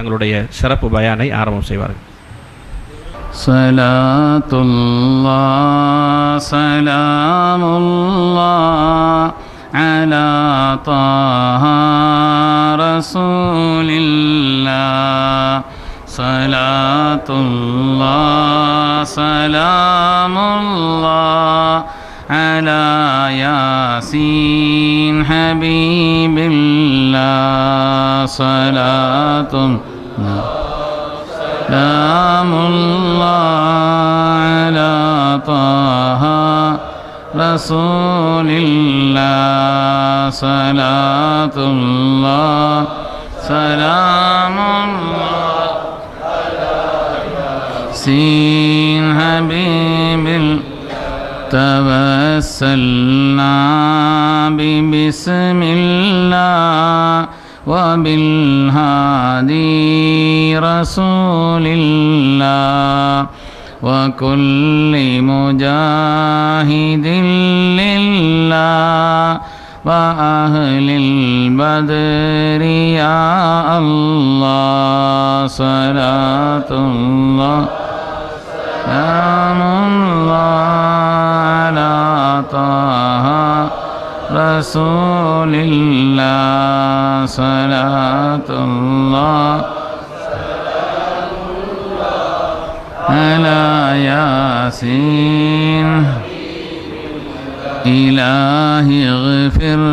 தங்களுடைய சிறப்பு பயானை ஆரம்பம் செய்வார்கள். ஸலாத்துல்லாஹ் ஸலாமுல்லாஹ் அலா தாஹா ரசூலில்லாஹ் ஸலாத்துல்லாஹ் ஸலாமுல்லாஹ் அலா யாசீன் ஹபீபில்லாஹ் ஸலாத்துல்லாஹ் ஸலாமுல்லாஹ் அலா தாஹா ரசூலில்லாஹ் ஸலாத்துல்லாஹ் ஸலாமுல்லாஹ் அலா யாசீன் ஹபீபில் தவஸ்ஸல்னா பிஸ்மில்லாஹ் وبالهادي رسول الله وكل مجاهد لله وأهل البدر يا الله صلاة الله سلام الله على طه ரசூலில்லாஹ் ஸலாத்துல்லாஹ் அலா யாசீன் இலாஹி இக்ஃபிர்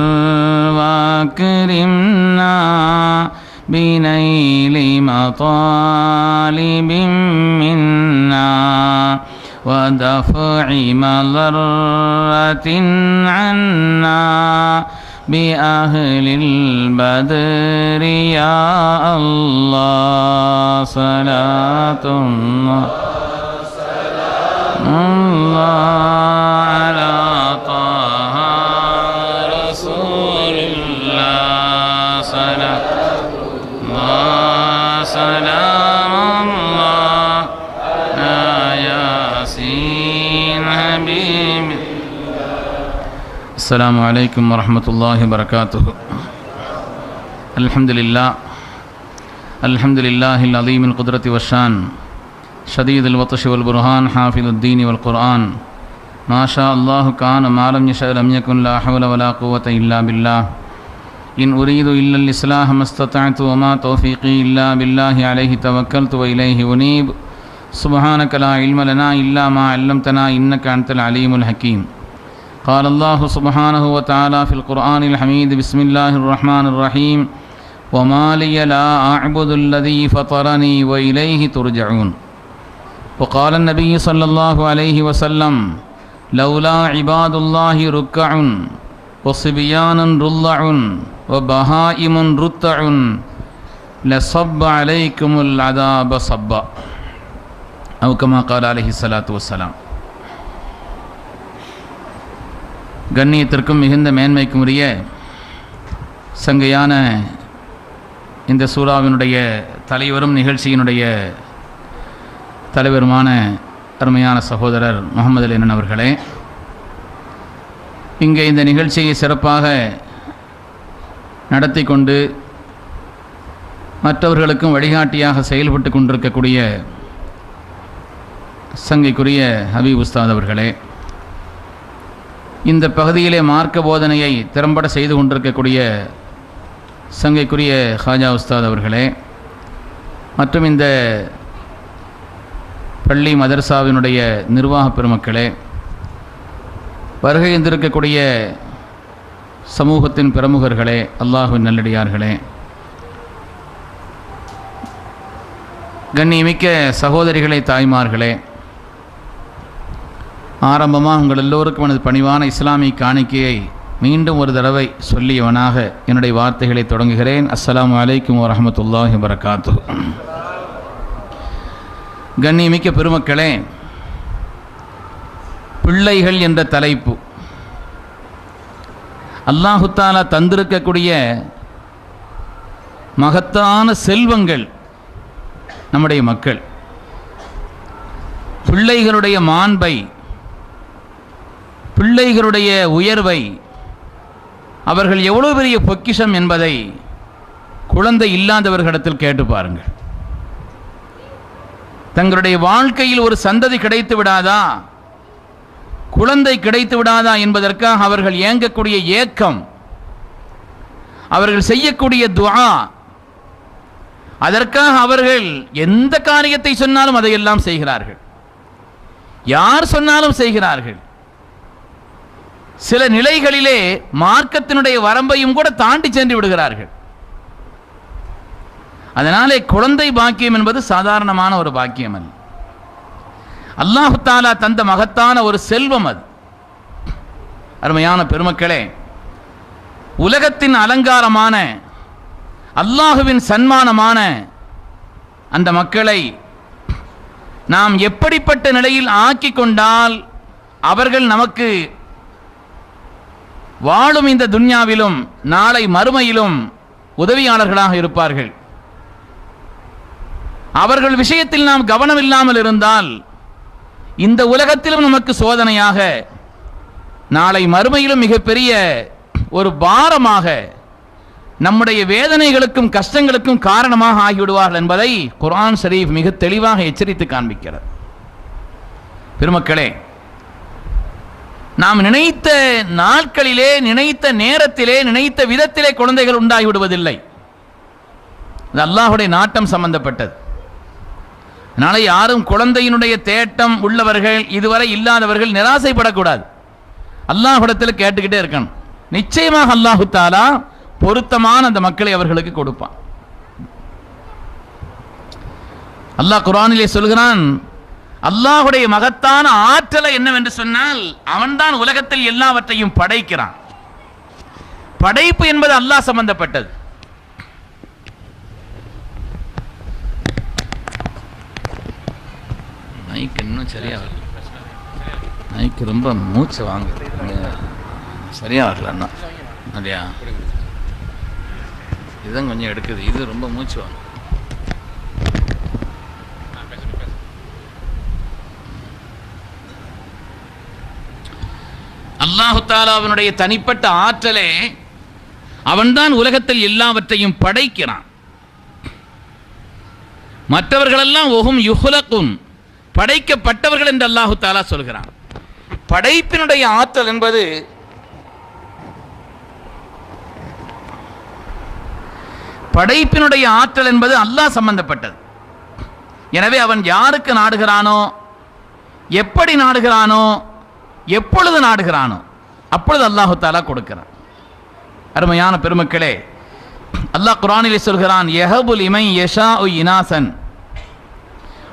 வக்ரிம்னா பினைலி மதாலிபிம் மின்னா ودفع مضرة عنا بأهل البدر يا الله صلاة الله على طه رسول الله صلاة الله سلام الله ياسين حبيب. السلام عليكم ورحمة الله وبركاته. الحمد لله العظيم القدرة والشان شديد البطش والبرهان حافظ الدين والقرآن ما شاء الله كان ما لم يشأ لم يكن لا حول ولا قوة إلا بالله إن أريد إلا الإصلاح ما استطعت وما توفيقي إلا بالله عليه توكلت وإليه أنيب سبحانك لا علم لنا إلا ما علمتنا إنك أنت العليم الحكيم. قال الله سبحانه وتعالى في القرآن الحميد بسم الله الرحمن الرحيم وما لي لا أعبد الذي فطرني وإليه ترجعون. وقال النبي صلى الله عليه وسلم لولا عباد الله ركع وصبيان رضع وبهائم رتع لصب عليكم العذاب صبا أو كما قال عليه الصلاة والسلام. கண்ணியத்திற்கும் மிகுந்த மேன்மைக்கும் உரிய சங்கையான இந்த சூறாவினுடைய தலைவரும் நிகழ்ச்சியினுடைய தலைவருமான அருமையான சகோதரர் முகமது அலினன் அவர்களே, இங்கே இந்த நிகழ்ச்சியை சிறப்பாக நடத்தி கொண்டு மற்றவர்களுக்கும் வழிகாட்டியாக செயல்பட்டு கொண்டிருக்கக்கூடிய சங்கைக்குரிய ஹபீப் உஸ்தாத் அவர்களே, இந்த பகுதியிலே மார்க்க போதனையை திறம்பட செய்து கொண்டிருக்கக்கூடிய சங்கைக்குரிய ஹாஜா உஸ்தாத் அவர்களே, மற்றும் இந்த பள்ளி மதரசாவினுடைய நிர்வாக பெருமக்களே, வருகை இருந்திருக்கக்கூடிய சமூகத்தின் பிரமுகர்களே, அல்லாஹ்வின் நல்லடியார்களே, கண்ணியமிக்க சகோதரிகளே, தாய்மார்களே, ஆரம்பமாக உங்கள் எல்லோருக்கும் எனது பணிவான இஸ்லாமிய காணிக்கையை மீண்டும் ஒரு தடவை சொல்லியவனாக என்னுடைய வார்த்தைகளை தொடங்குகிறேன். அஸ்ஸலாமு அலைக்கும் வரஹ்மத்துல்லாஹி வபரகாத்துஹு. கண்ணியமிக்க பெருமக்களே, பிள்ளைகள் என்ற தலைப்பு அல்லாஹு தஆலா தந்திருக்கக்கூடிய மகத்தான செல்வங்கள் நம்முடைய மக்கள். பிள்ளைகளுடைய மாண்பை, பிள்ளைகளுடைய உயர்வை, அவர்கள் எவ்வளவு பெரிய பொக்கிஷம் என்பதை குழந்தை இல்லாதவர்களிடத்தில் கேட்டு பாருங்கள். தங்களுடைய வாழ்க்கையில் ஒரு சந்ததி கிடைத்து விடாதா, குழந்தை கிடைத்து விடாதா என்பதற்காக அவர்கள் ஏங்கக்கூடிய ஏக்கம், அவர்கள் செய்யக்கூடிய துஆ, அதற்காக அவர்கள் எந்த காரியத்தை சொன்னாலும் அதையெல்லாம் செய்கிறார்கள். யார் சொன்னாலும் செய்கிறார்கள். சில நிலைகளிலே மார்க்கத்தினுடைய வரம்பையும் கூட தாண்டி சென்று விடுகிறார்கள். அதனாலே குழந்தை பாக்கியம் என்பது சாதாரணமான ஒரு பாக்கியம் அல்ல. அல்லாஹு தஆலா தந்த மகத்தான ஒரு செல்வம் அது. அருமையான பெருமக்களே, உலகத்தின் அலங்காரமான, அல்லாஹுவின் சன்மானமான அந்த மக்களை நாம் எப்படிப்பட்ட நிலையில் ஆக்கி கொண்டால் அவர்கள் நமக்கு வாழும் இந்த துன்யாவிலும் நாளை மறுமையிலும் உதவியாளர்களாக இருப்பார்கள். அவர்கள் விஷயத்தில் நாம் கவனம் இல்லாமல் இருந்தால் இந்த உலகத்திலும் நமக்கு சோதனையாக, நாளை மறுமையிலும் மிகப்பெரிய ஒரு பாரமாக, நம்முடைய வேதனைகளுக்கும் கஷ்டங்களுக்கும் காரணமாக ஆகிவிடுவார்கள் என்பதை குர்ஆன் ஷரீஃப் மிக தெளிவாக எச்சரித்து காண்பிக்கிறது. பெருமக்களே, நாம் நினைத்த நாட்களிலே, நினைத்த நேரத்திலே, நினைத்த விதத்திலே குழந்தைகள் உண்டாகிவிடுவதில்லை. இது அல்லாஹ்வுடைய நாட்டம் சம்பந்தப்பட்டது. அதனால யாரும் குழந்தையினுடைய தேட்டம் உள்ளவர்கள், இதுவரை இல்லாதவர்கள் நிராசைப்படக்கூடாது. அல்லாஹ்விடத்தில் கேட்டுக்கிட்டே இருக்கணும். நிச்சயமாக அல்லாஹு தஆலா பொருத்தமான அந்த மக்களை அவர்களுக்கு கொடுப்பான். அல்லாஹ் குர்ஆனிலே சொல்கிறான், அல்லாஹ்வுடைய மகத்தான ஆற்றலை என்னவென்று சொன்னால், அவன்தான் உலகத்தில் எல்லாவற்றையும் படைக்கிறான். படைப்பு என்பது அல்லாஹ் சம்பந்தப்பட்டது. மைக் இன்னும் சரியா வரல. மைக் ரொம்ப மூச்சு வாங்குது, சரியா வரலன்னா அப்படியா? இதுதான் கொஞ்சம் எடுக்குது, இது ரொம்ப மூச்சு வாங்க. அல்லாஹு தஆலாவினுடைய தனிப்பட்ட ஆற்றலே, அவன்தான் உலகத்தில் எல்லாவற்றையும் படைக்கிறான். மற்றவர்களெல்லாம் ஒஹும் யுஹ்லகுன், படைக்கப்பட்டவர்கள் என்று அல்லாஹு தஆலா சொல்கிறான். படைப்பினுடைய ஆற்றல் என்பது அல்லாஹ் சம்பந்தப்பட்டது. எனவே அவன் யாருக்கு நாடுகிறானோ, எப்படி நாடுகிறானோ, எப்பொழுது நாடுகிறானோ அப்பொழுது அல்லாஹு தஆலா கொடுக்கிறான். அருமையான பெருமக்களே, அல்லாஹ் குர்ஆனிலே சொல்கிறான், யஹபு லிமன் யஷாஉ இனாசன்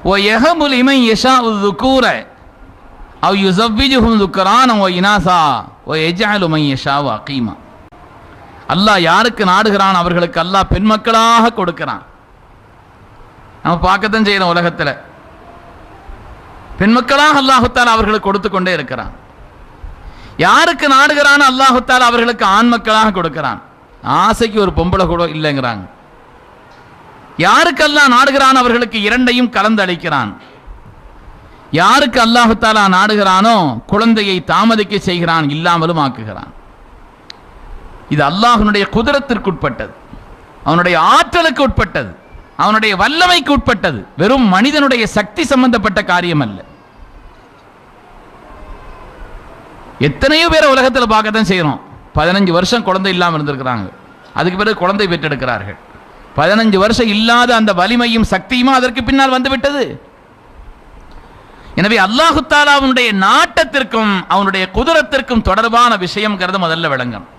வ யஹபு லிமன் யஷாஉ ذுகூர அவ் யுஸவ்விஜுஹும் ذுக்ரான வ இனாசா வ யஜஅலு மன் யஷாஉ அகீமா. அல்லாஹ் யாருக்கு நாடுகிறான் அவர்களுக்கு அல்லாஹ் பெண் மக்களாக கொடுக்கிறான். நம்ம பார்க்கத்தான் செய்யறோம், உலகத்தில் பெண் மக்களாக அல்லாஹு தஆலா அவர்களுக்கு கொடுத்து கொண்டே இருக்கிறான். யாருக்கு நாடுகிறான் அல்லாஹு தஆலா அவர்களுக்கு ஆண் மக்களாக கொடுக்கிறான். ஆசைக்கு ஒரு பொம்பளை கூட இல்லைங்கிறாங்க. யாருக்கு அல்லாஹ் நாடுகிறான் அவர்களுக்கு இரண்டையும் கலந்து அளிக்கிறான். யாருக்கு அல்லாஹு தஆலா நாடுகிறானோ குழந்தையை தாமதிக்க செய்கிறான், இல்லாமலும் ஆக்குகிறான். இது அல்லாஹ்வுடைய குதிரத்திற்கு உட்பட்டது, அவனுடைய ஆற்றலுக்கு உட்பட்டது, அவனுடைய வல்லமைக்கு உட்பட்டது. வெறும் மனிதனுடைய சக்தி சம்பந்தப்பட்ட காரியம் அல்ல. எத்தனையோ பேரை உலகத்தில் பார்க்கத்தான் செய்யறோம். 15 வருஷம் குழந்தை இல்லாமல் இருந்திருக்கிறாங்க, அதுக்கு பிறகு குழந்தை பெற்றெடுக்கிறார்கள். 15 வருஷம் இல்லாத அந்த வலிமையும் சக்தியுமா அதற்கு பின்னால் வந்துவிட்டது. எனவே அல்லாஹு தஆலாவுடைய நாட்டத்திற்கும் அவனுடைய குதிரத்திற்கும் தொடர்பான விஷயம்ங்கிறது முதல்ல விளங்கணும்.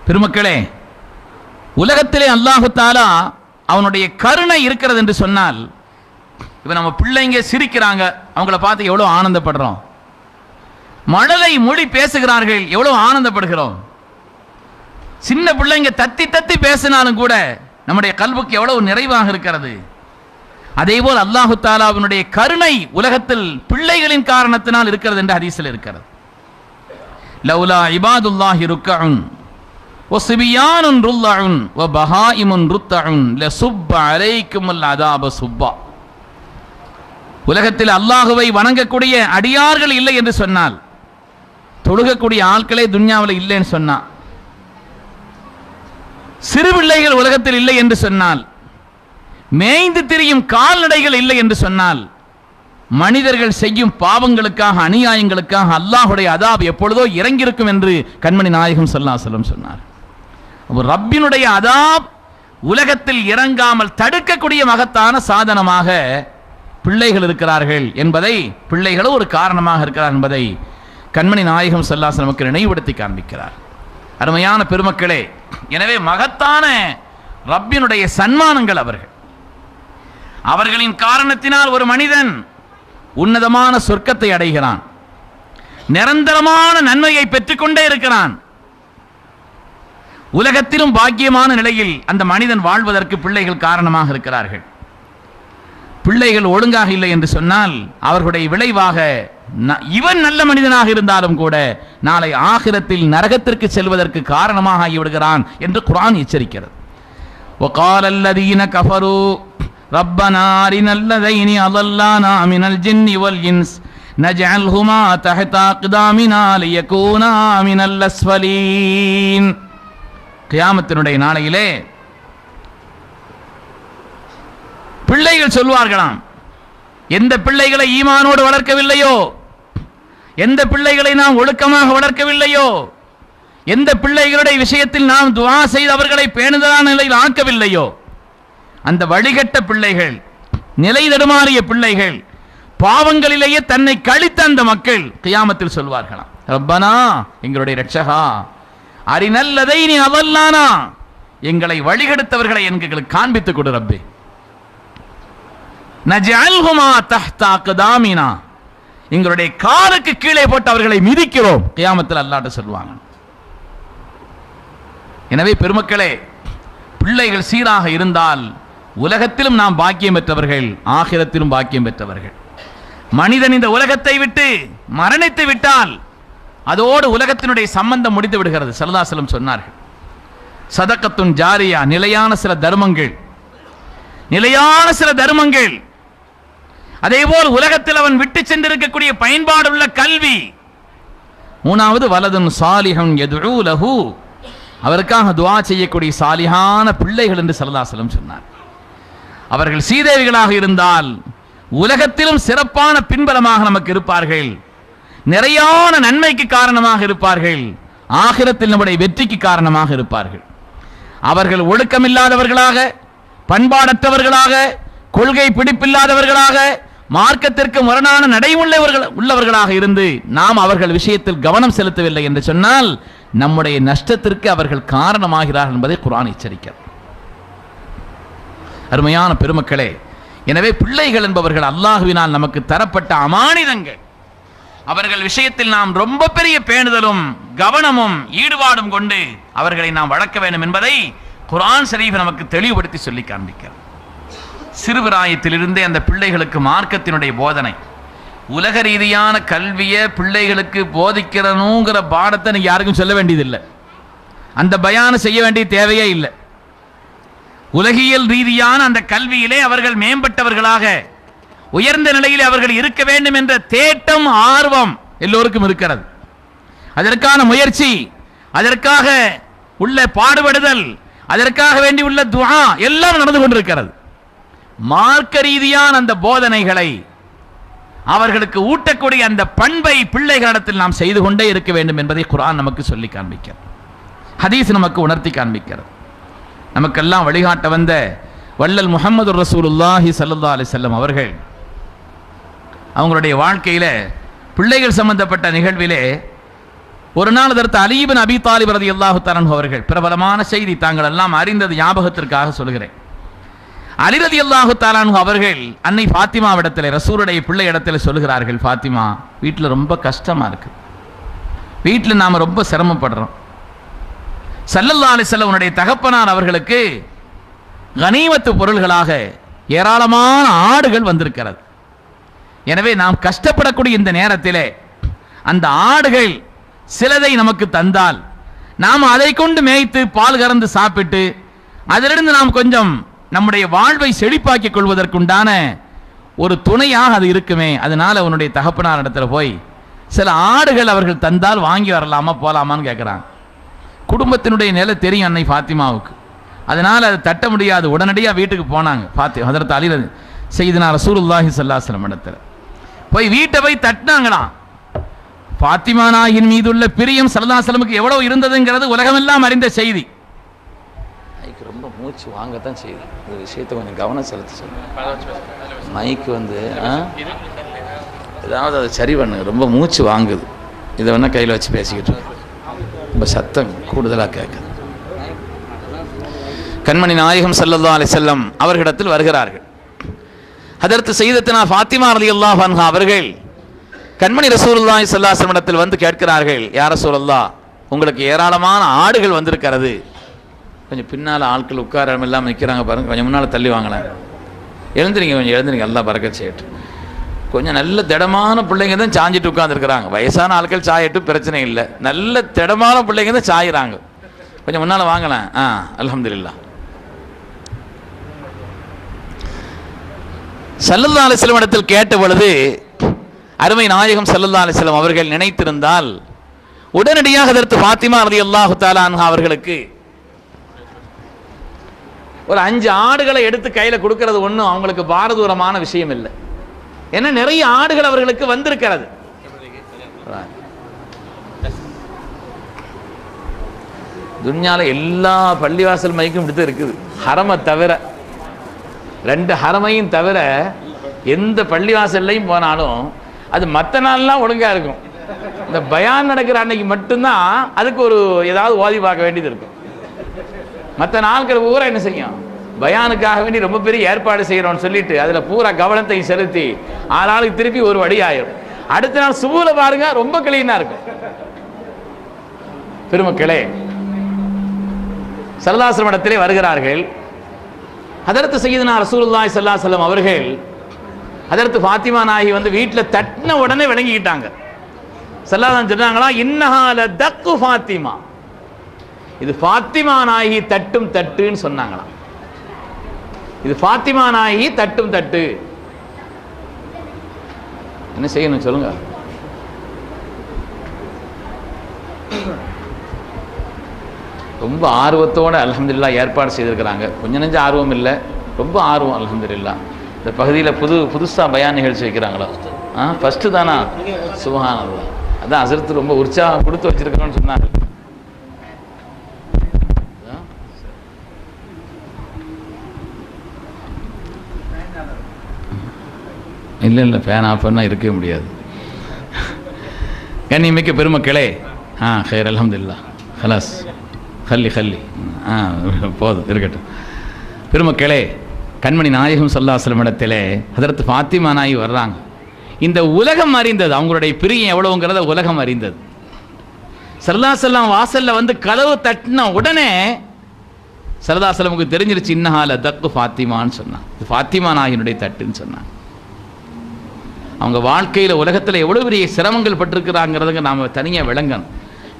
பெருமக்களே, உலகத்திலே அல்லாஹு தஆலா அவனுடைய கருணை இருக்கிறது என்று சொன்னால், இப்போ நம்ம பிள்ளைங்க சிரிக்கிறாங்க, அவங்கள பார்த்து எவ்வளோ ஆனந்தப்படுறோம். மழலை மொழி பேசுகிறார்கள், எவ்வளோ ஆனந்தப்படுகிறோம். சின்ன பிள்ளைங்க தத்தி தத்தி பேசினாலும் கூட நம்முடைய கல்வுக்கு எவ்வளவு நிறைவாக இருக்கிறது. அதேபோல் அல்லாஹு தஆலாவினுடைய கருணை உலகத்தில் பிள்ளைகளின் காரணத்தினால் இருக்கிறது என்று ஹதீஸில் இருக்கிறது. லௌலா இபாதுல்லாஹி ருக்கஉன் வஸிபியானுன் ருல்லஉன் வபஹாயிமுன் ருத்தஉன் லசுப்ப அலைக்குமுல் அதாப சுப்பா. உலகத்தில் அல்லாஹுவை வணங்கக்கூடிய அடியார்கள் இல்லை என்று சொன்னால், தொழுகக்கூடிய ஆட்களே துன்யாவில் இல்லைன்னு சொன்னா, சிறு பிள்ளைகள் உலகத்தில் இல்லை என்று சொன்னால், மேய்ந்து திரியும் கால்நடைகள் இல்லை என்று சொன்னால் மனிதர்கள் செய்யும் பாவங்களுக்காக, அநியாயங்களுக்காக அல்லாஹுடைய அதாப் எப்பொழுதோ இறங்கியிருக்கும் என்று கண்மணி நாயகம் ஸல்லல்லாஹு அலைஹி வஸல்லம் சொன்னார். ரப்பினுடைய அதாப் உலகத்தில் இறங்காமல் தடுக்கக்கூடிய மகத்தான சாதனமாக பிள்ளைகள் இருக்கிறார்கள் என்பதை, பிள்ளைகளும் ஒரு காரணமாக இருக்கிறார் என்பதை கண்மணி நாயகம் ஸல்லல்லாஹு அலைஹி வஸல்லம் நமக்கு நினைவுபடுத்தி காண்பிக்கிறார். அருமையான பெருமக்களே, எனவே மகத்தான ரப்பினுடைய சன்மானங்கள் அவர்களின் காரணத்தினால் ஒரு மனிதன் உன்னதமான சொர்க்கத்தை அடைகிறான், நிரந்தரமான நன்மையை பெற்றுக்கொண்டே இருக்கிறான். உலகத்திலும் பாக்கியமான நிலையில் அந்த மனிதன் வாழ்வதற்கு பிள்ளைகள் காரணமாக இருக்கிறார்கள். பிள்ளைகள் ஒழுங்காக இல்லை என்று சொன்னால் அவர்களுடைய விளைவாக இவன் நல்ல மனிதனாக இருந்தாலும் கூட நாளை ஆகிரத்தில் நரகத்திற்கு செல்வதற்கு காரணமாக ஆகிவிடுகிறான் என்று குர்ஆன் எச்சரிக்கிறது. وقال الذين كفروا ربنا أرنا الذين أضلانا من الجن والإنس نجعلهما تحت أقدامنا ليكونا من الأسفلين. கியாமத்தினுடைய நாளையிலே பிள்ளைகள் சொல்வார்களாம், எந்த பிள்ளைகளை ஈமானோடு வளர்க்கவில்லையோ, எந்த பிள்ளைகளை நாம் ஒழுக்கமாக வளர்க்கவில்லையோ, எந்த பிள்ளைகளுடைய விஷயத்தில் நாம் துஆ செய்து அவர்களை பேணுதலான நிலையில் ஆக்கவில்லையோ, அந்த வழிகட்ட பிள்ளைகள், நிலை தடுமாறிய பிள்ளைகள், பாவங்களிலேயே தன்னை கழித்த அந்த மக்கள் கியாமத்தில் சொல்வார்களாம், ரப்பனா எங்களுடைய ரட்சகா, அரிநல்லதைனி அதல்லானா எங்களை வழிகெடுத்தவர்களை எங்களுக்கு காண்பித்துக் கொடு ரப்பே, நஜஅல்ஹுமா தஹ்த அக்தாமினா எங்களுடைய காலுக்கு கீழே போட்டு அவர்களை மிதிக்கிறோம் கியாமத்தில் அல்லாஹ்ட்ட சொல்வாங்க. எனவே பெருமக்களே, பிள்ளைகள் சீராக இருந்தால் உலகத்திலும் நாம் பாக்கியம் பெற்றவர்கள், ஆகிரத்திலும் பாக்கியம் பெற்றவர்கள். மனிதன் இந்த உலகத்தை விட்டு மரணித்து விட்டால் அதோடு உலகத்தினுடைய சம்பந்தம் முடிந்து விடுகிறது. ஸல்லல்லாஹு அலைஹி வஸல்லம் சொன்னார்கள், சதகத்துன் ஜாரியா, நிலையான சில தர்மங்கள், நிலையான சில தர்மங்கள், அதேபோல் உலகத்தில் அவன் விட்டு சென்றிருக்கக்கூடிய பயன்பாடுள்ள கல்வி, மூணாவது வலதுன் சாலிஹன் யதுஊ லஹு, அவருக்காக துஆ செய்யக்கூடிய சாலிஹான பிள்ளைகள் என்று ஸல்லல்லாஹு அலைஹி வஸல்லம் சொன்னார். அவர்கள் சீதேவிகளாக இருந்தால் உலகத்திலும் சிறப்பான பின்பலமாக நமக்கு இருப்பார்கள், நிறையான நன்மைக்கு காரணமாக இருப்பார்கள், ஆகிரத்தில் நம்முடைய வெற்றிக்கு காரணமாக இருப்பார்கள். அவர்கள் ஒழுக்கமில்லாதவர்களாக, பண்பாடற்றவர்களாக, கொள்கை பிடிப்பில்லாதவர்களாக, மார்க்கத்திற்கு முரணான உள்ளவர்களாக இருந்து நாம் அவர்கள் விஷயத்தில் கவனம் செலுத்தவில்லை என்று சொன்னால் நம்முடைய நஷ்டத்திற்கு அவர்கள் காரணமாகிறார்கள் என்பதை குர்ஆன் எச்சரிக்கிறது. அருமையான பெருமக்களே, எனவே பிள்ளைகள் என்பவர்கள் அல்லாஹ்வினால் நமக்கு தரப்பட்ட அமானிதங்கள். அவர்கள் விஷயத்தில் நாம் ரொம்ப பெரிய பேணுதலும் கவனமும் ஈடுபாடும் கொண்டு அவர்களை நாம் வளர்க்க வேண்டும் என்பதை குர்ஆன் ஷரீஃப் நமக்கு தெளிவுபடுத்தி சொல்லி காண்பிக்கிறார். சிறுபிராயத்திலிருந்தே அந்த பிள்ளைகளுக்கு மார்க்கத்தினுடைய போதனை, உலக ரீதியான கல்வியை பிள்ளைகளுக்கு போதிக்கிறனுங்கிற பாடத்தை யாருக்கும் சொல்ல வேண்டியதில்லை, அந்த பயானம் செய்ய வேண்டிய தேவையே இல்லை. உலகியல் ரீதியான அந்த கல்வியிலே அவர்கள் மேம்பட்டவர்களாக, உயர்ந்த நிலையில் அவர்கள் இருக்க வேண்டும் என்ற தேட்டம், ஆர்வம் எல்லோருக்கும் இருக்கிறது. அதற்கான முயற்சி, அதற்காக உள்ள பாடுபடுதல், அதற்காக வேண்டி உள்ள துஆ எல்லாம் நடந்து கொண்டிருக்கிறது. மார்க்க ரீதியான அந்த போதனைகளை அவர்களுக்கு ஊட்டக்கூடிய அந்த பண்பை பிள்ளைகளிடத்தில் நாம் செய்து கொண்டே இருக்க வேண்டும் என்பதை குர்ஆன் நமக்கு சொல்லி காண்பிக்கிறது, ஹதீஸ் நமக்கு உணர்த்தி காண்பிக்கிறது. நமக்கெல்லாம் வழிகாட்ட வந்த வள்ளல் முஹம்மது ரசூலுல்லாஹி ஸல்லல்லாஹு அலைஹி வஸல்லம் அவர்கள் அவங்களுடைய வாழ்க்கையில பிள்ளைகள் சம்பந்தப்பட்ட நிகழ்விலே ஒரு நாள் அதற்கு அலி இப்னு அபீ தாலிப் ரலியல்லாஹு தஆலா அன்ஹு அவர்கள், பிரபலமான செய்தி தாங்கள் எல்லாம் அறிந்தது ஞாபகத்திற்காக சொல்கிறேன். அலி ரலியல்லாஹு தஆலா அன்ஹு அவர்கள் அன்னை ஃபாத்திமாவிடத்தில், ரசூலுடைய பிள்ளை இடத்துல சொல்கிறார்கள், ஃபாத்திமா வீட்டில் ரொம்ப கஷ்டமா இருக்கு, வீட்டில் நாம ரொம்ப சிரமப்படுறோம். ஸல்லல்லாஹு அலைஹி வஸல்லம் உன்னுடைய தகப்பனார் அவர்களுக்கு கனீமத்து பொருள்களாக ஏராளமான ஆடுகள் வந்திருக்கிறது. எனவே நாம் கஷ்டப்படக்கூடிய இந்த நேரத்திலே அந்த ஆடுகள் சிலதை நமக்கு தந்தால் நாம் அதை கொண்டு மேய்த்து பால் கறந்து சாப்பிட்டு அதிலிருந்து நாம் கொஞ்சம் நம்முடைய வாழ்வை செழிப்பாக்கிக் கொள்வதற்குண்டான ஒரு துணையாக அது இருக்குமே. அதனால உன்னுடைய தகப்பனார் இடத்துல போய் சில ஆடுகள் அவர்கள் தந்தால் வாங்கி வரலாமா போலாமான்னு கேட்குறாங்க. குடும்பத்தினுடைய நிலை தெரியும் அன்னை ஃபாத்திமாவுக்கு, அதனால் அதை தட்ட முடியாது. உடனடியாக வீட்டுக்கு போனாங்க. ஹதரத் அலி சையதுனா ரசூலுல்லாஹி ஸல்லல்லாஹு அலைஹி வஸல்லம் இடத்துல போய் வீட்டை போய் தட்டினாங்களாம். ஃபாத்திமா நாயின் மீதுள்ள பிரியம் ஸல்லல்லாஹு அலைஹி வஸல்லமுக்கு எவ்வளவு இருந்ததுங்கிறது உலகமெல்லாம் அறிந்த செய்தி. மைக்கு ரொம்ப மூச்சு வாங்கத்தான் செய்யுது. இந்த விஷயத்தை கொஞ்சம் கவனம் செலுத்த சொல்லுங்க. மைக்கு ஏதாவது அதை சரி பண்ணுங்க. ரொம்ப மூச்சு வாங்குது. இதை வேணால் கையில் வச்சு பேசிக்கிட்டு ரொம்ப சத்தம் கூடுதலாக கேட்குது. கண்மணி நாயகம் ஸல்லல்லாஹு அலைஹி வஸல்லம் அவர்களிடத்தில் வருகிறார்கள். ஹதரத் சையதத்துனா ஃபாத்திமா ரலியல்லாஹு அன்ஹா அவர்கள் கண்மணி ரசூலுல்லாஹி ஸல்லல்லாஹு அலைஹி வஸல்லம் இடத்தில் வந்து கேட்கிறார்கள், யா ரசூலல்லாஹ், உங்களுக்கு ஏராளமான ஆடுகள் வந்திருக்கிறது. கொஞ்சம் பின்னால் ஆட்கள் உட்கார இல்லாமல் நிற்கிறாங்க பாருங்க, கொஞ்சம் முன்னால் தள்ளி வாங்கலாம். எழுந்துறீங்க, கொஞ்சம் எழுந்துறீங்க, எல்லாம் பறக்கச் செய்யட்டும். கொஞ்சம் நல்ல திடமான பிள்ளைங்க தான் சாஞ்சிட்டு உட்காந்துருக்குறாங்க. வயசான ஆட்கள் சாயட்டும், பிரச்சனை இல்லை. நல்ல திடமான பிள்ளைங்க தான் சாயிறாங்க. கொஞ்சம் முன்னால் வாங்கலாம். அல்ஹம்துலில்லாஹ். ஸல்லல்லாஹு அலைஹி வஸல்லம் இடத்தில் கேட்ட பொழுது அருமை நாயகம் ஸல்லல்லாஹு அலைஹி வஸல்லம் அவர்கள் நினைத்திருந்தால் உடனடியாக ஹதரத் ஃபாத்திமா ரலியல்லாஹு தஆலா அன்ஹா அவர்களுக்கு ஒரு 5 ஆடுகளை எடுத்து கையில் கொடுக்கறது ஒன்றும் அவங்களுக்கு பாரதூரமான விஷயம் இல்லை. ஏன்னா நிறைய ஆடுகள் அவர்களுக்கு வந்திருக்கிறது. துன்யால எல்லா பள்ளிவாசல் மைக்கும் இப்படித்தான் இருக்குது. ஹரமை தவிர 2 ஹரமையும் தவிர எந்த பள்ளிவாசல்லையும் போனாலும் அது மற்ற நாள்லாம் ஒழுங்காக இருக்கும். இந்த பயான் நடக்கிற அன்னைக்கு மட்டும்தான் அதுக்கு ஒரு ஏதாவது ஓதி பார்க்க வேண்டியது இருக்கும். மற்ற நாட்கள் பூரா என்ன செய்யும், பயானுக்காக வேண்டி ரொம்ப பெரிய ஏற்பாடு செய்கிறோம்னு சொல்லிட்டு அதில் பூரா கவனத்தை செலுத்தி ஆளாளுக்கு திருப்பி ஒரு வழி ஆயிரும். அடுத்த நாள் சுபூல பாருங்க, ரொம்ப கிளீனாக இருக்கும். பெருமக்களே, ஸல்லல்லாஹு அலைஹி வஸல்லம் இடத்திலே வருகிறார்கள். ஹதரத் சய்யிதுனா ரசூலுல்லாஹி ஸல்லல்லாஹு அலைஹி வஸல்லம் அவர்கள் ஹதரத் ஃபாத்திமா நாயகி வந்து வீட்டில் தட்டின உடனே விளங்கிக்கிட்டாங்க. ஸல்லல்லாஹு அலைஹி வஸல்லம் சொன்னாங்களா, இன்னஹா லதக்கு ஃபாத்திமா, இது ஃபாத்திமா நாயகி தட்டும் தட்டுன்னு சொன்னாங்களாம். இது ஃபாத்திமா நாயகி தட்டும் தட்டு. என்ன செய்யணும் சொல்லுங்க? ரொம்ப ஆர்வத்தோடு அல்ஹம்துலில்லாஹ் ஏற்பாடு செய்திருக்கிறாங்க. கொஞ்சம் நெஞ்ச ஆர்வம் இல்லை, ரொம்ப ஆர்வம் அல்ஹம்துலில்லாஹ். இந்த பகுதியில் புதுசாக பயான் நிகழ்ச்சி வைக்கிறாங்களா? ஃபஸ்ட்டு தானா? சுப்ஹானல்லாஹ். அதான் ஹஸரத் ரொம்ப உற்சாகம் கொடுத்து வச்சிருக்கிறோன்னு சொன்னாங்க. இல்லை ஃபேன் ஆஃப் பண்ணால் இருக்கவே முடியாது. கண்ணியமிக்க பெருமக்களே, ஹைர் அல்ஹம்துலில்லாஹ், ஹலாஸ் ஹல்லி போதும் இருக்கட்டும். பெருமக்களே, கண்மணி நாயகம் ஸல்லல்லாஹு அலைஹி வஸல்லம் இடத்திலே ஹதரத் ஃபாத்திமா நாயகி வர்றாங்க. இந்த உலகம் அறிந்தது, அவங்களுடைய பிரியம் எவ்வளவுங்கிறத உலகம் அறிந்தது. ஸல்லல்லாஹு அலைஹி வஸல்லம் வாசலில் வந்து கதவு தட்டின உடனே ஸல்லல்லாஹு அலைஹி வஸல்லமுக்கு தெரிஞ்சிருச்சு, இன்னஹா லதக்கு ஃபாத்திமான்னு சொன்னாங்க. இது ஃபாத்திமா நாயகினுடைய தட்டுன்னு சொன்னாங்க. அவங்க வாழ்க்கையில் உலகத்தில் எவ்வளோ பெரிய சிரமங்கள் பட்டிருக்கிறாங்கிறதுங்க நாம் தனியாக விளங்கணும்.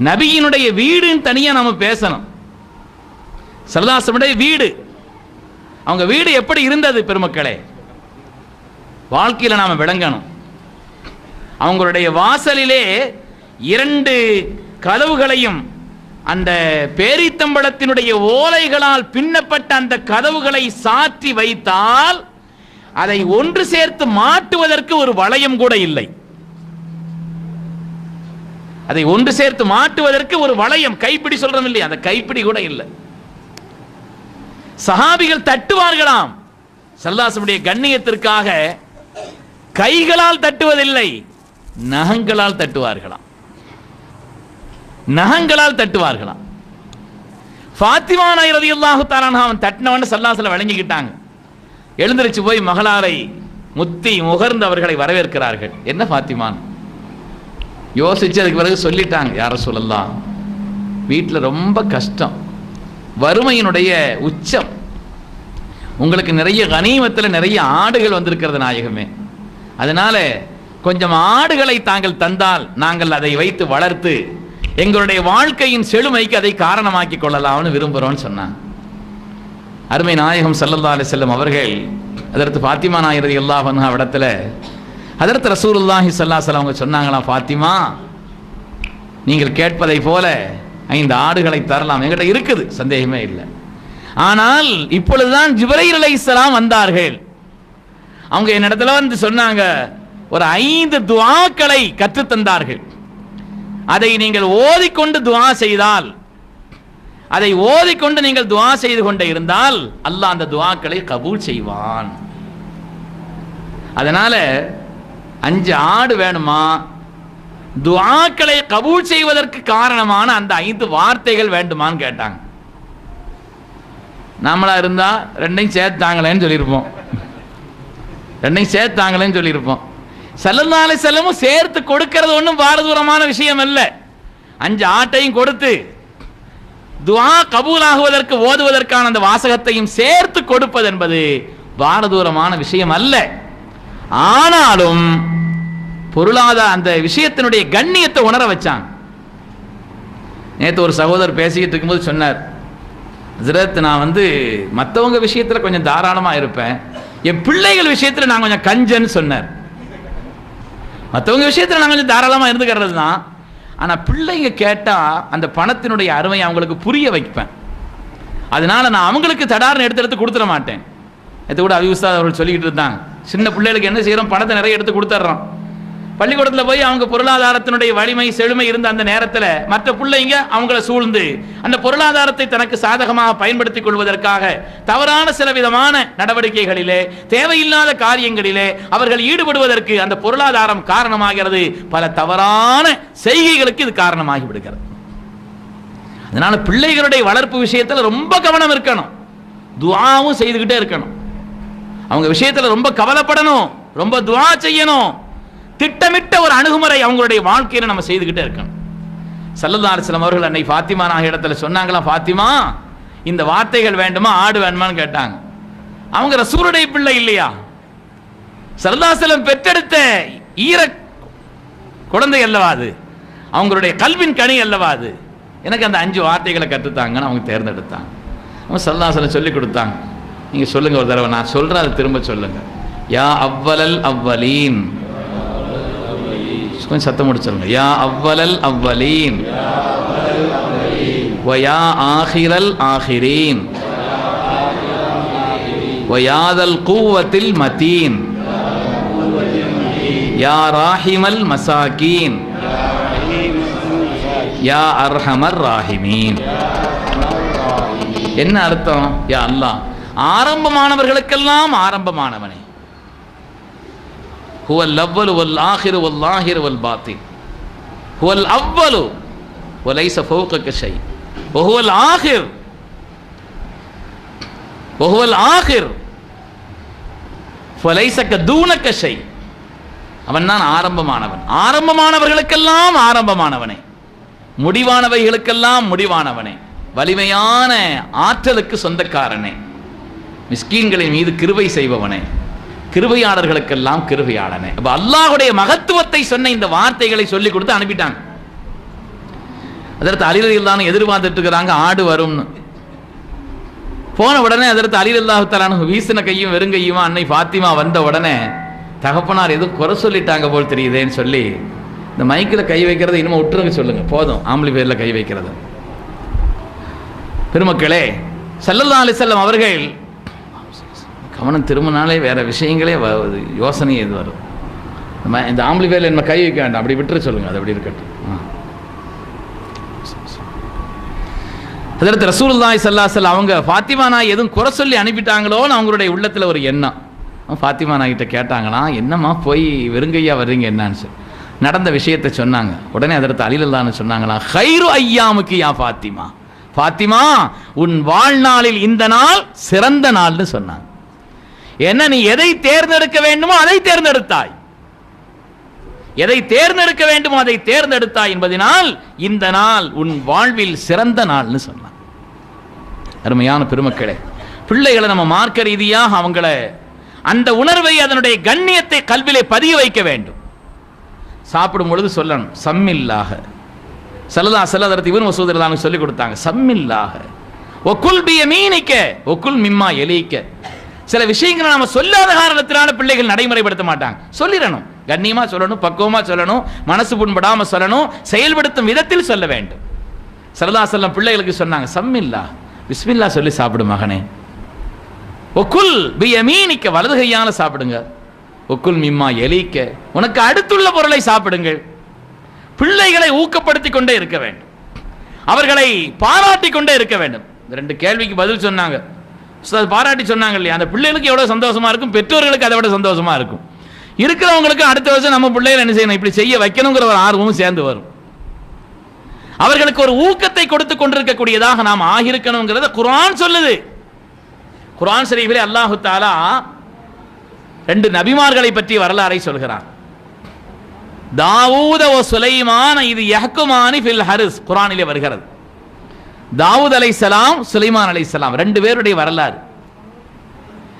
நபியினுடைய வீடுன்னு தனியாக நாம் பேசணும். ஸல்லல்லாஹு அலைஹி வஸல்லம் வீடு, அவங்க வீடு எப்படி இருந்தது பெருமக்களே, வாழ்க்கையில் நாம் விளங்கணும். அவங்களுடைய வாசலிலே 2 கதவுகளையும் அந்த பேரித்தம்பளத்தினுடைய ஓலைகளால் பின்னப்பட்ட அந்த கதவுகளை சாற்றி வைத்தால் அதை ஒன்று சேர்த்து மாட்டுவதற்கு ஒரு வளையம் கூட இல்லை. அதை ஒன்று சேர்த்து மாட்டுவதற்கு ஒரு வளையம், கைப்பிடி சொல்றோம் இல்லையா, அந்த கைப்பிடி கூட இல்லை. சஹாபிகள் தட்டுவார்களாம். ஸல்லல்லாஹு அலைஹி வஸல்லம் கண்ணியத்திற்காக கைகளால் தட்டுவதில்லை, நகங்களால் தட்டுவார்களாம். நகங்களால் தட்டுவார்களாம். ஃபாத்திமா நாயகி ரலியல்லாஹு தஆலா அன்ஹா தட்டினவன் ஸல்லல்லாஹு அலைஹி வஸல்லம் விளங்கிக்கிட்டாங்க. எழுந்திருச்சு போய் மகளாரை முத்தி முகர்ந்து அவர்களை வரவேற்கிறார்கள். என்ன ஃபாத்திமான் யோசிச்சு அதுக்கு பிறகு சொல்லிட்டாங்க, யா ரசூலல்லாஹ், வீட்டில் ரொம்ப கஷ்டம், வறுமையினுடைய உச்சம், உங்களுக்கு நிறைய கனிமத்தில் நிறைய ஆடுகள் வந்திருக்கிறது நாயகமே, அதனால கொஞ்சம் ஆடுகளை தாங்கள் தந்தால் நாங்கள் அதை வைத்து வளர்த்து எங்களுடைய வாழ்க்கையின் செழுமைக்கு அதை காரணமாக்கி கொள்ளலாம்னு விரும்புகிறோன்னு சொன்னாங்க. அருமை நாயகம் ஸல்லல்லாஹு அலைஹி வஸல்லம் அவர்கள் ஹதரத் ஃபாத்திமா நாயகி ரலியல்லாஹு அன்ஹா இடத்துல ஹதரத் ரசூலுல்லாஹி ஸல்லல்லாஹு அலைஹி வஸல்லம் அவங்க சொன்னாங்களாம், ஃபாத்திமா, நீங்கள் கேட்பதை போல 5 ஆடுகளை தரலாம், என்கிட்ட இருக்குது, சந்தேகமே இல்லை. ஆனால் இப்பொழுதுதான் ஜிப்ரீல் அலைஹிஸ்ஸலாம் வந்தார்கள். அவங்க என்னிடத்துல வந்து சொன்னாங்க, ஒரு 5 துஆக்களை கற்றுத் தந்தார்கள். அதை நீங்கள் ஓதிக்கொண்டு துஆ செய்தால், அதை ஓதிக்கொண்டு நீங்கள் துஆ செய்து கொண்டே இருந்தால் அல்லாஹ் அந்த துஆக்களை கபூல் செய்வான். அதனால 5 ஆடு வேணுமா, துஆக்களை கபூல் செய்வதற்கு காரணமான அந்த 5 வார்த்தைகள் வேண்டுமான்னு கேட்டாங்க. நம்மளா இருந்தா ரெண்டையும் சேர்த்தாங்களேன்னு சொல்லியிருப்போம், ரெண்டையும் சேர்த்தாங்களேன்னு சொல்லியிருப்போம். ஸல்லல்லாஹு அலைஹி வஸல்லம் சேர்த்து கொடுக்கிறது ஒன்றும் பாரதூரமான விஷயம் அல்ல. 5 ஆட்டையும் கொடுத்து துஆ கபூலாகுவதற்கு ஓதுவதற்கான அந்த வாசகத்தையும் சேர்த்து கொடுப்பது என்பது பாரதூரமான விஷயம் அல்ல. ஆனாலும் பொருளாதார அந்த விஷயத்தினுடைய கண்ணியத்தை உணர வச்சாங்க. நேற்று ஒரு சகோதரர் பேசிக்கிட்டு இருக்கும்போது சொன்னார், ஹஜ்ரத் நான் மற்றவங்க விஷயத்தில் கொஞ்சம் தாராளமாக இருப்பேன், என் பிள்ளைகள் விஷயத்தில் நான் கொஞ்சம் கஞ்சன்னு சொன்னார். மற்றவங்க விஷயத்தில் நான் கொஞ்சம் தாராளமாக இருந்துக்கிறது தான், ஆனால் பிள்ளைங்க கேட்டால் அந்த பணத்தினுடைய அருமையை அவங்களுக்கு புரிய வைப்பேன். அதனால நான் அவங்களுக்கு தடார்னு எடுத்து கொடுத்துட மாட்டேன். இது கூட அபிஉஸ்தாத் அவர்கள் சொல்லிக்கிட்டு இருந்தாங்க, சின்ன பிள்ளைகளுக்கு என்ன செய்கிறோம், பணத்தை நிறைய எடுத்து கொடுத்துட்றோம். பள்ளிக்கூடத்தில் போய் அவங்க பொருளாதாரத்தினுடைய வலிமை செழுமை இருந்த அந்த நேரத்தில் மற்ற பிள்ளைங்க அவங்கள சூழ்ந்து அந்த பொருளாதாரத்தை தனக்கு சாதகமாக பயன்படுத்திக் கொள்வதற்காக தவறான சில விதமான நடவடிக்கைகளிலே, தேவையில்லாத காரியங்களிலே அவர்கள் ஈடுபடுவதற்கு அந்த பொருளாதாரம் காரணமாகிறது. பல தவறான செய்கைகளுக்கு இது காரணமாகி விடுகிறது. அதனால பிள்ளைகளுடைய வளர்ப்பு விஷயத்தில் ரொம்ப கவனம் இருக்கணும், துஆவும் செய்துக்கிட்டே இருக்கணும். அவங்க விஷயத்தில் ரொம்ப கவலைப்படணும், ரொம்ப துஆ செய்யணும். திட்டமிட்ட ஒரு அணுகுமுறை அவங்களுடைய வாழ்க்கையில நம்ம செய்துகிட்டே இருக்கணும். ஸல்லல்லாஹு அலைஹி வஸல்லம் அவர்கள் அன்னை ஃபாத்திமா நாயகி இடத்துல சொன்னாங்களா, ஃபாத்திமா இந்த வார்த்தைகள் வேண்டுமா, ஆடு வேண்டுமான்னு கேட்டாங்க. அவங்க ரசூலுடைய பிள்ளை இல்லையா, ஸல்லல்லாஹு அலைஹி வஸல்லம் பெற்றெடுத்த ஈர குழந்தை அல்லவா அது, அவங்களுடைய கல்வின் கனி அல்லவா அது. எனக்கு அந்த 5 வார்த்தைகளை கற்றுத்தாங்கன்னு அவங்க தேர்ந்தெடுத்தாங்க. அவங்க ஸல்லல்லாஹு அலைஹி வஸல்லம் சொல்லி கொடுத்தாங்க. நீங்க சொல்லுங்க ஒரு தடவை, நான் சொல்றேன் அதை திரும்ப சொல்லுங்க. யா அவ்வலல் அவ்வலீன், கொஞ்சம் சத்தம் முடிச்சிருங்க. யா அவ்வலல் அவ்வலீன் வயா ஆஹிரல் ஆஹிரீன் வயாதல் குவத்தில் மதீன் யா ராஹிமல் மசாகீன் யா அர்ஹமர் ராஹிமீன். என்ன அர்த்தம்? யா அல்லாஹ், ஆரம்பமானவர்களுக்கெல்லாம் ஆரம்பமானவனே, ஹுவல் அவ்வலு வல் ஆஹிரு வல் ஆஹிரு வல் பாத்தின், ஹுவல் அவ்வலு வலைஸ ஃபௌகக ஷை வஹுவல் ஆஹிர் வஹுவல் ஆஹிர் ஃபலைஸ கதூனக ஷை. அவன் தான் ஆரம்பமானவன், ஆரம்பமானவர்களுக்கெல்லாம் ஆரம்பமானவனே, முடிவானவைகளுக்கெல்லாம் முடிவானவனே, வலிமையான ஆற்றலுக்கு சொந்தக்காரனே, மிஸ்கீன்களின் மீது கிருபை செய்பவனே, கிருபையாளர்களுக்கெல்லாம் கிருபையாளனே. அப்ப அல்லாஹ்வுடைய மகத்துவத்தை சொன்ன இந்த வார்த்தைகளை சொல்லி கொடுத்து அனுப்பிட்டாங்க. அதற்கு அலி ரலியல்லாஹு அன்ஹு எதிர்பார்த்துட்டு இருக்கிறாங்க ஆடு வரும்னு. போன உடனே அதற்கு அலி ரலியல்லாஹு தஆலா அன்ஹு வீசின கையும் வெறுங்கையுமா அன்னை ஃபாத்திமா வந்த உடனே தகப்பனார் எதுவும் குறை சொல்லிட்டாங்க போல் தெரியுதேன்னு சொல்லி இந்த மைக்கில் கை வைக்கிறத இனிமே விட்டுருங்க, சொல்லுங்க போதும், ஆம்பளி பேர்ல கை வைக்கிறது. பெருமக்களே, ஸல்லல்லாஹு அலைஹி வஸல்லம் அவர்கள் கவனம் திரும்பினாலே வேற விஷயங்களே யோசனை எது வரும். இந்த ஆம்பளி பேர்ல என்ன கை வைக்க வேண்டாம், அப்படி விட்டுரு சொல்லுங்க, அது அப்படி இருக்கட்டும். ஹஜ்ரத் ரசூலுல்லாஹி ஸல்லல்லாஹு அலைஹி வஸல்லம் அவங்க ஃபாத்திமா நாய் எதுவும் குறை சொல்லி அனுப்பிட்டாங்களோன்னு அவங்களுடைய உள்ளத்தில் ஒரு எண்ணம். ஃபாத்திமா நாய்கிட்ட கேட்டாங்களா, என்னம்மா போய் வெறுங்கையா வர்றீங்க என்னான்னு சொல்லி நடந்த விஷயத்தை சொன்னாங்க. உடனே அதற்கு அலி ரலியல்லாஹு அன்ஹு சொன்னாங்களா, ஹைரு ஐயாமுக்கு யா ஃபாத்திமா, ஃபாத்திமா உன் வாழ்நாளில் இந்த நாள் சிறந்த நாள்னு சொன்னாங்க. என்ன, நீ எதை தேர்ந்தெடுக்க வேண்டுமோ அதை தேர்ந்தெடுத்தாய், எதை தேர்ந்தெடுக்க வேண்டுமோ அதை தேர்ந்தெடுத்தாய் என்பதனால் இந்த நாள் உன் வாழ்வில் சிறந்த நாள்னு சொன்னான். அருமையான பெருமக்களே, பிள்ளைகளை நம்ம மார்க்க ரீதியாக அவங்கள அந்த உணர்வை, அதனுடைய கண்ணியத்தை கல்விலே பதிய வைக்க வேண்டும். சாப்பிடும் பொழுது சொல்லணும் சம்மில்லாக. ஸல்லல்லாஹு அலைஹி வஸல்லம் இப்னு மஸ்ஊத் ரலியல்லாஹு அன்ஹு சொல்லி கொடுத்தாங்க, சம்மில்லாக வகுல் பியமீனிக வகுல் மிம்மா யலீக. சில விஷயங்களை நாம சொல்லாத காரணத்தினால பிள்ளைகள் நடைமுறைப்படுத்த மாட்டாங்க. சொல்லிடணும், கண்ணியமா சொல்லணும், பக்குவமா சொல்லணும், மனசு புண்படாம சொல்லணும், செயல்படுத்தும் விதத்தில் சொல்ல வேண்டும். ஸல்லல்லாஹு அலைஹி வஸல்லம் பிள்ளைகளுக்கு சொன்னாங்க, சம்மில்லா பிஸ்மில்லா சொல்லி சாப்பிடு மகனே. ஒக்குல் பியமீனிக்க, வலது கையால சாப்பிடுங்க. ஒக்குல் மிம்மா எலிக்க, உனக்கு அடுத்துள்ள பொருளை சாப்பிடுங்கள். பிள்ளைகளை ஊக்கப்படுத்தி கொண்டே இருக்க வேண்டும், அவர்களை பாராட்டி கொண்டே இருக்க வேண்டும். இந்த 2 கேள்விக்கு பதில் சொன்னாங்க. பாராட்டி சொன்னாங்க இல்லையா, அந்த பிள்ளைகளுக்கு எவ்வளவு சந்தோஷமா இருக்கும், பெற்றோர்களுக்கு அதை விட சந்தோஷமா இருக்கும். இருக்கிறவங்களுக்கு அடுத்த வருஷம் நம்ம பிள்ளைகள் என்ன செய்யணும், இப்படி செய்ய வைக்கணுங்கிற ஒரு ஆர்வமும் சேர்ந்து வரும். அவர்களுக்கு ஒரு ஊக்கத்தை கொடுத்து கொண்டிருக்கக்கூடியதாக நாம் ஆகியிருக்கணுங்கிறத குர்ஆன் சொல்லுது. குர்ஆன் ஷரீஃபிலே அல்லாஹு தஆலா 2 நபிமார்களை பற்றி வரலாறை சொல்கிறார். தாவூத வ சுலைமான இது யஹ்குமானி ஃபில் ஹரிஸ், குர்ஆனிலே வருகிறது. தாவூத் அலைஹிஸ்ஸலாம், சுலைமான் அலைஹிஸ்ஸலாம் 2 பேருடைய வரலாறு.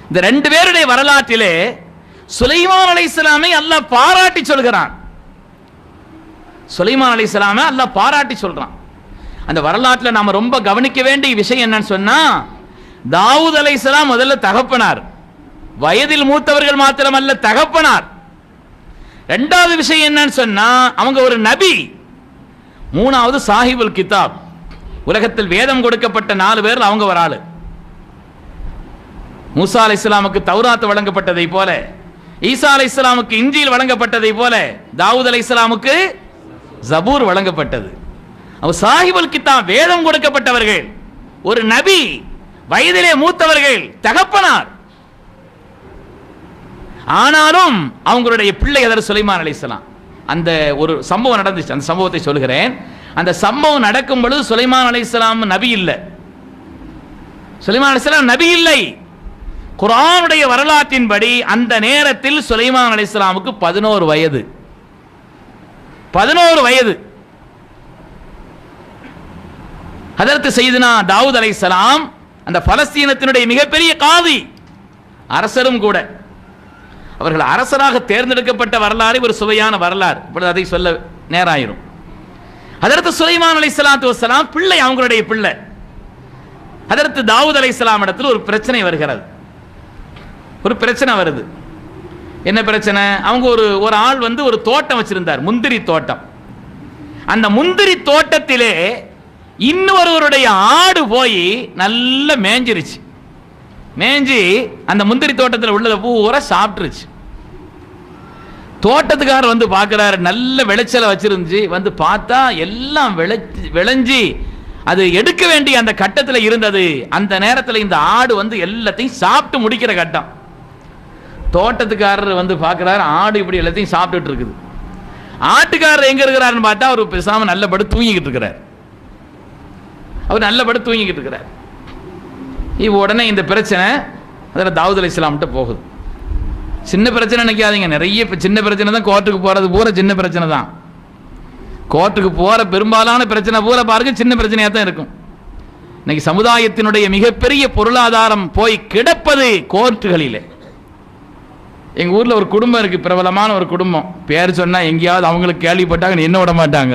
இந்த 2 பேருடைய வரலாற்றிலே சுலைமான் அலைஹிஸ்ஸலாமை அல்லாஹ் பாராட்டி சொல்கிறான். சுலைமான் அலைஹிஸ்ஸலாமை அல்லாஹ் பாராட்டி சொல்றான். அந்த வரலாற்றில் நாம ரொம்ப கவனிக்க வேண்டிய விஷயம் என்னன்னு சொன்னா, தாவூத் அலைஹிஸ்ஸலாம் முதல்ல தகப்பனார், வயதில் மூத்தவர்கள் மாத்திரமல்ல தகப்பனார். 2வது விஷயம் என்னன்னு சொன்னா, அவங்க ஒரு நபி. 3வது சாஹிபுல் கிதாப், உலகத்தில் வேதம் கொடுக்கப்பட்ட 4 பேர் அவங்க ஒரு ஆளு. மூசா அலைஹிஸ்ஸலாமுக்கு தௌராத் வழங்கப்பட்டதை போல, ஈசா அலைஹிஸ்ஸலாமுக்கு இன்ஜீல் வழங்கப்பட்டதை போல, தாவூத் அலைஹிஸ்ஸலாமுக்கு ஜபூர் வழங்கப்பட்டது. அவர் சாஹிபுல் கிதாப், வேதம் கொடுக்கப்பட்டவர்கள், ஒரு நபி, வயதிலே மூத்தவர்கள், தகப்பனார். ஆனாலும் அவங்களுடைய பிள்ளை ஹதரத் சுலைமான் அலைஹிஸ்ஸலாம். அந்த ஒரு சம்பவம் நடந்துச்சு, அந்த சம்பவத்தை சொல்கிறேன். அந்த சம்பவம் நடக்கும் பொழுது சுலைமான் அலைஹிஸ்ஸலாம் நபி இல்லை. சுலைமான் அலைஹிஸ்ஸலாம் நபி இல்லை. குர்ஆனுடைய வரலாற்றின்படி அந்த நேரத்தில் சுலைமான் அலைஹிஸ்ஸலாமுக்கு 11 வயது. 11 வயது. ஹதரத் சையதுனா தாவூத் அலைஹிஸ்ஸலாம் அந்த பலஸ்தீனத்தினுடைய மிகப்பெரிய காதி, அரசரும் கூட. அவர்கள் அரசராக தேர்ந்தெடுக்கப்பட்ட வரலாறு ஒரு சுவையான வரலாறு. இப்பொழுது அதை சொல்ல நேரம் ஆயிரும். ஹதரத் சுலைமான் அலைஹிஸ்ஸலாத்து வஸ்ஸலாம் பிள்ளை, அவங்களுடைய பிள்ளை. ஹதரத் தாவூத் அலைஹிஸ்ஸலாம் இடத்துல ஒரு பிரச்சனை வருகிறது. ஒரு பிரச்சனை வருது. என்ன பிரச்சனை? அவங்க ஒரு ஆள் ஒரு தோட்டம் வச்சிருந்தார், முந்திரி தோட்டம். அந்த முந்திரி தோட்டத்திலே இன்னொருவருடைய ஆடு போய் நல்ல மேஞ்சிருச்சு. மேஞ்சி அந்த முந்திரி தோட்டத்தில் உள்ளதை பூரா சாப்பிட்டுருச்சு. தோட்டத்துக்காரர் பார்க்கிறாரு, நல்ல விளைச்சலை வச்சிருந்துச்சு. பார்த்தா எல்லாம் விளைஞ்சி அது எடுக்க வேண்டிய அந்த கட்டத்தில் இருந்தது. அந்த நேரத்தில் இந்த ஆடு எல்லாத்தையும் சாப்பிட்டு முடிக்கிற கட்டம். தோட்டத்துக்காரர் பார்க்கிறாரு, ஆடு இப்படி எல்லாத்தையும் சாப்பிட்டுட்டு இருக்குது. ஆட்டுக்காரர் எங்க இருக்கிறாருன்னு பார்த்தா அவர் பேசாம நல்லபடி தூங்கிக்கிட்டு இருக்கிறார். அவர் நல்லபடி தூங்கிக்கிட்டு இருக்கிறார். உடனே இந்த பிரச்சனை அதில் தாவூத் அலைஹிஸ்ஸலாம்கிட்ட போகுது. சின்ன பிரச்சனை நினைக்காதீங்க, நிறைய சின்ன பிரச்சனை தான். கோர்ட்டுக்கு போறது பூரா சின்ன பிரச்சனை தான். கோர்ட்டுக்கு போற பெரும்பாலான பிரச்சனை பூரா பாருங்க சின்ன பிரச்சனையா தான் இருக்கும். இன்னைக்கு சமுதாயத்தினுடைய மிகப்பெரிய பொருளாதாரம் போய் கிடப்பது கோர்ட்டுகளிலே. எங்கள் ஊரில் ஒரு குடும்பம் இருக்குது, பிரபலமான ஒரு குடும்பம். பேர் சொன்னால் எங்கேயாவது அவங்களுக்கு கேள்விப்பட்டாங்க, என்ன விட மாட்டாங்க.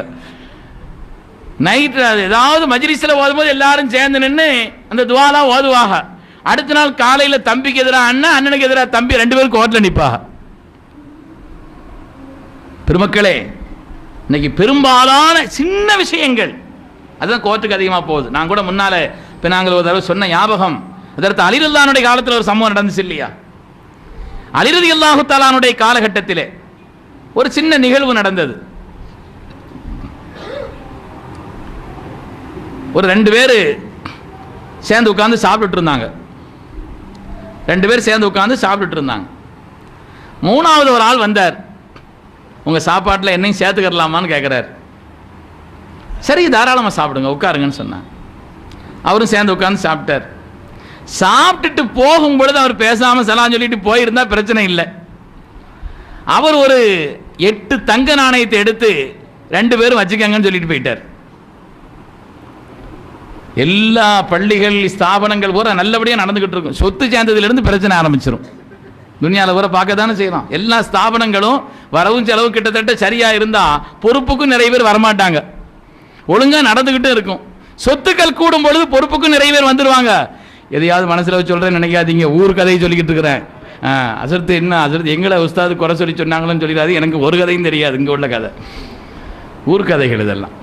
நைட்டு ஏதாவது மஜ்லிஸில் ஓதும்போது எல்லாரும் சேர்ந்து நின்று அந்த துவாலாம் ஓதுவாங்க. அடுத்த நாள் காலையில் தம்பிக்கு எதிராக அண்ணன், அண்ணனுக்கு எதிராக தம்பி, 2 பேரும் கோர்ட்டில் நிற்பாங்க. பெருமக்களே, இன்னைக்கு பெரும்பாலான சின்ன விஷயங்கள் அதுதான் கோர்ட்டுக்கு அதிகமாக போகுது. நான் கூட முன்னால் இப்போ நாங்கள் ஒரு தடவை சொன்ன ஞாபகம், அதற்கு அலி ரலியல்லாஹு காலத்தில் ஒரு சம்பவம் நடந்துச்சு இல்லையா? அலி ரலியல்லாஹு தஆலாவுடைய காலகட்டத்திலே ஒரு சின்ன நிகழ்வு நடந்தது. ஒரு 2 பேர் சேர்ந்து உட்கார்ந்து சாப்பிட்டுட்டு இருந்தாங்க. 2 பேர் சேர்ந்து உட்கார்ந்து சாப்பிட்டுட்டு இருந்தாங்க. 3வது ஒரு ஆள் வந்தார். உங்கள் சாப்பாட்டில் என்னையும் சேர்த்துக்கலாமான்னு கேட்குறாரு. சரி, தாராளமாக சாப்பிடுங்க, உட்காருங்கன்னு சொன்னாங்க. அவரும் சேர்ந்து உட்கார்ந்து சாப்பிட்டார். சாப்பிட்டுட்டு போகும் பொழுது அவர் பேசாமல் சலாம் சொல்லிட்டு போயிருந்தா பிரச்சனை இல்லை. அவர் ஒரு 8 தங்க நாணயத்தை எடுத்து 2 பேரும் வச்சுக்கங்கன்னு சொல்லிட்டு போயிட்டார். எல்லா பள்ளிகள் ஸ்தாபனங்கள் பூரா நல்லபடியாக நடந்துகிட்டு இருக்கும். சொத்து சேர்ந்ததுலேருந்து பிரச்சனை ஆரம்பிச்சிடும். துனியாவில் பூரா பார்க்க தானே செய்யலாம். எல்லா ஸ்தாபனங்களும் வரவும் செலவு கிட்டத்தட்ட சரியாக இருந்தால் பொறுப்புக்கும் நிறைய பேர் வரமாட்டாங்க. ஒழுங்காக நடந்துக்கிட்டு இருக்கும். சொத்துக்கள் கூடும் பொழுது பொறுப்புக்கும் நிறைய பேர் வந்துடுவாங்க. எதையாவது மனசில் வச்சு சொல்கிறேன்னு நினைக்காதீங்க, ஊர் கதையை சொல்லிக்கிட்டு இருக்கிறேன். அசர்த்து என்ன அசர்த்து எங்களை உஸ்தாது குறை சொல்லி சொன்னாங்களன்னு சொல்லிடாது. எனக்கு ஒரு கதையும் தெரியாது, இங்கே உள்ள கதை ஊர் கதைகள் இதெல்லாம்.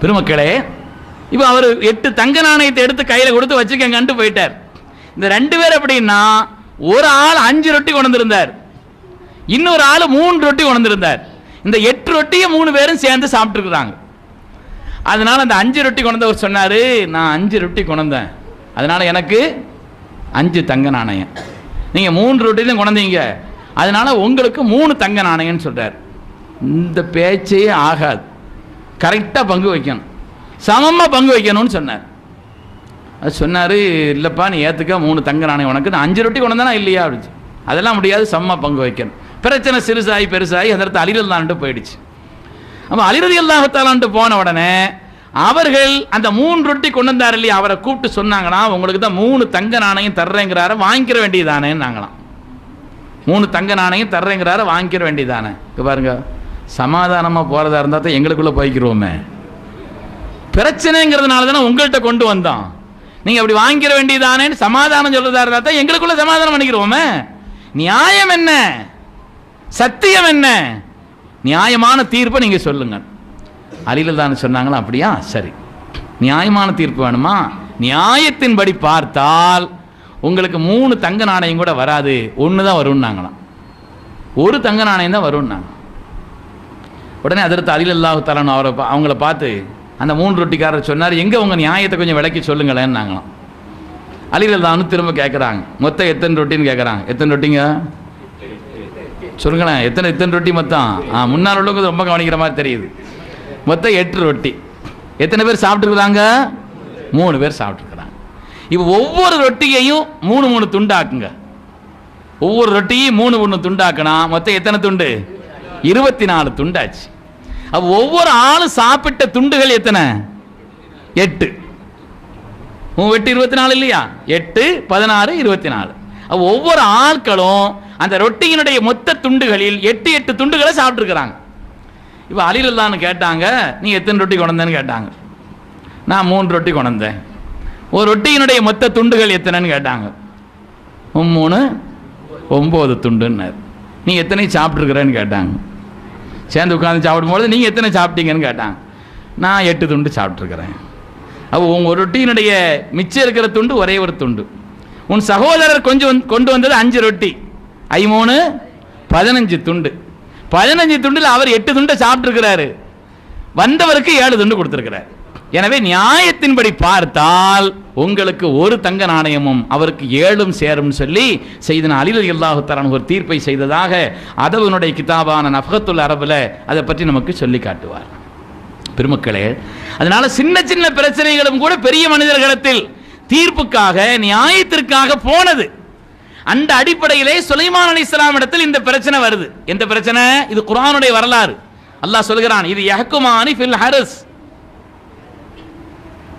பெருமக்களே, இப்போ அவர் 8 தங்க நாணயத்தை எடுத்து கையில் கொடுத்து வச்சுக்கங்கன்ட்டு போயிட்டார். இந்த 2 பேர் எப்படின்னா, ஒரு ஆள் 5 ரொட்டி கொண்டு வந்திருந்தார், இன்னொரு ஆள் 3 ரொட்டி கொண்டு வந்திருந்தார். இந்த 8 ரொட்டியை 3 பேரும் சேர்ந்து சாப்பிட்டுருக்குறாங்க. அதனால அந்த 5 ரொட்டி கொண்டவர் சொன்னார், நான் 5 ரொட்டி கொண்டேன், அதனால எனக்கு 5 தங்க நாணயம். நீங்கள் 3 ரொட்டி தான் கொண்டீங்க, அதனால உங்களுக்கு 3 தங்க நாணயம்னு சொல்கிறார். இந்த பேச்சே ஆகாது, கரெக்டாக பங்கு வைக்கணும், சமமாக பங்கு வைக்கணும்னு சொன்னார். அது சொன்னார், இல்லைப்பா நீ ஏற்றுக்க 3 தங்க நாணயம் உனக்கு, நான் 5 ரொட்டி கொண்டு வந்தானா இல்லையா அப்படின்னு. அதெல்லாம் முடியாது, சமமாக பங்கு வைக்கணும். பிரச்சனை சிறுசாகி பெருசாகி அந்த இடத்துல அலி ரலியல்லாஹு போயிடுச்சு. அப்போ அலி ரலியல்லாஹு தஆலா போன உடனே அவர்கள் அந்த 3 ரொட்டி கொண்டு வந்தார் இல்லையா, அவரை கூப்பிட்டு சொன்னாங்கன்னா, உங்களுக்கு தான் 3 தங்க நாணயம் தர்றேங்கிறார, வாங்கிக்கிற வேண்டியதானே நாங்களாம். 3 தங்க நாணயம் தர்றேங்கிறார, வாங்கிக்கிற வேண்டியதானே. பாருங்க, சமாதானமாக போகிறதா இருந்தால் தான் எங்களுக்குள்ளே போய்க்கிறோமே. பிரச்சனைங்கிறதுனால தானே உங்கள்கிட்ட கொண்டு வந்தோம். நீங்கள் அப்படி வாங்கிக்கிற வேண்டியதானேன்னு சமாதானம் சொல்றதா இருந்தால் தான் எங்களுக்குள்ள சமாதானம் பண்ணிக்கிறோமே. நியாயம் என்ன, சத்தியம் என்ன, நியாயமான தீர்ப்பை நீங்கள் சொல்லுங்க. அலியில் தான் சொன்னாங்களா, அப்படியா, சரி, நியாயமான தீர்ப்பு வேணுமா, நியாயத்தின்படி பார்த்தால் உங்களுக்கு 3 தங்க நாணயம் கூட வராது, 1 தான் வரும்னாங்களாம். 1 தங்க நாணயம் தான் வரும்னாங்க. உடனே அதற்கு அலி ரலியல்லாஹு தஆலா அவங்கள பார்த்து அந்த 3 ரொட்டிக்காரர் சொன்னார், எங்கே உங்கள் நியாயத்தை கொஞ்சம் விளக்கி சொல்லுங்களேன்னாங்களாம். அலி ரலியல்லாஹு திரும்ப கேட்குறாங்க, மொத்தம் எத்தனை ரொட்டின்னு கேட்குறாங்க. எத்தனை ரொட்டிங்க சொல்லுங்களேன், எத்தனை ரொட்டி மொத்தம்? முன்னால் உள்ளவங்க ரொம்ப கவனிக்கிற மாதிரி தெரியுது. மொத்தம் 8 ரொட்டி. எத்தனை பேர் சாப்பிட்டுருக்குறாங்க? 3 பேர் சாப்பிட்டுருக்குறாங்க. இப்போ ஒவ்வொரு ரொட்டியையும் 3 துண்டாக்குங்க. ஒவ்வொரு ரொட்டியும் 3 துண்டாக்குனா மொத்தம் எத்தனை துண்டு? 24 துண்டாச்சு. அப்போ ஒவ்வொரு ஆளும் சாப்பிட்ட துண்டுகள் எத்தனை? 8. 8 24 இல்லையா? 8 16 24. அப்போ ஒவ்வொரு ஆட்களும் அந்த ரொட்டியினுடைய மொத்த துண்டுகளில் 8 துண்டுகளை சாப்பிட்டுருக்குறாங்க. இப்போ அலி ரலியல்லாஹு கேட்டாங்க, நீ எத்தனை ரொட்டி கொண்டேன்னு கேட்டாங்க. நான் 3 ரொட்டி கொண்டேன். ஒரு ரொட்டியினுடைய மொத்த துண்டுகள் எத்தனைன்னு கேட்டாங்க. 3 9 துண்டுன்னார். நீ எத்தனை சாப்பிட்ருக்குறேன்னு கேட்டாங்க. சேர்ந்து உட்காந்து சாப்பிடும்போது நீங்கள் எத்தனை சாப்பிட்டீங்கன்னு கேட்டாங்க. நான் 8 துண்டு சாப்பிட்ருக்குறேன். அப்போ உங்கள் ரொட்டியினுடைய மிச்சம் இருக்கிற துண்டு ஒரே ஒரு துண்டு. உன் சகோதரர் கொஞ்சம் கொண்டு வந்தது 5 ரொட்டி, 3 15 துண்டு. 15 துண்டில் அவர் 8 துண்டை சாப்பிட்டுருக்கிறாரு, வந்தவருக்கு 7 துண்டு கொடுத்துருக்கிறார். எனவே நியாயத்தின்படி பார்த்தால் உங்களுக்கு 1 தங்க நாணயமும் அவருக்கு 7 சேரும் சொல்லி செய்தனா அலி ரலியல்லாஹு தஆலா ஒரு தீர்ப்பை செய்ததாக அதவனுடைய கிதாபான நஃபகத்துல் அரபில் அதை பற்றி நமக்கு சொல்லி காட்டுவார். பெருமக்களே, அதனால சின்ன சின்ன பிரச்சனைகளும் கூட பெரிய மனிதர்களிடத்தில் தீர்ப்புக்காக நியாயத்திற்காக போனது. அந்த அடிப்படையிலே சுலைமான் அலைஹிஸ்ஸலாம் இடத்தில் இந்த பிரச்சனை வருது. எந்த பிரச்சனை? இது குர்ஆனுடைய வரலாறு. அல்லாஹ் சொல்கிறான், இது யஹ்குமானி ஃபில் ஹர்ஸ்.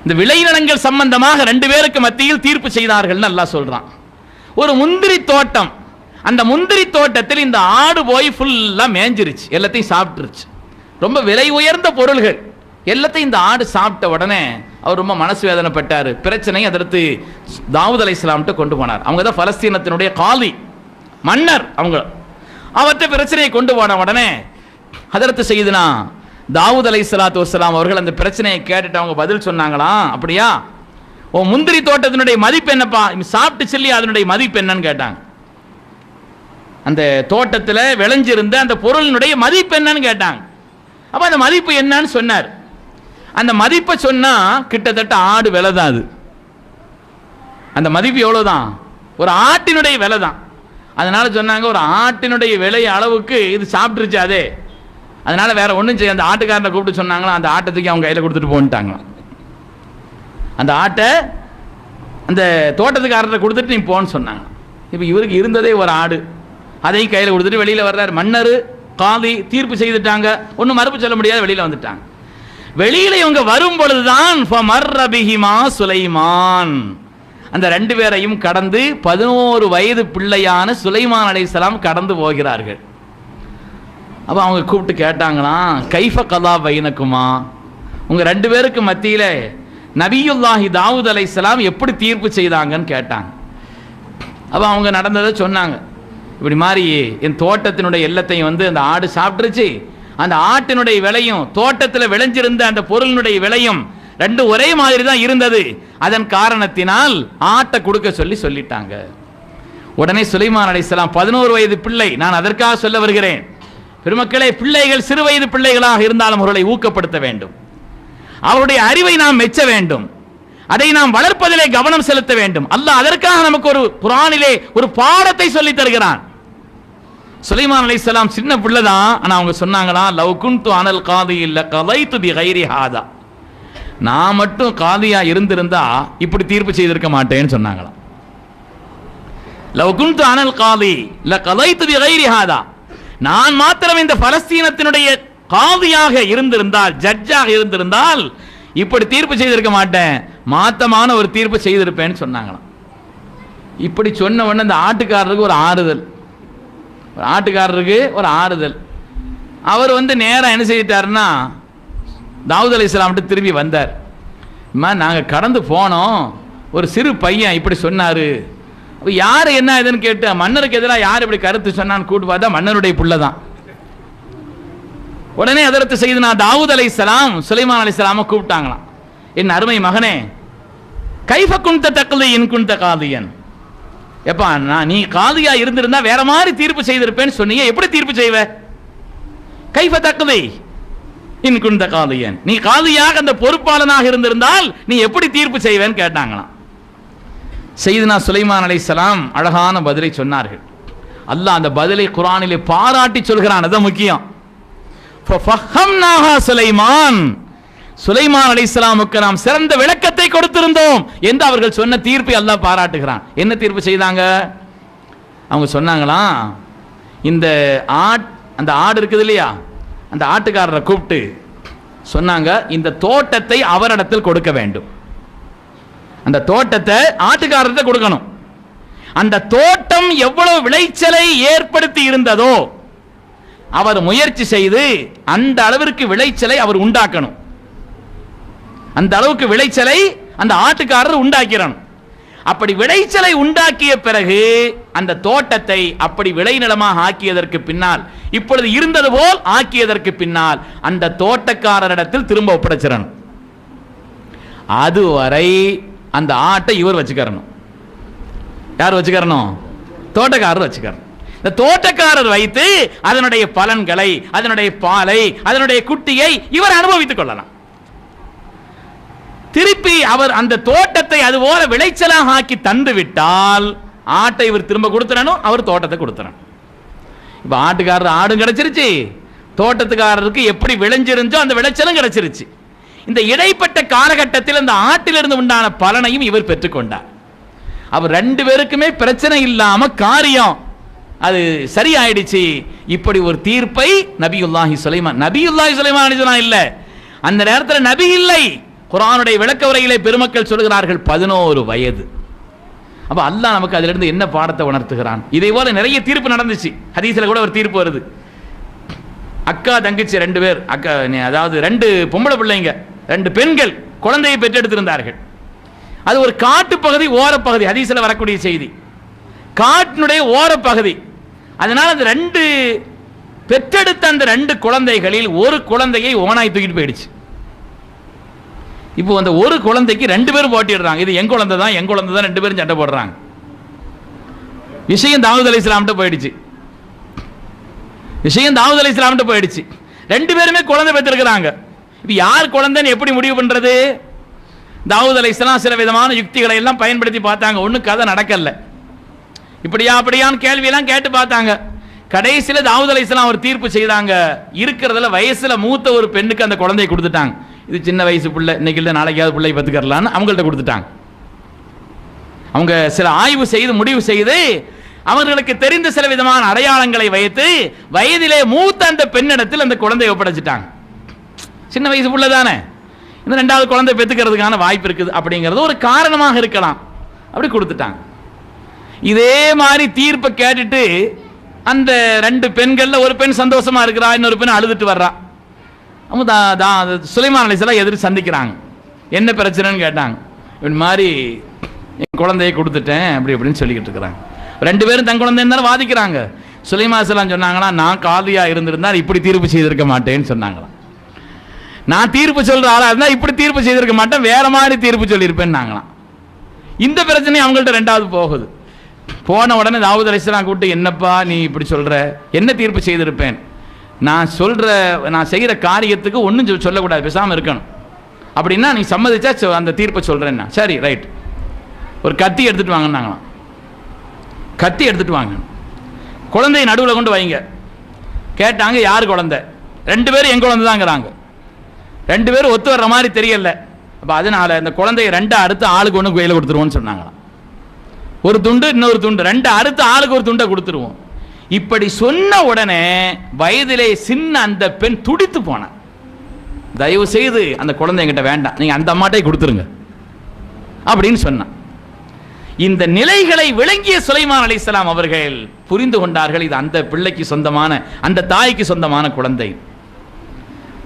இந்த விளைநிலங்கள் சம்பந்தமாக 2 பேருக்கு மத்தியில் தீர்ப்பு செய்தார்கள்னு அல்லாஹ் சொல்றான். ஒரு முந்திரி தோட்டம், அந்த முந்திரி தோட்டத்தில் இந்த ஆடு போய் ஃபுல்லா மேஞ்சிருச்சு, எல்லாத்தையும் சாப்பிட்டுருச்சு. ரொம்ப விலை உயர்ந்த பொருள்கள் எல்லாத்தையும் இந்த ஆடு சாப்பிட்ட உடனே அவர் ரொம்ப மனசு வேதனைப்பட்டார். பிரச்சனை அதற்கு தாவூத் அலைஹிஸ்ஸலாம்கிட்ட கொண்டு போனார். அவங்க தான் பலஸ்தீனத்தினுடைய காலி மன்னர். அவற்றை பிரச்சனையை கொண்டு போன உடனே ஹதரத் சையதுனா தாவூத் அலைஹிஸ்ஸலாத்து வஸ்ஸலாம் அவர்கள் அந்த பிரச்சனையை கேட்டுட்டு அவங்க பதில் சொன்னாங்களாம், அப்படியா, ஓ முந்திரி தோட்டத்தினுடைய மதிப்பு என்னப்பா, சாப்பிட்டு சொல்லி அதனுடைய மதிப்பு என்னன்னு கேட்டாங்க. அந்த தோட்டத்தில் விளைஞ்சிருந்த அந்த பொருளினுடைய மதிப்பு என்னன்னு கேட்டாங்க. அப்போ அந்த மதிப்பு என்னன்னு சொன்னார். அந்த மதிப்பை சொன்னா கிட்டத்தட்ட ஆடு விலை தான். அது அந்த மதிப்பு எவ்வளவுதான்? ஒரு ஆட்டினுடைய விலை தான். அதனால சொன்னாங்க, ஒரு ஆட்டினுடைய விலை அளவுக்கு இது சாப்பிட்டுருச்சு அதே. அதனால வேற ஒன்றும் செய்ய, அந்த ஆட்டுக்காரனை கூப்பிட்டு சொன்னாங்களா, அந்த ஆட்டத்துக்கு அவங்க கையில் கொடுத்துட்டு போன்ட்டாங்களாம். அந்த ஆட்டை அந்த தோட்டத்துக்காரரை கொடுத்துட்டு நீ போன்னு சொன்னாங்க. இப்போ இவருக்கு இருந்ததே ஒரு ஆடு, அதையும் கையில் கொடுத்துட்டு வெளியில் வர்றாரு. மன்னர் காதி தீர்ப்பு செய்துட்டாங்க, ஒன்றும் மறுப்பு சொல்ல முடியாது, வெளியில் வந்துட்டாங்க. வெளியில் இவங்க வரும் பொழுதுதான் சுலைமான் அந்த 2 பேரையும் கடந்து 11 வயது பிள்ளையான சுலைமான் அலைஹிஸ்ஸலாம் கடந்து போகிறார்கள். அப்போ அவங்க கூப்பிட்டு கேட்டாங்களாம், கைஃப கதா பைனக்குமா, உங்கள் 2 பேருக்கு மத்தியில் நபியுல்லாஹி தாவூத் அலைஹிஸ்ஸலாம் எப்படி தீர்ப்பு செய்தாங்கன்னு கேட்டாங்க. அப்போ அவங்க நடந்ததை சொன்னாங்க. இப்படி மாதிரி என் தோட்டத்தினுடைய எல்லாத்தையும் அந்த ஆடு சாப்பிட்டுருச்சு, அந்த ஆட்டினுடைய விலையும் தோட்டத்தில் விளைஞ்சிருந்த அந்த பொருளினுடைய விலையும் ரெண்டு ஒரே மாதிரி தான் இருந்தது. அதன் காரணத்தினால் ஆட்டை கொடுக்க சொல்லிட்டாங்க. உடனே சுலைமான் அலைஹிஸ்ஸலாம் 11 வயது பிள்ளை. நான் அதற்காக சொல்ல வருகிறேன் பெருமக்களே, பிள்ளைகள் சிறு வயது பிள்ளைகளாக இருந்தாலும் அவர்களை ஊக்கப்படுத்த வேண்டும். அவருடைய அறிவை நாம் மெச்ச வேண்டும். அதை நாம் வளர்ப்பதிலே கவனம் செலுத்த வேண்டும். அல்லாஹ் அதற்காக நமக்கு ஒரு குர்ஆனிலே ஒரு பாடத்தை சொல்லி தருகிறான். சுலைமான் அலைஹிஸ்ஸலாம் சின்ன பிள்ளை தான். ஆனா அவங்க சொன்னாங்களா, லவ் குன்து அனல் காதி இல்ல கதைத்து பி கைரி ஹாதா, நான் மட்டும் காதியா இருந்திருந்தா இப்படி தீர்ப்பு செய்திருக்க மாட்டேன்னு சொன்னாங்களாம். லவ் குன்து அனல் காதி இல்ல கதைத்து பி கைரி ஹாதா, நான் மாத்திரம் இந்த பலஸ்தீனத்தினுடைய காதியாக இருந்திருந்தால், ஜட்ஜாக இருந்திருந்தால் இப்படி தீர்ப்பு செய்திருக்க மாட்டேன், மாத்தமான ஒரு தீர்ப்பு செய்திருப்பேன்னு சொன்னாங்களாம். இப்படி சொன்ன உடனே அந்த ஆட்டுக்காரருக்கு ஒரு ஆறுதல், அவர் நேரம் என்ன செய்தார்னா தாவூத் அலைஹிஸ்ஸலாம்கிட்ட திரும்பி வந்தார். நாங்கள் கடந்து போனோம், ஒரு சிறு பையன் இப்படி சொன்னார். அப்போ யார் என்ன இதுன்னு கேட்டு மன்னருக்கு எதிராக யார் இப்படி கருத்து சொன்னான்னு கூட்டு பார்த்தா மன்னருடைய புள்ள தான். உடனே ஹஜ்ரத் சையதுனா தாவூத் அலைஹிஸ்ஸலாம் சுலைமான் அலைஹிஸ்ஸலாமை கூப்பிட்டாங்களாம். என் அருமை மகனே, கைஃப குன்த தக்லி இன் குன்த காதியன், எப்பா நீ காதியா இருந்திருந்தா வேற மாதிரி தீர்ப்பு செய்திருப்பேன்னு சொன்னீங்க, எப்படி தீர்ப்பு செய்வ? கைஃப தக்லி இன் குன்த காதியன், நீ காதியாக அந்த பொறுப்பாளனாக இருந்திருந்தால் நீ எப்படி தீர்ப்பு செய்வேன்னு கேட்டாங்களாம். சையதுனா சுலைமான் அலைஹிஸ்ஸலாம் அழகான பதிலை சொன்னார்கள். அல்லாஹ் அந்த பதிலை குர்ஆனிலே பாராட்டி சொல்கிறான். அது முக்கியம். சுலைமான், சுலைமான் அலைஹிஸ்ஸலாமுக்கு நாம் சிறந்த விளக்கத்தை கொடுத்திருந்தோம் என்று அவர்கள் சொன்ன தீர்ப்பை அல்லாஹ் பாராட்டுகிறான். என்ன தீர்ப்பு செய்தாங்க? அவங்க சொன்னாங்களாம், இந்த அந்த ஆடு இருக்குது இல்லையா, அந்த ஆட்டுக்காரரை கூப்பிட்டு சொன்னாங்க, இந்த தோட்டத்தை அவரிடத்தில் கொடுக்க வேண்டும். அந்த தோட்டத்தை ஆட்டுக்காரர்கிட்ட கொடுக்கணும். அந்த தோட்டம் எவ்வளவு விளைச்சலை ஏற்படுத்தி இருந்ததோ அவர் முயற்சி செய்து அந்த அளவிற்கு விளைச்சலை அவர் உண்டாக்கணும். அந்த அளவுக்கு விளைச்சலை அந்த ஆட்டுக்காரர் உண்டாக்கிறணும். அப்படி விளைச்சலை உண்டாக்கிய பிறகு அந்த தோட்டத்தை அப்படி விளைநிலமாக ஆக்கியதற்கு பின்னால், இப்பொழுது இருந்தது போல் ஆக்கியதற்கு பின்னால் அந்த தோட்டக்காரரிடத்தில் திரும்ப ஒப்படைச்சிடணும். அதுவரை அந்த ஆட்டை இவர் வச்சுக்கறணும். யார் வச்சுக்கறணும்? தோட்டக்காரர் வச்சுக்கறணும். இந்த தோட்டக்காரர் வைத்து அதனுடைய பலன்களை, அதனுடைய பாலை, அதனுடைய குட்டியை இவர் அனுபவித்துக் கொள்ளலாம். திருப்பி அவர் அந்த தோட்டத்தை அதுபோல விளைச்சலாக ஆக்கி தந்து விட்டால் ஆட்டை இவர் திரும்ப கொடுத்துடணும், அவர் தோட்டத்தை கொடுத்துடணும். இப்ப ஆட்டுக்காரர் ஆடும் கிடைச்சிருச்சு, தோட்டத்துக்காரருக்கு எப்படி விளைஞ்சிருந்தோ அந்த விளைச்சலும் கிடைச்சிருச்சு. இந்த இடைப்பட்ட காலகட்டத்தில் அந்த ஆட்டிலிருந்து உண்டான பலனையும் இவர் பெற்றுக்கொண்டார். அவர் ரெண்டு பேருக்குமே பிரச்சனை இல்லாம காரியம் அது சரியாயிடுச்சு. இப்படி ஒரு தீர்ப்பை நபியுல்லாஹி சுலைமான் இல்ல, அந்த நேரத்தில் நபி இல்லை. குர்ஆனுடைய விளக்க உரையிலே பெருமக்கள் சொல்கிறார்கள் 11 வயது. அப்ப அல்லாஹ் நமக்கு அதிலிருந்து என்ன பாடத்தை உணர்த்துகிறான்? இதே போல நிறைய தீர்ப்பு நடந்துச்சு. ஹதீஸ்ல கூட ஒரு தீர்ப்பு வருது. அக்கா தங்கச்சி 2 பேர், அக்கா அதாவது 2 பொம்பளை பிள்ளைங்க, 2 பெண்கள் குழந்தையை பெற்றெடுத்திருந்தார்கள். அது ஒரு காட்டு பகுதி, ஓரப்பகுதி, ஹதீஸ்ல வரக்கூடிய செய்தி, காட்டினுடைய ஓரப்பகுதி. அதனால அந்த 2 பெற்றெடுத்த அந்த 2 குழந்தைகளில் ஒரு குழந்தையை ஓனாய் தூக்கிட்டு போயிடுச்சு. இப்போ அந்த ஒரு குழந்தைக்கு 2 பேரும் போட்டிடுறாங்க, இது என் குழந்தை தான் 2 பேரும் சண்டை போடுறாங்க. விஷயம் தாவூத் அலைஹிஸ்ஸலாம்கிட்ட போயிடுச்சு. 2 பேருமே குழந்தை பெற்றிருக்கிறாங்க. இப்போ யார் குழந்தைன்னு எப்படி முடிவு பண்றது? தாவூத் அலைஹிஸ்ஸலாம் சில விதமான யுக்திகளை எல்லாம் பயன்படுத்தி பார்த்தாங்க. ஒன்றும் கதை நடக்கல. இப்படியா அப்படியான்னு கேள்வியெல்லாம் கேட்டு பார்த்தாங்க. கடைசியில் தாவூத் அலைஹிஸ்ஸலாம் ஒரு தீர்ப்பு செய்தாங்க. இருக்கிறதுல வயசுல மூத்த ஒரு பெண்ணுக்கு அந்த குழந்தையை கொடுத்துட்டாங்க. இது சின்ன வயசு பிள்ளை, இன்னைக்கு இல்லை நாளைக்காவது பிள்ளை பத்துக்கறலான்னு அவங்கள்ட்ட கொடுத்துட்டாங்க. அவங்க சில ஆய்வு செய்து முடிவு செய்து அவர்களுக்கு தெரிந்த சில விதமான அடையாளங்களை வைத்து வயதிலே மூத்த அந்த பெண்ணிடத்தில் அந்த குழந்தையை ஒப்படைச்சிட்டாங்க. சின்ன வயசு பிள்ளை தானே, இந்த 2வது குழந்தை பெற்றுக்கிறதுக்கான வாய்ப்பு இருக்குது அப்படிங்கிறது ஒரு காரணமாக இருக்கலாம், அப்படி கொடுத்துட்டாங்க. இதே மாதிரி தீர்ப்பை கேட்டுட்டு அந்த 2 பெண்கள்ல ஒரு பெண் சந்தோஷமா இருக்கிறா, இன்னொரு பெண் அழுதுட்டு வர்றா. சுலைமான் அலைஹிஸ்ஸலாம் எதிர்த்து சந்திக்கிறாங்க. என்ன பிரச்சனைன்னு கேட்டாங்க. இந்த மாதிரி என் குழந்தையை கொடுத்துட்டேன் அப்படி அப்படின்னு சொல்லிக்கிட்டு இருக்கிறாங்க. 2 பேரும் தன் குழந்தை இருந்தாலும் வாதிக்கிறாங்க. சுலைமான் அலைஹிஸ்ஸலாம் சொன்னாங்களா, நான் காதியா இருந்திருந்தால் இப்படி தீர்ப்பு செய்திருக்க மாட்டேன்னு சொன்னாங்களாம். நான் தீர்ப்பு சொல்ற ஆளா இருந்தா இப்படி தீர்ப்பு செய்திருக்க மாட்டேன், வேற மாதிரி தீர்ப்பு சொல்லியிருப்பேன் நாங்களாம். இந்த பிரச்சனை அவங்கள்ட்ட ரெண்டாவது போகுது. போன உடனே தாவூத் அலைஹிஸ்ஸலாம் கூப்பிட்டு, என்னப்பா நீ இப்படி சொல்ற, என்ன தீர்ப்பு செய்திருப்பேன்? நான் செய்கிற காரியத்துக்கு ஒன்றும் சொல்லக்கூடாது, பேசாமல் இருக்கணும். அப்படின்னா நீ சம்மதிச்சா அந்த தீர்ப்பை சொல்றேன்னா சரி ரைட். ஒரு கத்தி எடுத்துட்டு வாங்கினாங்களாம். கத்தி எடுத்துட்டு வாங்க, குழந்தைய நடுவில் கொண்டு வைங்க. கேட்டாங்க யார் குழந்தை? 2 பேரும் என் குழந்தை தாங்கிறாங்க. 2 பேரும் ஒத்து வர்ற மாதிரி தெரியல. அப்போ அதனால இந்த குழந்தைய 2 அறுத்து ஆளுக்கு ஒன்று கையில் கொடுத்துருவோம்னு சொன்னாங்களாம். ஒரு துண்டு இன்னொரு துண்டு, 2 அறுத்து ஆளுக்கு ஒரு துண்டை கொடுத்துருவோம். இப்படி சொன்ன உடனே வயதிலே சின்ன அந்த பெண் துடித்து போனான். தயவு செய்து அந்த குழந்தை என்கிட்ட வேண்டாம், நீங்க அந்த அம்மாட்டை கொடுத்துருங்க அப்படின்னு சொன்னான். இந்த நிலைகளை விளங்கிய சுலைமான் அலைஹிஸ்ஸலாம் அவர்கள் புரிந்து கொண்டார்கள், இது அந்த பிள்ளைக்கு சொந்தமான, அந்த தாய்க்கு சொந்தமான குழந்தை.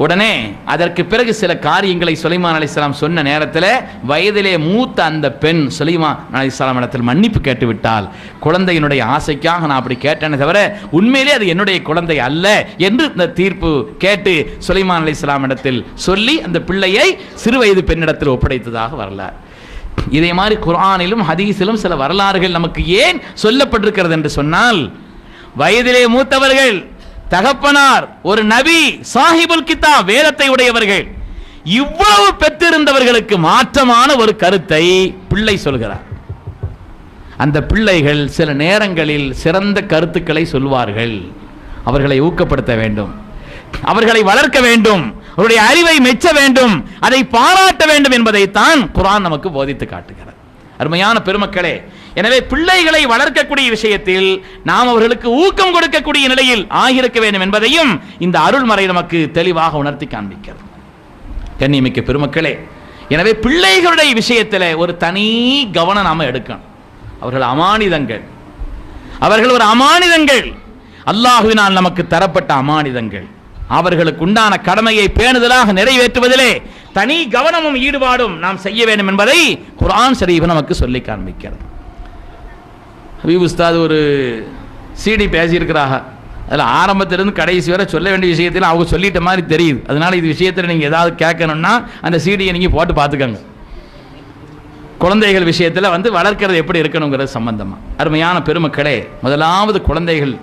உடனே அதற்கு பிறகு சில காரியங்களை சுலைமான் அலைஹிஸ்ஸலாம் சொன்ன நேரத்தில் வயதிலே மூத்த அந்த பெண் சுலைமான் அலைஹிஸ்ஸலாம் இடத்தில் மன்னிப்பு கேட்டுவிட்டால், குழந்தையினுடைய ஆசைக்காக நான் அப்படி கேட்டேனே தவிர உண்மையிலே அது என்னுடைய குழந்தை அல்ல என்று இந்த தீர்ப்பு கேட்டு சுலைமான் அலைஹிஸ்ஸலாம் இடத்தில் சொல்லி அந்த பிள்ளையை சிறுவயது பெண்ணிடத்தில் ஒப்படைத்ததாக வரலாறு. இதே மாதிரி குர்ஆனிலும் ஹதீஸிலும் சில வரலாறுகள் நமக்கு ஏன் சொல்லப்பட்டிருக்கிறது என்று சொன்னால், வயதிலே மூத்தவர்கள், தகப்பனார், ஒரு நபி, சாஹிபுல் கிதாப், வேதத்தை உடையவர்கள், இவ்வளவு பெற்றிருந்தவர்களுக்கு மாற்றமான ஒரு கருத்தை பிள்ளை சொல்கிறார். அந்த பிள்ளைகள் சில நேரங்களில் சிறந்த கருத்துக்களை சொல்வார்கள். அவர்களை ஊக்கப்படுத்த வேண்டும், அவர்களை வளர்க்க வேண்டும், அவருடைய அறிவை மெச்ச வேண்டும், அதை பாராட்ட வேண்டும் என்பதைத்தான் குர்ஆன் நமக்கு போதித்து காட்டுகிறது. அருமையான பெருமக்களே, எனவே பிள்ளைகளை வளர்க்கக்கூடிய விஷயத்தில் நாம் அவர்களுக்கு ஊக்கம் கொடுக்கக்கூடிய நிலையில் ஆகியிருக்க வேண்டும் என்பதையும் இந்த அருள்மறை நமக்கு தெளிவாக உணர்த்தி காண்பிக்கிறது. கண்ணியமிக்க பெருமக்களே, எனவே பிள்ளைகளுடைய விஷயத்தில் ஒரு தனி கவனம் நாம எடுக்கணும். அவர்கள் அமானிதங்கள், அவர்கள் ஒரு அமானிதங்கள், அல்லாஹ்வினால் நமக்கு தரப்பட்ட அமானிதங்கள். அவர்களுக்கு உண்டான கடமையை பேணுதலாக நிறைவேற்றுவதிலே தனி கவனமும் ஈடுபாடும் நாம் செய்ய வேண்டும் என்பதை குர்ஆன் ஷரீஃப் நமக்கு சொல்லி காண்பிக்கிறது. ஹபீப் உஸ்தாத் ஒரு சிடி பேசியிருக்கிறாங்க. அதில் ஆரம்பத்திலிருந்து கடைசி வரை சொல்ல வேண்டிய விஷயத்தில் அவங்க சொல்லிட்ட மாதிரி தெரியுது. அதனால இது விஷயத்தில் நீங்கள் ஏதாவது கேட்கணும்னா அந்த சிடியை நீங்கள் போட்டு பார்த்துக்கோங்க. குழந்தைகள் விஷயத்தில் வளர்க்கிறது எப்படி இருக்கணுங்கிறது சம்பந்தமாக. அருமையான பெருமக்களே, முதலாவது குழந்தைகள்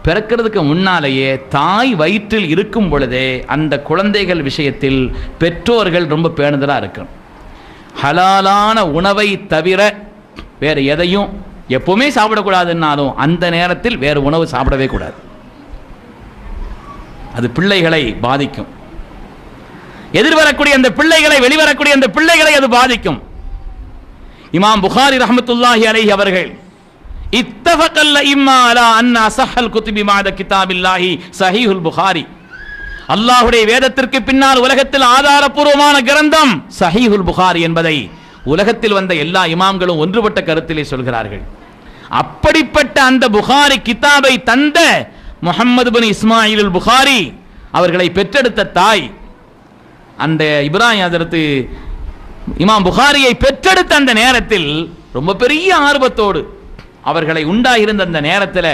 பிறக்கிறதுக்கு முன்னாலேயே தாய் வயிற்றில் இருக்கும் பொழுதே அந்த குழந்தைகள் விஷயத்தில் பெற்றோர்கள் ரொம்ப பேணுதலாக இருக்கணும். ஹலாலான உணவை தவிர வேறு எதையும் எப்பவுமே சாப்பிடக்கூடாதுன்னாலும் அந்த நேரத்தில் வேறு உணவு சாப்பிடவே கூடாது. அது பிள்ளைகளை பாதிக்கும். எதிர்வரக்கூடிய அந்த பிள்ளைகளை, வெளிவரக்கூடிய அந்த பிள்ளைகளை அது பாதிக்கும். இமாம் புகாரி ரஹ்மத்துல்லாஹி அலைஹி அவர்கள் இத்தஃபகல் இம்மா அலா அன்ன அஸஹல் குதுபி மஅத கிதாபில்லாஹி ஸஹீஹுல் புகாரி, அல்லாஹ்வுடைய வேதத்திற்கு பின்னால் உலகத்தில் ஆதாரபூர்வமான கிரந்தம் ஸஹீஹுல் புகாரி என்பதை உலகத்தில் வந்த எல்லா இமாம்களும் ஒன்றுபட்ட கருத்திலே சொல்கிறார்கள். அப்படிப்பட்ட அந்த புகாரி கிதாபை தந்த முஹம்மது பின் இஸ்மாயில் புகாரி அவர்களை பெற்றெடுத்த தாய், அந்த இப்ராஹிம் ஹஜ்ரத் இமாம் புகாரியை பெற்றெடுத்த அந்த நேரத்தில் ரொம்ப பெரிய ஆர்வத்தோடு அவர்களை உண்டாயிருந்த அந்த நேரத்தில்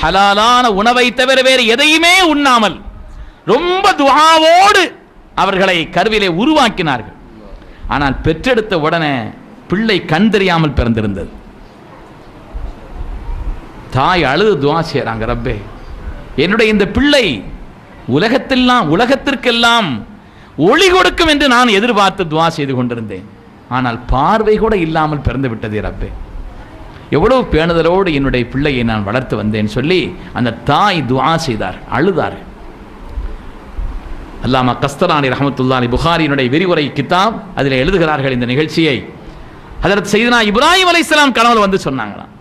ஹலாலான உணவை தவிர வேறு எதையுமே உண்ணாமல் ரொம்ப துஆவோடு அவர்களை கருவிலே உருவாக்கினார்கள். ஆனால் பெற்றெடுத்த உடனே பிள்ளை கண் தெரியாமல் பிறந்திருந்தது. தாய் அழுது துஆ செய்றாங்க, ரப்பே என்னுடைய இந்த பிள்ளை உலகத்திற்கெல்லாம் ஒளி கொடுக்கும் என்று நான் எதிர்பார்த்து துஆ செய்து கொண்டிருந்தேன். ஆனால் பார்வை கூட இல்லாமல் பிறந்து விட்டதே ரப்பே, எவ்வளவு பேணுதலோடு என்னுடைய பிள்ளையை நான் வளர்த்து வந்தேன் சொல்லி அந்த தாய் துஆ செய்தார், அழுதார். அல்லாமா கஸ்தலானி ரஹ்மத்துல்லாஹி புகாரியினுடைய விரிவுரை கிதாப் அதில் எழுதுகிறார்கள் இந்த நிகழ்ச்சியை. ஹஜ்ரத் சையதுனா இப்ராஹிம் அலைஹிஸ்ஸலாம் கனவுல சொன்னாங்களாம்.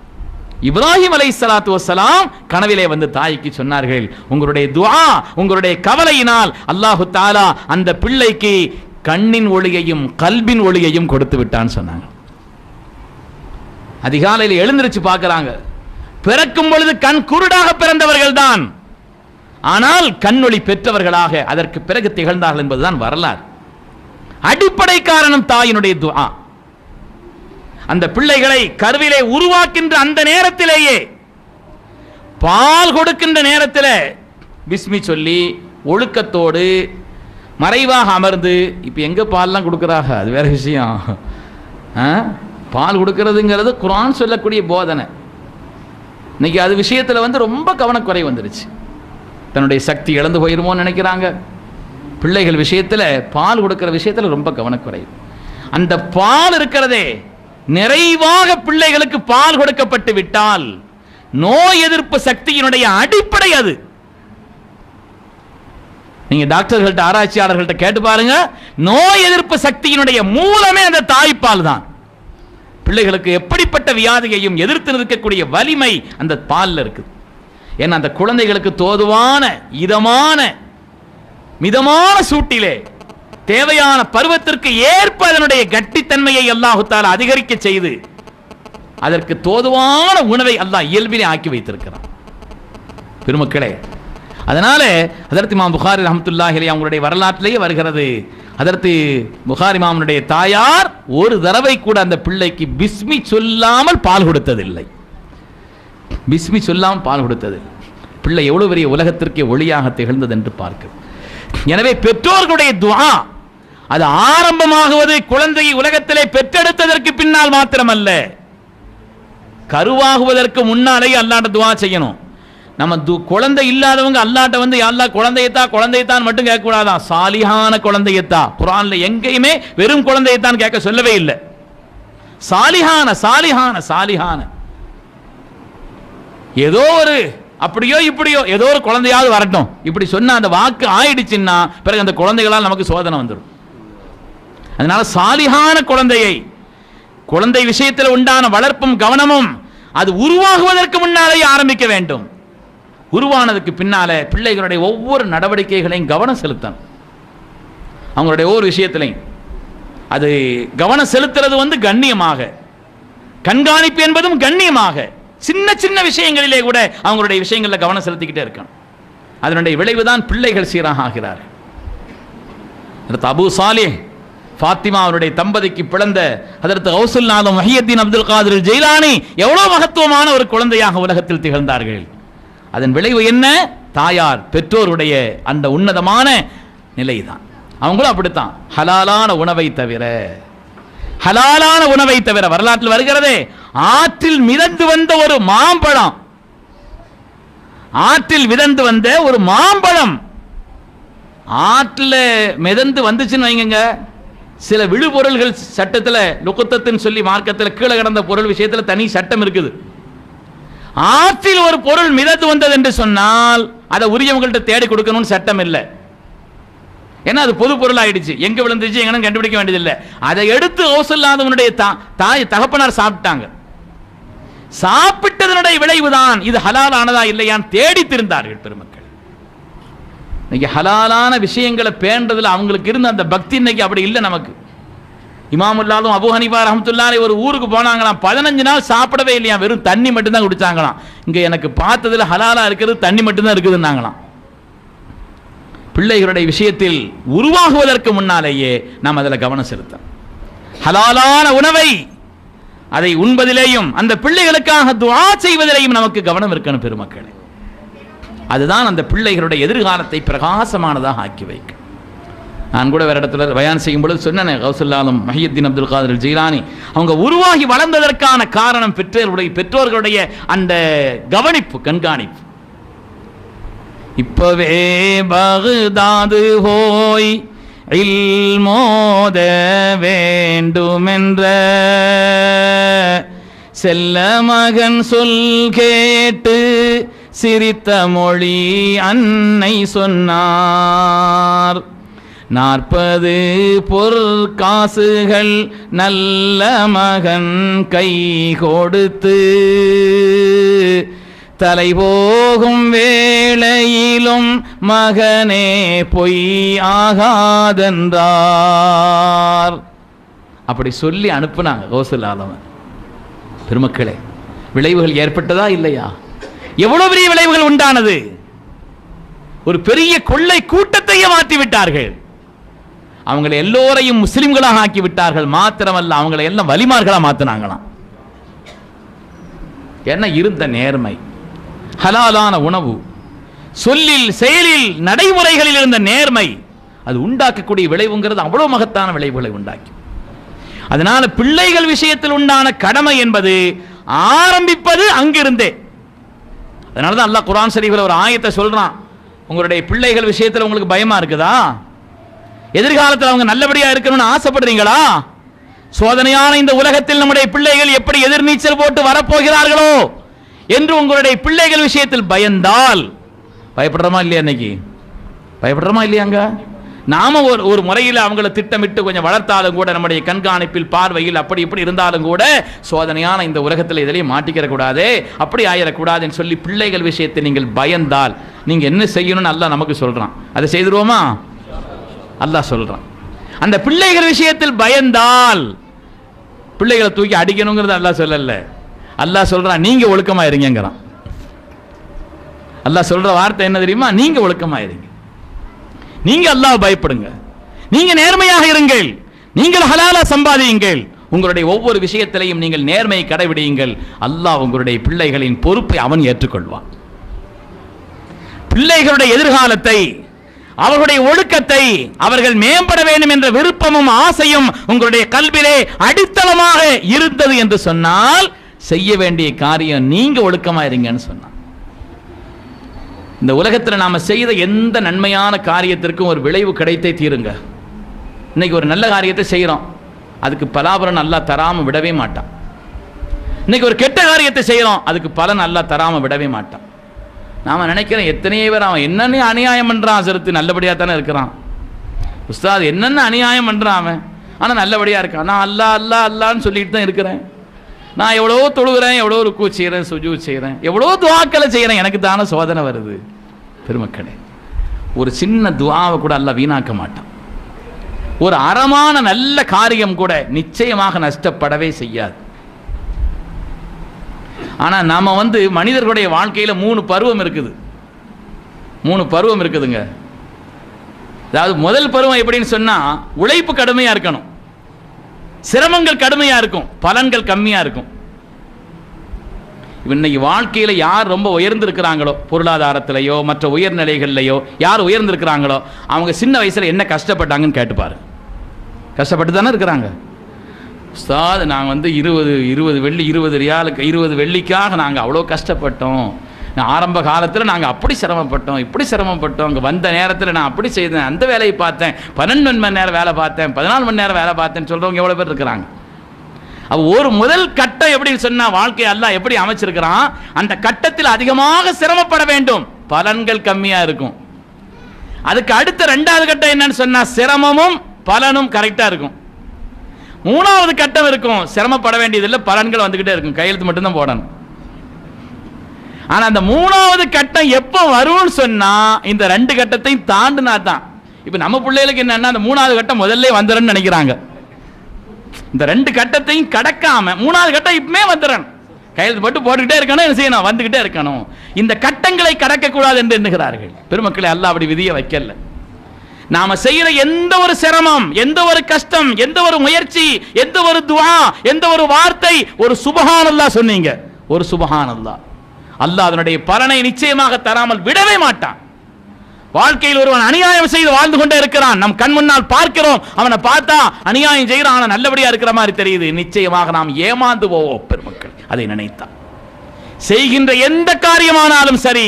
இப்ராஹிம் அலைஹிஸ்ஸலாத்து வஸ்ஸலாம் கனவிலே தாய்க்கு சொன்னார்கள், உங்களுடைய துஆ, உங்களுடைய கவலையினால் அல்லாஹு தஆலா அந்த பிள்ளைக்கு கண்ணின் ஒளியையும் கல்பின் ஒளியையும் கொடுத்து விட்டான்னு சொன்னாங்க. அதிகாலையில் எழுந்திருச்சு பார்க்கிறாங்க, பிறக்கும் பொழுது கண் குருடாக பிறந்தவர்கள் தான், ஆனால் கண்ணொளி பெற்றவர்களாக அதற்கு பிறகு திகழ்ந்தார்கள் என்பதுதான் வரலாறு. அடிப்படை காரணம் தாயினுடைய துஆ. அந்த பிள்ளைகளை கருவிலே உருவாக்கின்ற அந்த நேரத்திலேயே, பால் கொடுக்கின்ற நேரத்தில் பிஸ்மி சொல்லி ஒழுக்கத்தோடு மறைவாக அமர்ந்து, இப்போ எங்கே பால்லாம் கொடுக்குறாங்க அது வேற விஷயம். பால் கொடுக்கறதுங்கிறது குர்ஆன் சொல்லக்கூடிய போதனை. இன்னைக்கு அது விஷயத்தில் ரொம்ப கவனக்குறை வந்துருச்சு. தன்னுடைய சக்தி இழந்து போயிருமோன்னு நினைக்கிறாங்க. பிள்ளைகள் விஷயத்தில், பால் கொடுக்கிற விஷயத்தில் ரொம்ப கவனக்குறை. அந்த பால் இருக்கிறதே, நிறைவாக பிள்ளைகளுக்கு பால் கொடுக்கப்பட்டு விட்டால் நோய் எதிர்ப்பு சக்தியினுடைய அடிப்படை அது. நீங்க டாக்டர்கள்ட்ட, ஆராய்ச்சியாளர்கள்ட்ட கேட்டு பாருங்க, நோய் எதிர்ப்பு சக்தியினுடைய மூலமே அந்த தாய்ப்பால் தான். பிள்ளைகளுக்கு எப்படிப்பட்ட வியாதியையும் எதிர்த்து நிற்கக்கூடிய வலிமை அந்த பாலில் இருக்குது. ஏன்னா அந்த குழந்தைகளுக்கு தோதுவான, இதமான, மிதமான சூட்டிலே தேவையான பருவத்திற்கு ஏற்ப அதனுடைய கட்டித்தன்மையை அல்லாஹ் தஆலா அதிகரிக்க செய்து அதற்கு தோதுவான உணவை அல்லாஹ் இயல்பிலே ஆக்கி வைத்திருக்கிறான். பெருமக்களே, அதனால ஹஜ்ரத் இமாம் புகாரி ரஹ்மத்துல்லாஹி அலைஹி அவங்களுடைய வரலாற்றிலேயே வருகிறது, ஹஜ்ரத் புகாரி இமாமுடைய தாயார் ஒரு தடவை கூட அந்த பிள்ளைக்கு பிஸ்மி சொல்லாமல் பால் கொடுத்ததில்லை. பிஸ்மி சொல்லாமல் பால் கொடுத்தது. பிள்ளை எவ்வளவு பெரிய உலகத்திற்கே ஒளியாக திகழ்ந்தது என்று பார்க்கிறோம். எனவே பெற்றோர்களுடைய துஆ அது ஆரம்பமாகுவது குழந்தையை உலகத்திலே பெற்றெடுத்ததற்கு பின்னால் மாத்திரமல்ல, கருவாகுவதற்கு முன்னாலேயே அல்லாஹ்ட்ட துஆ செய்யணும். நம்ம குழந்தை இல்லாதவங்க அல்லாஹ்ட்ட யா அல்லாஹ் குழந்தையத்தான் மட்டும் கேட்க கூடாதான், சாலிஹான குழந்தையத்தா. குர்ஆன்ல எங்கேயுமே வெறும் குழந்தையத்தான் கேட்க சொல்லவே இல்லை. சாலிஹான சாலிஹான சாலிஹான, ஏதோ ஒரு அப்படியோ இப்படியோ ஏதோ ஒரு குழந்தையாவது வரட்டும், இப்படி சொன்ன அந்த வாக்கு ஆயிடுச்சுன்னா பிறகு அந்த குழந்தைகளால் நமக்கு சோதனை வந்துடும். அதனால சாலிஹான குழந்தையை, குழந்தை விஷயத்தில் உண்டான வளர்ப்பும் கவனமும் அது உருவாகுவதற்கு முன்னாலேயே ஆரம்பிக்க வேண்டும். உருவானதுக்கு பின்னால பிள்ளைகளுடைய ஒவ்வொரு நடவடிக்கைகளையும் கவனம் செலுத்தணும். அவங்களுடைய ஒவ்வொரு விஷயத்திலையும் அது கவனம் செலுத்துறது கண்ணியமாக, கண்காணிப்பு என்பதும் கண்ணியமாக, சின்ன சின்ன விஷயங்களிலே கூட அவங்களுடைய விஷயங்களில் கவனம் செலுத்திக்கிட்டே இருக்கணும். அதனுடைய விளைவுதான் பிள்ளைகள் சீராக ஆகிறார்கள். அபூ சாலிஹ் ஃபாத்திமா அவருடைய தம்பதிக்கு பிறந்த ஹஜ்ரத் கௌசுல் ஆலம் முஹியுத்தீன் அப்துல் காதிர் ஜெயிலானி எவ்வளவு மகத்துவமான ஒரு குழந்தையாக உலகத்தில் திகழ்ந்தார்கள். அதன் விளைவு என்ன? தாயார் பெற்றோருடைய அந்த உன்னதமான நிலைதான். அவங்களும் அப்படித்தான், ஹலாலான உணவை தவிர, ஹலாலான உணவை தவிர. வரலாற்றில் வருகிறதே, ஆற்றில் மிதந்து வந்த ஒரு மாம்பழம், ஆற்றில் மிதந்து வந்த ஒரு மாம்பழம் ஆற்றில் மிதந்து வந்துச்சுன்னு வைங்க, சில விழுபொருள்கள் சட்டத்தில் லுக்குத்தத்தின் சொல்லி மார்க்கத்தில் கீழே கிடந்த பொருள் விஷயத்தில் தனி சட்டம் இருக்குது. ஆற்றில் ஒரு பொருள் மிதந்து வந்தது என்று சொன்னால் அதை உரியவங்கள்ட்ட தேடி கொடுக்கணும்னு சட்டம் இல்லை. ஏன்னா அது பொது பொருள் ஆயிடுச்சு, எங்க விழுந்துச்சு எங்கன்னு கண்டுபிடிக்க வேண்டியதில்லை. அதை எடுத்து கௌசல்யாதவனுடைய தாய் தகப்பனார் சாப்பிட்டாங்க. சாப்பிட்டதனுடைய விளைவுதான் இது ஹலால் ஆனதா இல்லையான்னு தேடி திருந்தார்கள் பெருமக்கள். இன்னைக்கு ஹலாலான விஷயங்களை பேண்டதுல அவங்களுக்கு இருந்த அந்த பக்தி இன்னைக்கு அப்படி இல்லை நமக்கு. இமாமுல்லாலும் அபூ ஹனீஃபா ரஹ்மத்துல்லாஹி ஒரு ஊருக்கு போனாங்களாம், 15 நாள் சாப்பிடவே இல்லையா, வெறும் தண்ணி மட்டும்தான் குடிச்சாங்களாம். இங்க எனக்கு பார்த்ததுல ஹலாலா இருக்கிறது தண்ணி மட்டும்தான் இருக்குதுன்னாங்களாம். பிள்ளைகளுடைய விஷயத்தில் உருவாகுவதற்கு முன்னாலேயே நாம் அதில் கவனம் செலுத்தணும். ஹலாலான உணவை அதை உண்பதிலேயும் அந்த பிள்ளைகளுக்காக துஆ செய்வதிலேயும் நமக்கு கவனம் இருக்கணும் பெருமக்களே. அதுதான் அந்த பிள்ளைகளுடைய எதிர்காலத்தை பிரகாசமானதாக ஆக்கி வைக்கும். நான் கூட வேற இடத்துல பயான் செய்யும் பொழுது சொன்னேன், கௌசுல் ஆலம் முஹியுத்தீன் அப்துல் காதிர் ஜெயிலானி அவங்க உருவாகி வளர்ந்ததற்கான காரணம் பெற்றோர்களுடைய அந்த கவனிப்பு, கண்காணிப்பு. இப்பவே பக்தாது போய் இல்மோத வேண்டுமென்ற செல்ல மகன் சொல் கேட்டு சிரித்த மொழி அன்னை சொன்னார். 40 பொற்காசுகள் நல்ல மகன் கை கொடுத்து தலை போகும் வேளையிலும் மகனே பொய் ஆகாதென்றார். அப்படி சொல்லி அனுப்புனாங்க கௌசுல் ஆலம். பெருமக்களே, விளைவுகள் ஏற்பட்டதா இல்லையா? எவ்வளவு பெரிய விளைவுகள் உண்டானது. ஒரு பெரிய கொள்ளை கூட்டத்தையே மாற்றி விட்டார்கள். அவங்களை எல்லோரையும் முஸ்லிம்களாக ஆக்கி விட்டார்கள். மாத்திரமல்ல, அவங்களை எல்லாம் வலிமார்களா மாத்தினாங்களாம். என்ன இருந்த நேர்மை, ஹலாலான உணவு, சொல்லில் செயலில் நடைமுறைகளில் இருந்த நேர்மை, அது உண்டாக்கக்கூடிய விளைவுங்கிறது அவ்வளவு மகத்தான விளைவுகளை உண்டாக்கி. அதனால பிள்ளைகள் விஷயத்தில் உண்டான கடமை என்பது ஆரம்பிப்பது அங்கிருந்தே. அதனாலதான் அல்லாஹ் குர்ஆன் ஷரீஃபில் ஒரு ஆயத்தை சொல்றான், உங்களுடைய பிள்ளைகள் விஷயத்தில் உங்களுக்கு பயமா இருக்குதா? எதிர்காலத்தில் அவங்க நல்லபடியா இருக்கணும்னு ஆசைப்படுறீங்களா? சோதனையான இந்த உலகத்தில் நம்முடைய பிள்ளைகள் எப்படி எதிர்நீச்சல் போட்டு வரப்போகிறார்களோ என்று உங்களுடைய பிள்ளைகள் விஷயத்தில் பயந்தால், பயப்படுறோமா இல்லையா? இன்னைக்கு பயப்படுறோமா இல்லையாங்க? நாம ஒரு முறையில் அவங்களை திட்டமிட்டு கொஞ்சம் வளர்த்தாலும் கூட, நம்முடைய கண்காணிப்பில் பார்வையில் அப்படி இப்படி இருந்தாலும் கூட, சோதனையான இந்த உலகத்தில் இதிலேயே மாட்டிக்கிற கூடாது, அப்படி ஆயிடக்கூடாதுன்னு சொல்லி பிள்ளைகள் விஷயத்தை நீங்கள் பயந்தால் நீங்க என்ன செய்யணும்னு அல்லாஹ் நமக்கு சொல்றான். அதை செய்துருவோமா? அல்லாஹ் சொல்றான், அந்த பிள்ளைகள் விஷயத்தில் பயந்தால் பிள்ளைகளை தூக்கி அடிக்கணுங்கிறது அல்லாஹ் சொல்லல. அல்லாஹ் சொல்றான், நீங்க ஒழுக்கமா இருங்கிறான். அல்லாஹ் சொல்ற வார்த்தை என்ன தெரியுமா? நீங்க ஒழுக்கமா இருங்க, நீங்க அல்லாஹ் பயப்படுங்க, நீங்க நேர்மையாக இருங்கள், நீங்கள் ஹலாலா சம்பாதியுங்கள், உங்களுடைய ஒவ்வொரு விஷயத்திலையும் நீங்கள் நேர்மையை கடைபிடியுங்கள். அல்லாஹ் உங்களுடைய பிள்ளைகளின் பொறுப்பை அவன் ஏற்றுக்கொள்வான். பிள்ளைகளுடைய எதிர்காலத்தை, அவர்களுடைய ஒழுக்கத்தை, அவர்கள் மேம்பட வேண்டும் என்ற விருப்பமும் ஆசையும் உங்களுடைய கல்விலே அடித்தளமாக இருந்தது என்று சொன்னால், செய்ய வேண்டிய காரியம் நீங்க ஒழுக்கமா இருங்கன்னு சொன்னான். இந்த உலகத்தில் நாம செய்த எந்த நன்மையான காரியத்திற்கும் ஒரு விளைவு கிடைத்தே தீருங்க. இன்னைக்கு ஒரு நல்ல காரியத்தை செய்யறோம், அதுக்கு பலாபலன் அல்லாஹ் தராம விடவே மாட்டான். இன்னைக்கு ஒரு கெட்ட காரியத்தை செய்யறோம், அதுக்கு பலன் அல்லாஹ் தராம விடவே மாட்டான். நாம நினைக்கிறோம், எத்தனையோ பேர் அவன் என்னென்ன அநியாயம் பண்றான், சருத்து நல்லபடியா தானே இருக்கிறான், உஸ்தாத் என்னென்ன அநியாயம் பண்றான் அவன், ஆனா நல்லபடியா இருக்கான். நான் அல்லா அல்லா அல்லான்னு சொல்லிட்டு தான் இருக்கிறேன், நான் எவ்வளோ தொழுகிறேன், எவ்வளோ ருக்கு செய்கிறேன், சுஜூத் செய்கிறேன், எவ்வளோ துவாக்களை செய்கிறேன், எனக்கு தானே சோதனை வருது. பெருமக்களே, ஒரு சின்ன துவாவை கூட அல்லாஹ் வீணாக்க மாட்டான். ஒரு அறமான நல்ல காரியம் கூட நிச்சயமாக நஷ்டப்படவே செய்யாது. ஆனா நாம மனிதர்களுடைய வாழ்க்கையில 3 பருவம் இருக்குது. 3 பருவம் இருக்குதுங்க. அதாவது முதல் பருவம் எப்படின்னு சொன்னா, உழைப்பு கடுமையா இருக்கணும், சிரமங்கள் கடுமையா இருக்கும், பலன்கள் கம்மியா இருக்கும். இன்னைக்கு வாழ்க்கையில யார் ரொம்ப உயர்ந்திருக்கிறாங்களோ, பொருளாதாரத்திலேயோ மற்ற உயர்நிலைகள்லையோ யார் உயர்ந்திருக்கிறாங்களோ, அவங்க சின்ன வயசுல என்ன கஷ்டப்பட்டாங்கன்னு கேட்டுப்பாரு. கஷ்டப்பட்டு தானே இருக்கிறாங்க. உஸ்தாத் நாங்கள் 20 வெள்ளி 20 ரியாலுக்கு 20 வெள்ளிக்காக நாங்கள் அவ்வளோ கஷ்டப்பட்டோம், ஆரம்ப காலத்தில் நாங்கள் அப்படி சிரமப்பட்டோம், இப்படி சிரமப்பட்டோம், அங்கே வந்த நேரத்தில் நான் அப்படி செய்தேன், அந்த வேலையை பார்த்தேன், 12 மணி நேரம் வேலை பார்த்தேன், 14 மணி நேரம் வேலை பார்த்தேன்னு சொல்கிறவங்க எவ்வளோ பேர் இருக்கிறாங்க. அப்போ ஒரு முதல் கட்டம் எப்படின்னு சொன்னால், வாழ்க்கை அல்லாஹ் எப்படி அமைச்சிருக்கிறான், அந்த கட்டத்தில் அதிகமாக சிரமப்பட வேண்டும், பலன்கள் கம்மியாக இருக்கும். அதுக்கு அடுத்த 2வது கட்டம் என்னன்னு சொன்னால், சிரமமும் பலனும் கரெக்டாக இருக்கும். 3வது கட்டம் இருக்கும், சிரமப்பட வேண்டியதில்லை, பலன்கள் வந்துகிட்டே இருக்கும், கையெழுத்து மட்டும்தான் போடணும். ஆனா அந்த 3வது கட்டம் எப்போ வரும்னு சொன்னா, இந்த 2 கட்டத்தையும் தாண்டினா தான். இப்ப நம்ம பிள்ளைகளுக்கு என்னன்னா, அந்த 3வது கட்டம் முதல்ல வந்துடும் நினைக்கிறாங்க. இந்த 2 கட்டத்தையும் கடக்காம 3வது கட்டம் இப்பமே வந்துடும், கையெழுத்து மட்டும் போட்டுக்கிட்டே இருக்கணும், என்ன செய்யணும், வந்துகிட்டே இருக்கணும். இந்த கட்டங்களை கடக்க கூடாது என்று எண்ணுகிறார்கள். பெருமக்களை அல்லாஹ் அப்படி விதியை வைக்கல. நாம செய்யற எந்த ஒரு சிரமம், எந்த ஒரு கஷ்டம், எந்த ஒரு முயற்சி, எந்த ஒரு துஆ, எந்த ஒரு வார்த்தை, ஒரு சுப்ஹானல்லாஹ் சொன்னீங்க, ஒரு சுப்ஹானல்லாஹ், அல்லாஹ் அதனுடைய பலனை நிச்சயமாக தராமல் விடவே மாட்டான். வாழ்க்கையில் ஒருவன் அநியாயம் செய்து வாழ்ந்து கொண்டே இருக்கிறான், நம் கண் முன்னால் பார்க்கிறோம், அவனை பார்த்தா அநியாயம் செய்யறான், ஆனா நல்லபடியா இருக்கிற மாதிரி தெரியுது, நிச்சயமாக நாம் ஏமாந்து போவோம். பெருமக்கள் அதை நினைத்தா செய்கின்ற எந்த காரியமானாலும் சரி,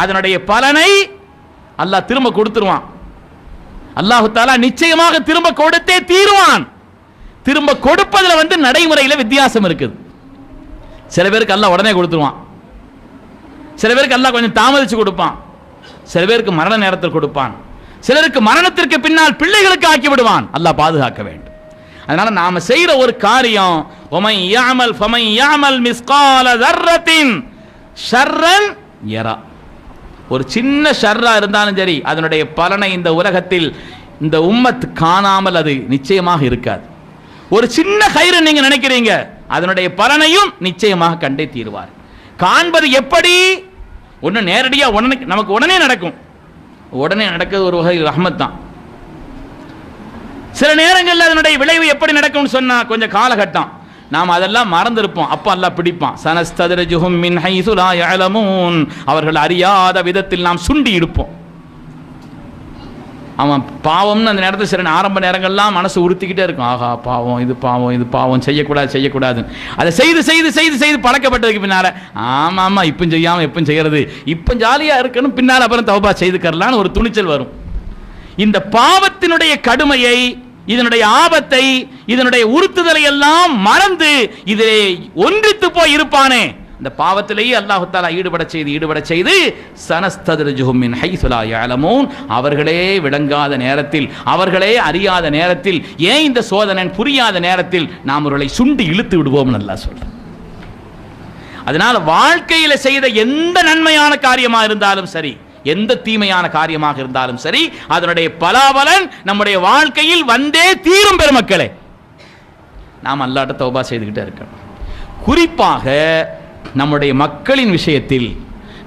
அதனுடைய பலனை அல்லாஹ் திரும்ப கொடுத்துருவான். அல்லாஹு தஆலா நிச்சயமாக திரும்ப கொடுத்தே தீருவான். திரும்ப கொடுப்பதில் நடைமுறையில் வித்தியாசம் இருக்குது. சில பேருக்கு அல்லாஹ் உடனே கொடுத்துருவான், சில பேருக்கு அல்லாஹ் கொஞ்சம் தாமதிச்சு கொடுப்பான், சில பேருக்கு மரண நேரத்தில் கொடுப்பான், சிலருக்கு மரணத்திற்கு பின்னால் பிள்ளைகளுக்கு ஆக்கி விடுவான். அல்லாஹ் பாதுகாக்க வேண்டும். அதனால நாம செய்யற ஒரு காரியம், ஒமன் யாமல் ஃபமன் யாமல் மிஸ்கால தர்ரத்தின் ஷர்ரன் யரா, ஒரு சின்ன ஷர்ரா இருந்தாலும் சரி, அதனுடைய பலனை இந்த உலகத்தில் இந்த உம்மத் காணாமல் அது நிச்சயமாக இருக்காது. ஒரு சின்ன கயிறு நீங்க நினைக்கிறீங்க, அதனுடைய பலனையும் நிச்சயமாக கண்டே தீருவார். காண்பது எப்படி? ஒன்று நேரடியாக நமக்கு உடனே நடக்கும், உடனே நடக்கிறது ஒரு வகை ரஹ்மத் தான். சில நேரங்களில் அதனுடைய விளைவு எப்படி நடக்கும்னு சொன்னா, கொஞ்சம் காலகட்டம் நாம் அதெல்லாம் மறந்திருப்போம், அப்ப அல்லாஹ் பிடிப்பான். சனஸ்தத்ரிஜுஹும் மின் ஹைஸு லா யஅலமூன், அவர்கள் அறியாத விதத்தில் நாம் சுண்டி இருப்போம். அவன் பாவம்னு அந்த நேரத்தில் சரி ஆரம்ப நேரங்கள்லாம் மனசு உறுத்திக்கிட்டே இருக்கும். ஆஹா பாவம், இது பாவம், இது பாவம், செய்யக்கூடாது. அதை செய்து செய்து செய்து செய்து பழக்கப்பட்டதுக்கு பின்னால் ஆமாம் இப்போ செய்யாமல் எப்போ செய்கிறது, இப்போ ஜாலியாக இருக்கணும், பின்னால் அப்புறம் தௌபா செய்துக்கரலான்னு ஒரு துணிச்சல் வரும். இந்த பாவத்தினுடைய கடுமையை, இதனுடைய ஆபத்தை, இதனுடைய உறுத்துதலை எல்லாம் மறந்து இதிலே ஒன்றித்து போய் இருப்பானே, இந்த பாவத்திலேயே அல்லாஹ் தஆலா ஈடுபட செய்து சனஸ்தத்ரிஜுஹும் மின் ஹைஸு லா யஅலமூன், அவர்களே விளங்காத நேரத்தில், அவர்களே அறியாத நேரத்தில், ஏன் இந்த சோதனை புரியாத நேரத்தில் நாம் அவர்களை சுண்டி இழுத்து விடுவோம்னு அல்லாஹ் சொல்றார். அதனால வாழ்க்கையில் செய்த எந்த நன்மையான காரியமாக இருந்தாலும் சரி, எந்த தீமையான காரியமாக இருந்தாலும் சரி, அதனுடைய பலாபலன் நம்முடைய வாழ்க்கையில் வந்தே தீரும். பெருமக்களே, நாம் அல்லாஹ்ட்ட தௌபா செய்துக்கிட்டே இருக்கணும். குறிப்பாக நம்முடைய மக்களின் விஷயத்தில்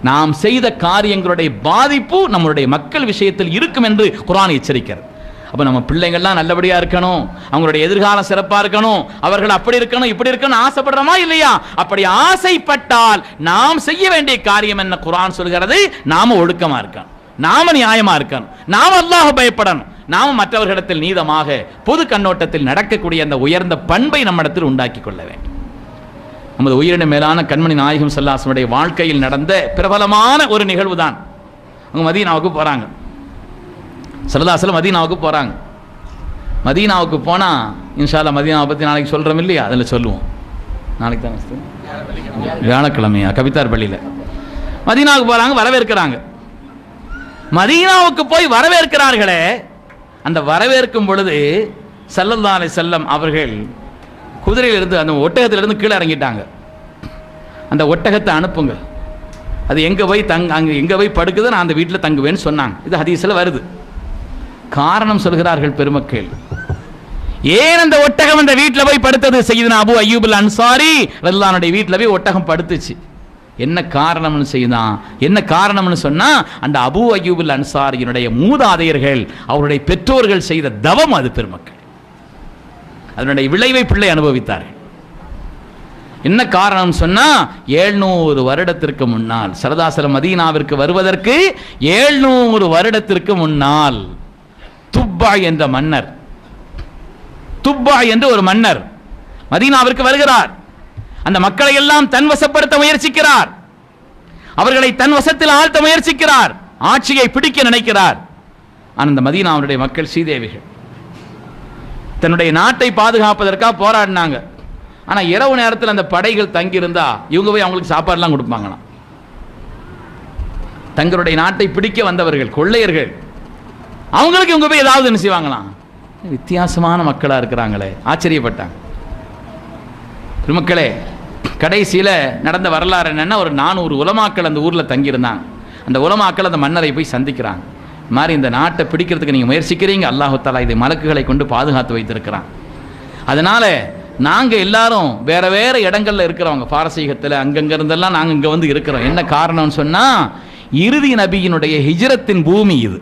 நாம் செய்த காரியங்களுடைய பாதிப்பு நம்முடைய மக்கள் விஷயத்தில் இருக்கும் என்று குர்ஆன் எச்சரிக்கிறது. அப்போ நம்ம பிள்ளைங்கள்லாம் நல்லபடியாக இருக்கணும், அவங்களுடைய எதிர்காலம் சிறப்பாக இருக்கணும், அவர்கள் அப்படி இருக்கணும் இப்படி இருக்கணும் ஆசைப்படுறோமா இல்லையா? அப்படி ஆசைப்பட்டால் நாம் செய்ய வேண்டிய காரியம் என்ன? குர்ஆன் சொல்கிறது, நாம ஒழுக்கமாக இருக்கணும், நாம நியாயமாக இருக்கணும், நாம் அல்லாஹ் பயப்படணும், நாம் மற்றவர்களிடத்தில் நீதமாக பொது கண்ணோட்டத்தில் நடக்கக்கூடிய அந்த உயர்ந்த பண்பை நம்மிடத்தில் உண்டாக்கி கொள்ள வேண்டும். நமது உயிரின மேலான கண்மணி நாயகம் ஸல்லல்லாஹு அலைஹி வஸல்லம் வாழ்க்கையில் நடந்த பிரபலமான ஒரு நிகழ்வு தான். அவங்க மதீனாவுக்கு போகிறாங்க. ஸல்லல்லாஹு அலைஹி வஸல்லம் மதீனாவுக்கு போகிறாங்க. மதீனாவுக்கு போனால் இன்ஷா அல்லாஹ் மதீனாவை பற்றி நாளைக்கு சொல்கிறோம் இல்லையா? அதில் சொல்லுவோம். நாளைக்கு தான் வியாழக்கிழமையா கவிதார் பள்ளியில் மதீனாவுக்கு போகிறாங்க, வரவேற்கிறாங்க. மதீனாவுக்கு போய் வரவேற்கிறார்களே, அந்த வரவேற்கும் பொழுது ஸல்லல்லாஹு அலைஹி வஸல்லம் அவர்கள் குதிரையிலிருந்து, அந்த ஒட்டகத்திலிருந்து கீழே இறங்கிட்டாங்க. அந்த ஒட்டகத்தை அனுப்புங்க, அது எங்கே போய் அங்கே எங்கே போய் படுக்குது, நான் அந்த வீட்டில் தங்குவேன்னு சொன்னாங்க. இது ஹதீஸில் வருது. காரணம் சொல்கிறார்கள் பெருமக்கள், ஏன் அந்த ஒட்டகம் அந்த வீட்டில் போய் படுத்தது? சய்யிதுனா அபூ அய்யூப் அல் அன்சாரி ரலியல்லாஹு அன்ஹு வீட்டில் போய் ஒட்டகம் படுத்துச்சு. என்ன காரணம்னு செய்தான்? என்ன காரணம்னு சொன்னா, அந்த அபூ அய்யூப் அல் அன்சாரியினுடைய மூதாதையர்கள், அவருடைய பெற்றோர்கள் செய்த தவம் அது பெருமக்கள். அதனுடைய விளைவை பிள்ளை அனுபவித்தார்கள். என்ன காரணம் சொன்னா, 700 வருடத்திற்கு முன்னால், சரதாசலம் மதீனாவிற்கு வருவதற்கு 700 வருடத்திற்கு முன்னால் துப்பா என்ற மன்னர், துப்பா என்று ஒரு மன்னர் மதீனாவிற்கு வருகிறார். அந்த மக்களை எல்லாம் தன் வசப்படுத்த முயற்சிக்கிறார், அவர்களை தன் வசத்தில் ஆழ்த்த முயற்சிக்கிறார், ஆட்சியை பிடிக்க நினைக்கிறார். அந்த மதீனாவுடைய மக்கள் சீதேவிகள் தன்னுடைய நாட்டை பாதுகாப்பதற்காக போராடினாங்க. ஆனால் இரவு நேரத்தில் அந்த படைகள் தங்கியிருந்தா இவங்க போய் அவங்களுக்கு சாப்பாடுலாம் கொடுப்பாங்களாம். தங்களுடைய நாட்டை பிடிக்க வந்தவர்கள் கொள்ளையர்கள், அவங்களுக்கு இவங்க போய் ஏதாவது என்ன செய்வாங்களாம். வித்தியாசமான மக்களாக இருக்கிறாங்களே, ஆச்சரியப்பட்டாங்க. பெருமக்களே, கடைசியில் நடந்த வரலாறு என்னன்னா, ஒரு 400 உலமாக்கள் அந்த ஊரில் தங்கியிருந்தாங்க. அந்த உலமாக்கள் அந்த மன்னரை போய் சந்திக்கிறாங்க. மாதிரி இந்த நாட்டை பிடிக்கிறதுக்கு நீங்கள் முயற்சிக்கிறீங்க, அல்லாஹ் தஆலா இதை மலக்குகளை கொண்டு பாதுகாத்து வைத்திருக்கிறான். அதனால நாங்கள் எல்லாரும் வேற வேற இடங்கள்ல இருக்கிறவங்க, பாரசீகத்தில் அங்கங்க இருந்தெல்லாம் நாங்கள் இங்கே வந்து இருக்கிறோம். என்ன காரணம்னு சொன்னால், இறுதி நபியினுடைய ஹிஜ்ரத்தின் பூமி இது,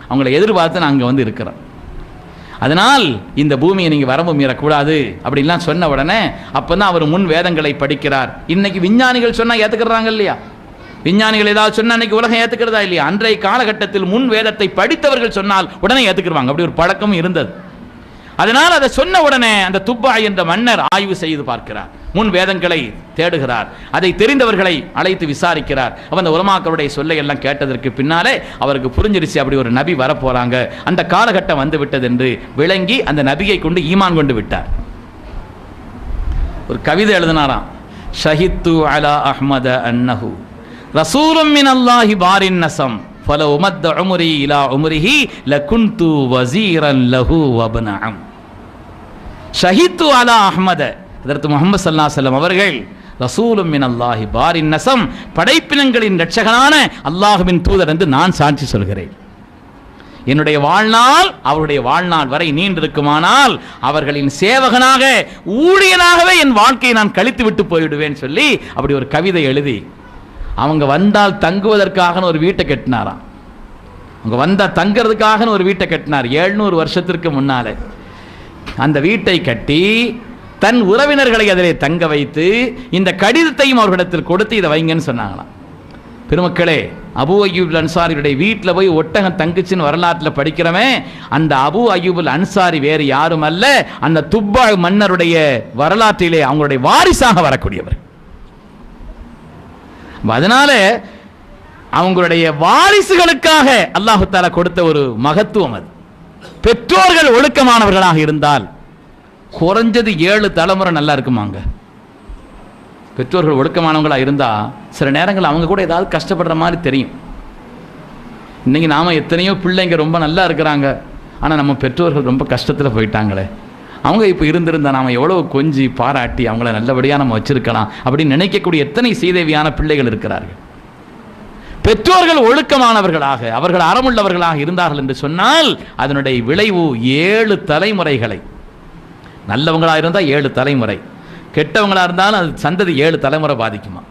அவங்கள எதிர்பார்த்து நாங்கள் வந்து இருக்கிறோம். அதனால் இந்த பூமியை நீங்கள் வரம்பு மீறக்கூடாது அப்படின்லாம் சொன்ன உடனே அப்போ தான் அவர் முன் வேதங்களை படிக்கிறார். இன்னைக்கு விஞ்ஞானிகள் சொன்னால் ஏற்றுக்கிறாங்க இல்லையா? விஞ்ஞானிகள் ஏதாவது சொன்னால் அன்னைக்கு உலகம் ஏற்றுக்கிறதா இல்லையா? அன்றைய காலகட்டத்தில் முன் வேதத்தை படித்தவர்கள் சொன்னால் உடனே ஏற்றுக்குருவாங்க. அப்படி ஒரு பழக்கமும் இருந்தது. அதனால் அதை சொன்ன உடனே அந்த துப்பா என்ற மன்னர் ஆய்வு செய்து பார்க்கிறார், முன் வேதங்களை தேடுகிறார், அதை தெரிந்தவர்களை அழைத்து விசாரிக்கிறார். அந்த உலமாக்களுடைய சொல்லை எல்லாம் கேட்டதற்கு பின்னாலே அவருக்கு புரிஞ்சிருச்சு, அப்படி ஒரு நபி வரப்போறாங்க, அந்த காலகட்டம் வந்து விட்டது என்று விளங்கி அந்த நபியை கொண்டு ஈமான் கொண்டு விட்டார். ஒரு கவிதை எழுதினாராம், ஷஹித்து அலா அஹ்மத அன்னஹு ரசூலும் மினல்லாஹி பாரின் நஸம் ஃபல உமத் உம்ரி இலா உம்ரிஹி லகுன்து வஸீரன் லஹு வப்னஅம். ஷஹித்து அலா அஹ்மத, ஹஜ்ரத் முஹம்மது ஸல்லல்லாஹு அலைஹி வஸல்லம் அவர்கள் ரசூலும் மினல்லாஹி பாரின் நஸம், படைப்பினங்களின் இரட்சகனான அல்லாஹ்வின் தூதர் என்று நான் சாட்சி சொல்கிறேன். என்னுடைய வாழ்நாள் அவருடைய வாழ்நாள் வரை நீண்டிருக்குமானால் அவர்களின் சேவகனாக ஊழியனாகவே என் வாழ்க்கையை நான் கழித்து விட்டு போய்விடுவேன் சொல்லி அப்படி ஒரு கவிதை எழுதி அவங்க வந்தால் தங்குவதற்காக ஒரு வீட்டை கட்டினாராம். அவங்க வந்தால் தங்கிறதுக்காக ஒரு வீட்டை கட்டினார் 700 வருஷத்திற்கு முன்னாலே. அந்த வீட்டை கட்டி தன் உறவினர்களை அதிலே தங்க வைத்து இந்த கடிதத்தையும் அவர்களிடத்தில் கொடுத்து இதை வைங்கன்னு சொன்னாங்களாம். பெருமக்களே, அபு அய்யூப் அன்சாரியுடைய வீட்டில் போய் ஒட்டகம் தங்குச்சின்னு வரலாற்றில் படிக்கிறவன் அந்த அபு அய்யூப் அன்சாரி வேறு யாரும் அல்ல, அந்த துப்பா மன்னருடைய வரலாற்றிலே அவங்களுடைய வாரிசாக வரக்கூடியவர். அதனால அவங்களுடைய வாரிசுகளுக்காக அல்லாஹு தஆலா கொடுத்த ஒரு மகத்துவம் அது. பெற்றோர்கள் ஒழுக்கமானவர்களாக இருந்தால் குறைஞ்சது 7 தலைமுறை நல்லா இருக்குமாங்க. பெற்றோர்கள் ஒழுக்கமானவங்களா இருந்தா சில நேரங்கள் அவங்க கூட ஏதாவது கஷ்டப்படுற மாதிரி தெரியும். இன்னைக்கு நாம எத்தனையோ பிள்ளைங்க ரொம்ப நல்லா இருக்கிறாங்க, ஆனால் நம்ம பெற்றோர்கள் ரொம்ப கஷ்டத்தில் போயிட்டாங்களே, அவங்க இப்போ இருந்திருந்தா நாம் எவ்வளோ கொஞ்சி பாராட்டி அவங்கள நல்லபடியாக நம்ம வச்சிருக்கலாம் அப்படின்னு நினைக்கக்கூடிய எத்தனை சீதேவியான பிள்ளைகள் இருக்கிறார்கள். பெற்றோர்கள் ஒழுக்கமானவர்களாக அவர்கள் அறமுள்ளவர்களாக இருந்தார்கள் என்று சொன்னால் அதனுடைய விளைவு 7 தலைமுறைகளை, நல்லவங்களாக இருந்தால் 7 தலைமுறை, கெட்டவங்களாக இருந்தாலும் அது சந்ததி 7 தலைமுறை பாதிக்குமா.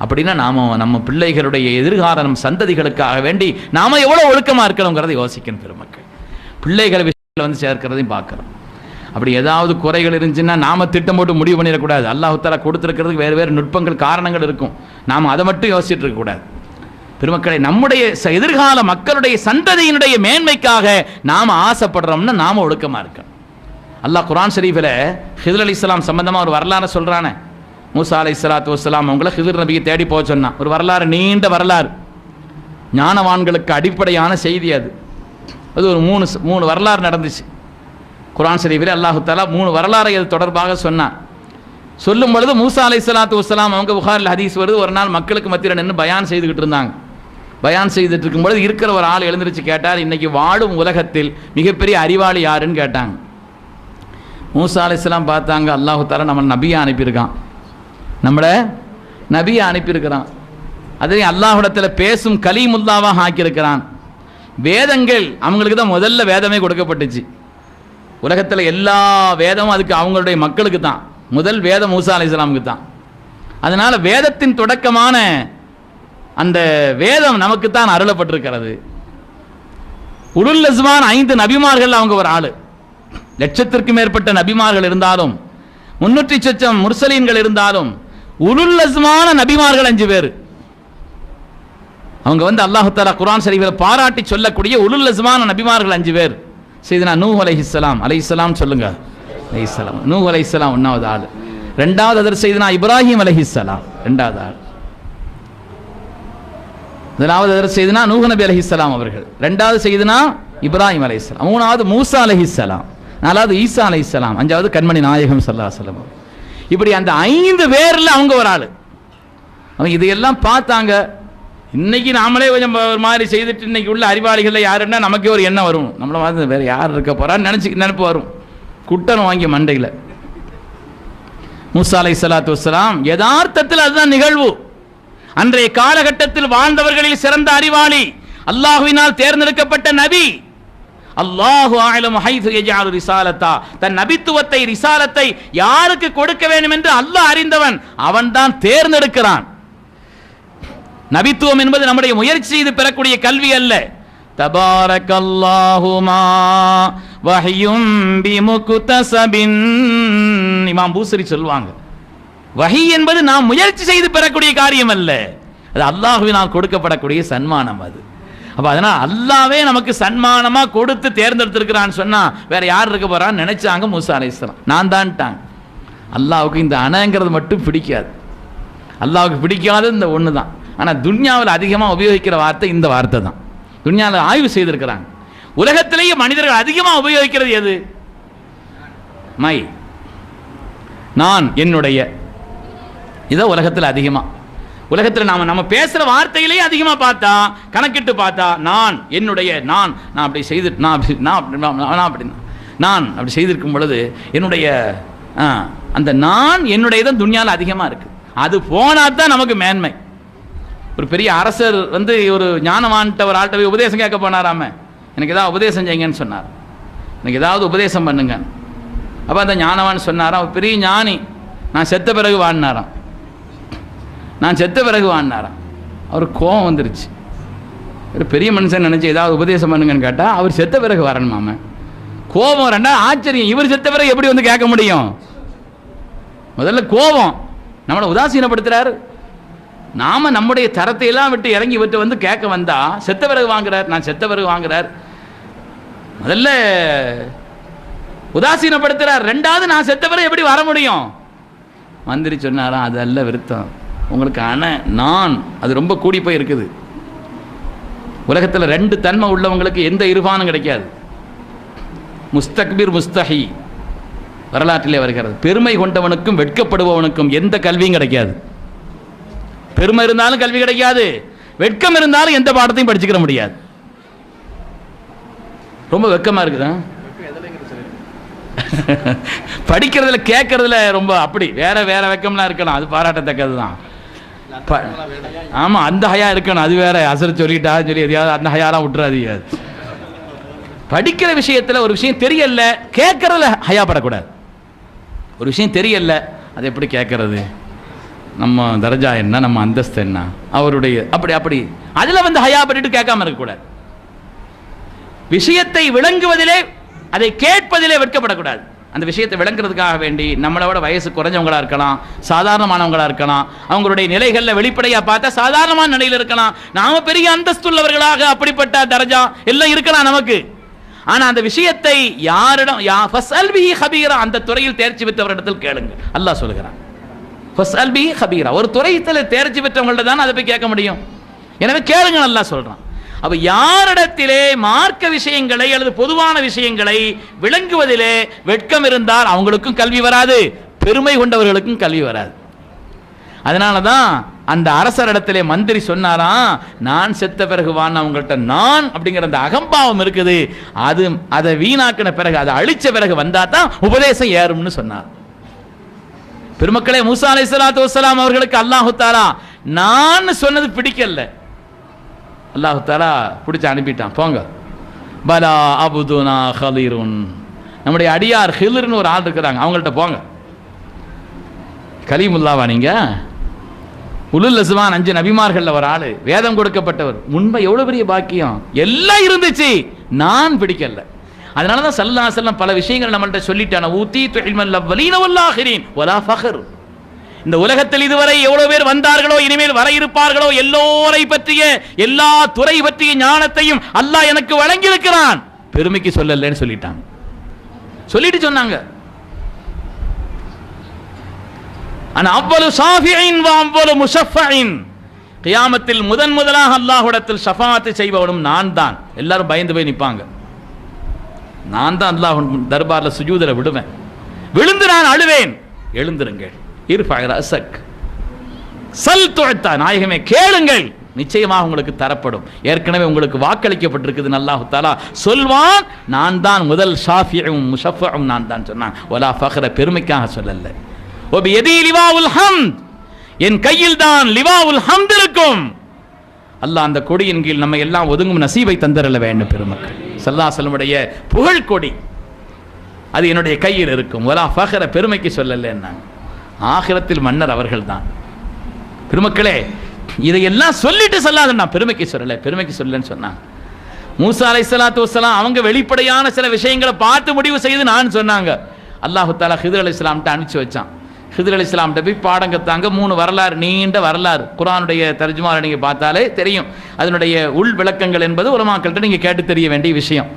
அப்படின்னா நம்ம பிள்ளைகளுடைய எதிர்காலம் சந்ததிகளுக்காக வேண்டி நாம் எவ்வளோ ஒழுக்கமாக இருக்கிறோங்கிறத யோசிக்கணும் பெருமக்கள். பிள்ளைகள் விஷயத்தில் வந்து சேர்க்கிறதையும் பார்க்குறோம். அப்படி ஏதாவது குறைகள் இருந்துச்சுன்னா நாம் திட்டம் போட்டு முடிவு பண்ணிடக்கூடாது. அல்லாஹ் தஆலா கொடுத்துருக்கிறதுக்கு வேறு வேறு நுட்பங்கள் காரணங்கள் இருக்கும், நாம் அதை மட்டும் யோசிச்சுட்டு இருக்கக்கூடாது. பெருமக்களை, நம்முடைய எதிர்கால மக்களுடைய சந்ததியினுடைய மேன்மைக்காக நாம் ஆசைப்படுறோம்னா நாம் ஒழுக்கமாக இருக்கணும். அல்லாஹ் குர்ஆன் ஷரீஃபில் ஹிதர் அலைஹிஸ்ஸலாம் சம்பந்தமாக ஒரு வரலாறு சொல்கிறானே. மூசா அலைஹிஸ்ஸலாத்து வஸ்ஸலாம் அவங்கள ஹிதர் நபியை தேடி போக சொன்னான். ஒரு வரலாறு, நீண்ட வரலாறு, ஞானவான்களுக்கு அடிப்படையான செய்தி அது. அது ஒரு மூணு வரலாறு நடந்துச்சு குர்ஆன் ஷரீஃபில். அல்லாஹ் தஆலா 3 வரலாறை அது தொடர்பாக சொன்னான். சொல்லும் பொழுது மூசா அலைஹிஸ்ஸலாத்து வஸ்ஸலாம் அவங்க புகாரில் ஹதீஸ் வருது, ஒரு நாள் மக்களுக்கு மத்தியில் நின்று பயான் செய்துக்கிட்டு இருந்தாங்க. பயான் செய்துட்டு இருக்கும்பொழுது இருக்கிற ஒரு ஆள் எழுந்திருச்சு கேட்டார், இன்னைக்கு வாழும் உலகத்தில் மிகப்பெரிய அறிவாளி யாருன்னு கேட்டாங்க. மூசா அலைஹிஸ்ஸலாம் பார்த்தாங்க, அல்லாஹ் தஆலா நம்ம நபியை அனுப்பியிருக்கான், நம்மளை நபியை அனுப்பியிருக்கிறான், அதே அல்லாஹ்விடத்தில் பேசும் கலீமுல்லாவாக ஆக்கியிருக்கிறான். வேதங்கள் அவங்களுக்கு தான் முதல்ல வேதமே கொடுக்கப்பட்டுச்சு. உலகத்தில் எல்லா வேதமும் அதுக்கு அவங்களுடைய மக்களுக்கு தான். முதல் வேதம் மூசா அலைஹிஸ்ஸலாமுக்கு தான். அதனால வேதத்தின் தொடக்கமான அந்த வேதம் நமக்கு தான் அருளப்பட்டிருக்கிறது. உலுல் அஸ்மான் 5 நபிமார்கள் அவங்க ஒரு ஆளு. லட்சத்திற்கும் மேற்பட்ட நபிமார்கள் இருந்தாலும் 300 சொச்சம் முர்சலீன்கள் இருந்தாலும் உலுல் அஸ்மான நபிமார்கள் 5 பேர். அவங்க வந்து அல்லாஹ் தஆலா குர்ஆன் ஷரீஃபில் பாராட்டி சொல்லக்கூடிய உலுல் அஸ்மான நபிமார்கள் 5 பேர். சையதுனா நூஹ் அலைஹிஸ்ஸலாம் சொல்லுங்க, அலைஹிஸ்ஸலாம். நூஹ் அலைஹிஸ்ஸலாம் 1வது ஆள். 2வது அதர் சையதுனா இப்ராஹிம் அலைஹிஸ்ஸலாம் 2வது ஆள். 1வது அதர் சையதுனா நூஹ் நபி அலைஹிஸ்ஸலாம் அவர்கள். 2வது சையதுனா இப்ராஹிம் அலைஹிஸ்ஸலாம். 3வது மூசா அலைஹிஸ்ஸலாம். 4வது ஈசா அலைஹிஸ்ஸலாம். 5வது கண்மணி நாயகம் ஸல்லல்லாஹு அலைஹி வஸல்லம். இப்படி அந்த 5 பேர்ல அவங்க ஒரு ஆள். அவங்க இதையெல்லாம் பார்த்தாங்க. இன்னைக்கு நாமளே கொஞ்சம் ஒரு மாதிரி செய்துட்டு இன்னைக்கு உள்ள அறிவாளிகள் யாருன்னா நமக்கே ஒரு எண்ணம் வரும், நம்மளை மாதிரி வேற யார் இருக்க போறான்னு நினைப்பு வரும், குட்டனம் வாங்கி மண்டையில். மூசா அலைஹிஸ்ஸலாத்து வஸ்ஸலாம் யதார்த்தத்தில் அதுதான் நிகழ்வு. அன்றைய காலகட்டத்தில் வாழ்ந்தவர்களில் சிறந்த அறிவாளி, அல்லாஹ்வினால் தேர்ந்தெடுக்கப்பட்ட நபி. அல்லாஹு அஅலமு ஹைது யஜஅலு ரிசாலத்தா, தன் நபித்துவத்தை ரிசாலத்தை யாருக்கு கொடுக்க வேண்டும் என்று அல்லாஹ் அறிந்தவன், அவன்தான் தேர்ந்தெடுக்கிறான். நபித்துவம் என்பது நம்முடைய முயற்சி செய்து பெறக்கூடிய கல்வி அல்ல. தபாரக்கல்லாஹு மா வஹ்யும் பிமுக்தஸபின், இமாம் பூசரி சொல்வாங்க, வஹி என்பது நாம் முயற்சி செய்து பெறக்கூடிய காரியம் அல்ல, அது அல்லாஹ்வினால் கொடுக்கப்படக்கூடிய சன்மானம் அது. அப்ப அதனால் அல்லாஹ்வே நமக்கு சன்மானமா கொடுத்து தேர்ந்தெடுத்திருக்கிறான்னு சொன்னா வேற யார் இருக்க போறான்னு நினைச்சாங்க மூசா அலைஹிஸ்ஸலாம். நான் தான்ட்டாங்க. அல்லாஹ்வுக்கு இந்த அனங்கிறது மட்டும் பிடிக்காது. அல்லாஹ்வுக்கு பிடிக்காது இந்த ஒன்று தான். ஆனால் துன்யாவில் அதிகமாக உபயோகிக்கிற வார்த்தை இந்த வார்த்தை தான். துன்யாவில் ஆய்வு செய்திருக்கிறாங்க. உலகத்திலேயே மனிதர்கள் அதிகமாக உபயோகிக்கிறது எது? மை, நான், என்னுடைய. இதை உலகத்தில் அதிகமாக, உலகத்தில் நம்ம பேசுகிற வார்த்தையிலேயே அதிகமாக பார்த்தா, கணக்கிட்டு பார்த்தா, நான், என்னுடைய, நான் அப்படி செய்து, நான் அப்படி செய்திருக்கும் பொழுது என்னுடைய அந்த நான் என்னுடையதான் துன்யாவில் அதிகமாக இருக்குது. அது போனால் தான் நமக்கு மேன்மை. ஒரு பெரிய அரசர் வந்து ஒரு ஞானவான்ட்ட ஒரு ஆள்கிட்ட போய் உபதேசம் கேட்க போனாராம, எனக்கு ஏதாவது உபதேசம் செய்யுங்கன்னு சொன்னார். எனக்கு ஏதாவது உபதேசம் பண்ணுங்க. அப்போ அந்த ஞானவான் சொன்னாராம், ஒரு பெரிய ஞானி, நான் செத்த பிறகு வாழ்னாராம். அவருக்கு கோபம் வந்துருச்சு. ஒரு பெரிய மனுஷன் நினச்சி ஏதாவது உபதேசம் பண்ணுங்கன்னு கேட்டால் அவர் செத்த பிறகு வரணுமாம. கோபம் 2வது ஆச்சரியம், இவர் செத்த பிறகு எப்படி வந்து கேட்க முடியும்? முதல்ல கோபம், நம்மளை உதாசீனப்படுத்துறாரு. நாம் நம்முடைய தரத்தை எல்லாம் விட்டு இறங்கி விட்டு வந்து கேட்க வந்தா செத்த பிறகு வாங்குறார், நான் செத்த பிறகு வாங்குறார். முதல்ல உதாசீனப்படுத்துறார், ரெண்டாவது நான் செத்த பிறகு எப்படி வர முடியும்? மந்திரி சொன்னாராம், அதல்ல விருத்தம், உங்களுக்கு நான் அது ரொம்ப கூடி போய் இருக்குது. உலகத்தில் 2 தன்மை உள்ளவங்களுக்கு எந்த இருபானும் கிடைக்காது. முஸ்தக்பிர் முஸ்தஹி வரலாற்றிலே வருகிறது. பெருமை கொண்டவனுக்கும் வெட்கப்படுபவனுக்கும் எந்த கல்வியும் கிடைக்காது. பெருமை இருந்தாலும் கல்வி கிடைக்காது, வெட்கம் இருந்தாலும் எந்த பாடத்தையும் படிச்சுக்கிற முடியாது. ரொம்ப வெக்கமா இருக்குதா? படிக்கிறதுல கேட்கறதுல ரொம்ப அப்படி வேற வேற வெக்கம்லாம் இருக்கலாம், அது பாராட்டத்தக்கது தான். ஆமா, அந்த ஹயா இருக்கணும், அது வேற. அசர் சொல்லிட்டா சொல்லி எதையாவது அந்த ஹயாலாம் விட்டுறாதீங்க. படிக்கிற விஷயத்துல ஒரு விஷயம் தெரியல, கேட்கறதுல ஹயாப்படக்கூடாது. ஒரு விஷயம் தெரியல, அது எப்படி கேட்கறது, நம்ம தரஜா என்ன, நம்ம அந்தஸ்து என்ன, அவருடைய அப்படி அப்படி அதுல வந்து ஹயாப்பட்டு கேட்காம இருக்கக்கூடாது. விஷயத்தை விளங்குவதிலே, அதை கேட்பதிலே வெட்கப்படக்கூடாது. அந்த விஷயத்தை விளங்குறதுக்காக வேண்டி நம்மளோட வயசு குறைஞ்சவங்களா இருக்கலாம், சாதாரணமானவங்களா இருக்கலாம், அவங்களுடைய நிலைகளில் வெளிப்படையா பார்த்தா சாதாரணமான நிலையில் இருக்கலாம், நாம பெரிய அந்தஸ்துள்ளவர்களாக அப்படிப்பட்ட தரஜா எல்லாம் இருக்கலாம் நமக்கு. ஆனா அந்த விஷயத்தை யாரிடம் ஃபஸ்அல் பிஹி ஹபீரா, அந்த துறையில் தேர்ச்சி பெற்றவரிடத்தில் கேளுங்க. அல்லாஹ் சொல்கிறான், ஃபஸ்அல் பிஹி ஹபீரா, ஒரு துறையில் தேர்ச்சி பெற்றவங்கள்ட்ட தான் அதை போய் கேட்க முடியும். எனவே கேளுங்க அல்லாஹ் சொல்றான். அப்ப யாரிடத்திலே மார்க்க விஷயங்களை அல்லது பொதுவான விஷயங்களை விளங்குவதிலே வெட்கம் இருந்தால் அவங்களுக்கும் கல்வி வராது, பெருமை கொண்டவர்களுக்கும் கல்வி வராது. அதனாலதான் அந்த அரசரிடத்திலே மந்திரி சொன்னாராம், நான் செத்த பிறகு வான் அவங்கள்ட்ட நான் அப்படிங்கிற அந்த அகம்பாவம் இருக்குது, அதை வீணாக்கின பிறகு, அதை அழிச்ச பிறகு வந்தா தான் உபதேசம் ஏறும்னு சொன்னார். பெருமக்களே, மூசா அலைஹிஸ்ஸலாத்து வஸ்ஸலாம் அவர்களுக்கு அல்லாஹு தஆலா நான் சொன்னது பிடிக்கல, அல்லாஹு தஆலா பிடிச்சு அனுப்பிட்டான். போங்க, பலா அபுதுனா ஹலீருன், நம்முடைய அடியார் ஹில்ருன்னு ஒரு ஆள் இருக்கிறாங்க, அவங்கள்ட்ட போங்க. கலீமுல்லாவா நீங்க? உலுல் அஸ்மான் 5 நபிமார்கள்ல ஒரு ஆளு, வேதம் கொடுக்கப்பட்டவர், உண்மை எவ்வளவு பெரிய பாக்கியம், எல்லாம் இருந்துச்சு, நான் பிடிக்கல. அதனாலதான் ஸல்லல்லாஹு அலைஹி வஸல்லம் பல விஷயங்கள் நம்மள்ட்ட சொல்லிட்டான, ஊதீது இல்மல் அவ்வலீன வல் ஆகிரீன் வலா ஃபக்ர். இந்த உலகத்தில் இதுவரை எவ்வளவு பேர் வந்தார்களோ, இனிமேல் வர இருப்பார்களோ, எல்லோரை பற்றிய எல்லா துறை பற்றிய ஞானத்தையும் அல்லாஹ் எனக்கு வழங்கி இருக்கிறான், பெருமைக்கு சொல்லலன்னு சொல்லிட்டாங்க. சொல்லிட்டு சொன்னாங்க, அன அவ்வலு ஷாஃபிஈன் வ அவ்வலு முஷஃபஈன், கியாமத்தில் முதலாக அல்லாஹ்விடத்தில் ஷஃபாஅத் செய்பவனும் நான் தான். எல்லாரும் பயந்து போய் நிப்பாங்க, நான் தான் அல்லாஹ் தர்பார்ல சுஜூதுல விடுவேன், விழுந்து நான் அழுவேன், எழுந்திருங்கள், இர்ஃபா ரஸக் சல் துஅத்தா, நாயகமே கேளுங்கள், நிச்சயமாக உங்களுக்கு தரப்படும், ஏற்கனவே உங்களுக்கு வாக்களிக்கப்பட்டிருக்குது அல்லாஹ் தஆலா சொல்வான், நான் தான் முதல் ஷாஃபியும் முஷஃபஉம் நான் தான் சொன்னான். வலா ஃபக்ர, பெருமைக்காக சொல்லல. வபியதி லிவாஉல் ஹம்த், என் கையில் தான் லிவாஉல் ஹம்த் இருக்கும். அல்லாஹ் அந்த கொடியின் கீழ் நம்ம எல்லாம் ஒதுங்கும் நசீபை தந்தரல வேண்டும். பெருமக்கள், ஸல்லல்லாஹு அலைஹி வஸல்லம் உடைய புகழ் கொடி அது என்னுடைய கையில் இருக்கும். வலா ஃபக்ர, பெருமைக்கு சொல்லல. என்னாங்க, ஆகிரத்தில் மன்னர் அவர்கள் தான். பெருமக்களே, இதையெல்லாம் சொல்லிட்டு சொல்லாத, நான் பெருமைக்கு சொல்லல, பெருமைக்கு சொல்லலன்னு சொன்னாங்க. மூசா அலைஹிஸ்ஸலாத்து வஸ்ஸலாம் அவங்க வெளிப்படையான சில விஷயங்களை பார்த்து முடிவு செய்து நான் சொன்னாங்க. அல்லாஹு தஆலா ஹித்ர் அலைஹிஸ்ஸலாம்ட்ட அனுப்பிச்சு வச்சான். ஹித்ர் அலைஹிஸ்ஸலாம்ட்ட போய் பாடம் கத்தாங்க. 3 வரலாறு, நீண்ட வரலாறு, குர்ஆனுடைய தர்ஜுமாவை நீங்க பார்த்தாலே தெரியும். அதனுடைய உள் விளக்கங்கள் என்பது உலமாக்கள்கிட்ட நீங்க கேட்டு தெரிய வேண்டிய விஷயம்,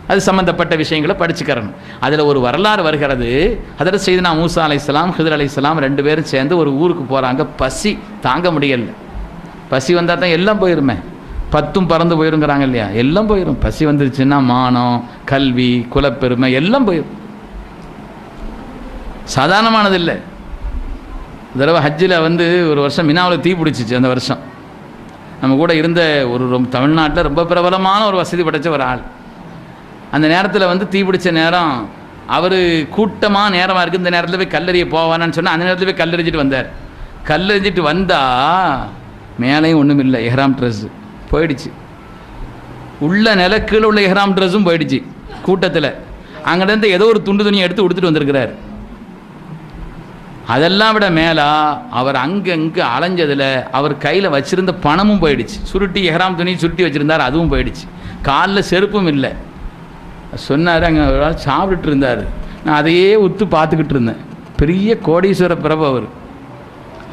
அது சம்பந்தப்பட்ட விஷயங்களை படிச்சுக்கிறணும். அதில் ஒரு வரலாறு வருகிறது. ஹதரத் சையதுனா மூசா அலைஹிஸ்ஸலாம், ஹித்ர் அலைஹிஸ்ஸலாம் 2 பேரும் சேர்ந்து ஒரு ஊருக்கு போகிறாங்க. பசி தாங்க முடியல. பசி வந்தால் தான் எல்லாம் போயிருமே, 10 பறந்து போயிருங்கிறாங்க இல்லையா, எல்லாம் போயிடும். பசி வந்துருச்சுன்னா மானம், கல்வி, குலப்பெருமை எல்லாம் போயிடும். சாதாரணமானது இல்லை. தடவை ஹஜ்ஜில் ஒரு வருஷம் மினாவில் தீ பிடிச்சிச்சு. அந்த வருஷம் நம்ம கூட இருந்த ஒரு தமிழ்நாட்டில் ரொம்ப பிரபலமான ஒரு வசதி படைச்ச ஒரு ஆள். அந்த நேரத்தில் தீ பிடிச்ச நேரம், அவர் கூட்டமாக நேரமாக இருக்குது, இந்த நேரத்தில் போய் கல்லறிய போவானான்னு சொன்னால் அந்த நேரத்தில் போய் கல்லறிஞ்சிட்டு வந்தார். கல்லறிஞ்சிட்டு வந்தால் மேலேயும் ஒன்றும் இல்லை, எஹ்ராம் ட்ரெஸ்ஸு போயிடுச்சு. உள்ள நிலக்கீழே உள்ள எஹ்ராம் ட்ரெஸ்ஸும் போயிடுச்சு கூட்டத்தில். அங்கேருந்து ஏதோ ஒரு துண்டு துணியை எடுத்து உடுத்துட்டு வந்திருக்கிறார். அதெல்லாம் விட மேலே அவர் அங்கங்கே அலைஞ்சதில் அவர் கையில் வச்சுருந்த பணமும் போயிடுச்சு. சுருட்டி எஹ்ராம் துணி சுருட்டி வச்சுருந்தார், அதுவும் போயிடுச்சு. காலில் செருப்பும் இல்லை. சொன்னார், அங்கே ஒரு ஆள் சாப்பிட்டுட்டு இருந்தார். நான் அதையே உத்து பார்த்துக்கிட்டு இருந்தேன். பெரிய கோடீஸ்வர பிரபு அவர்.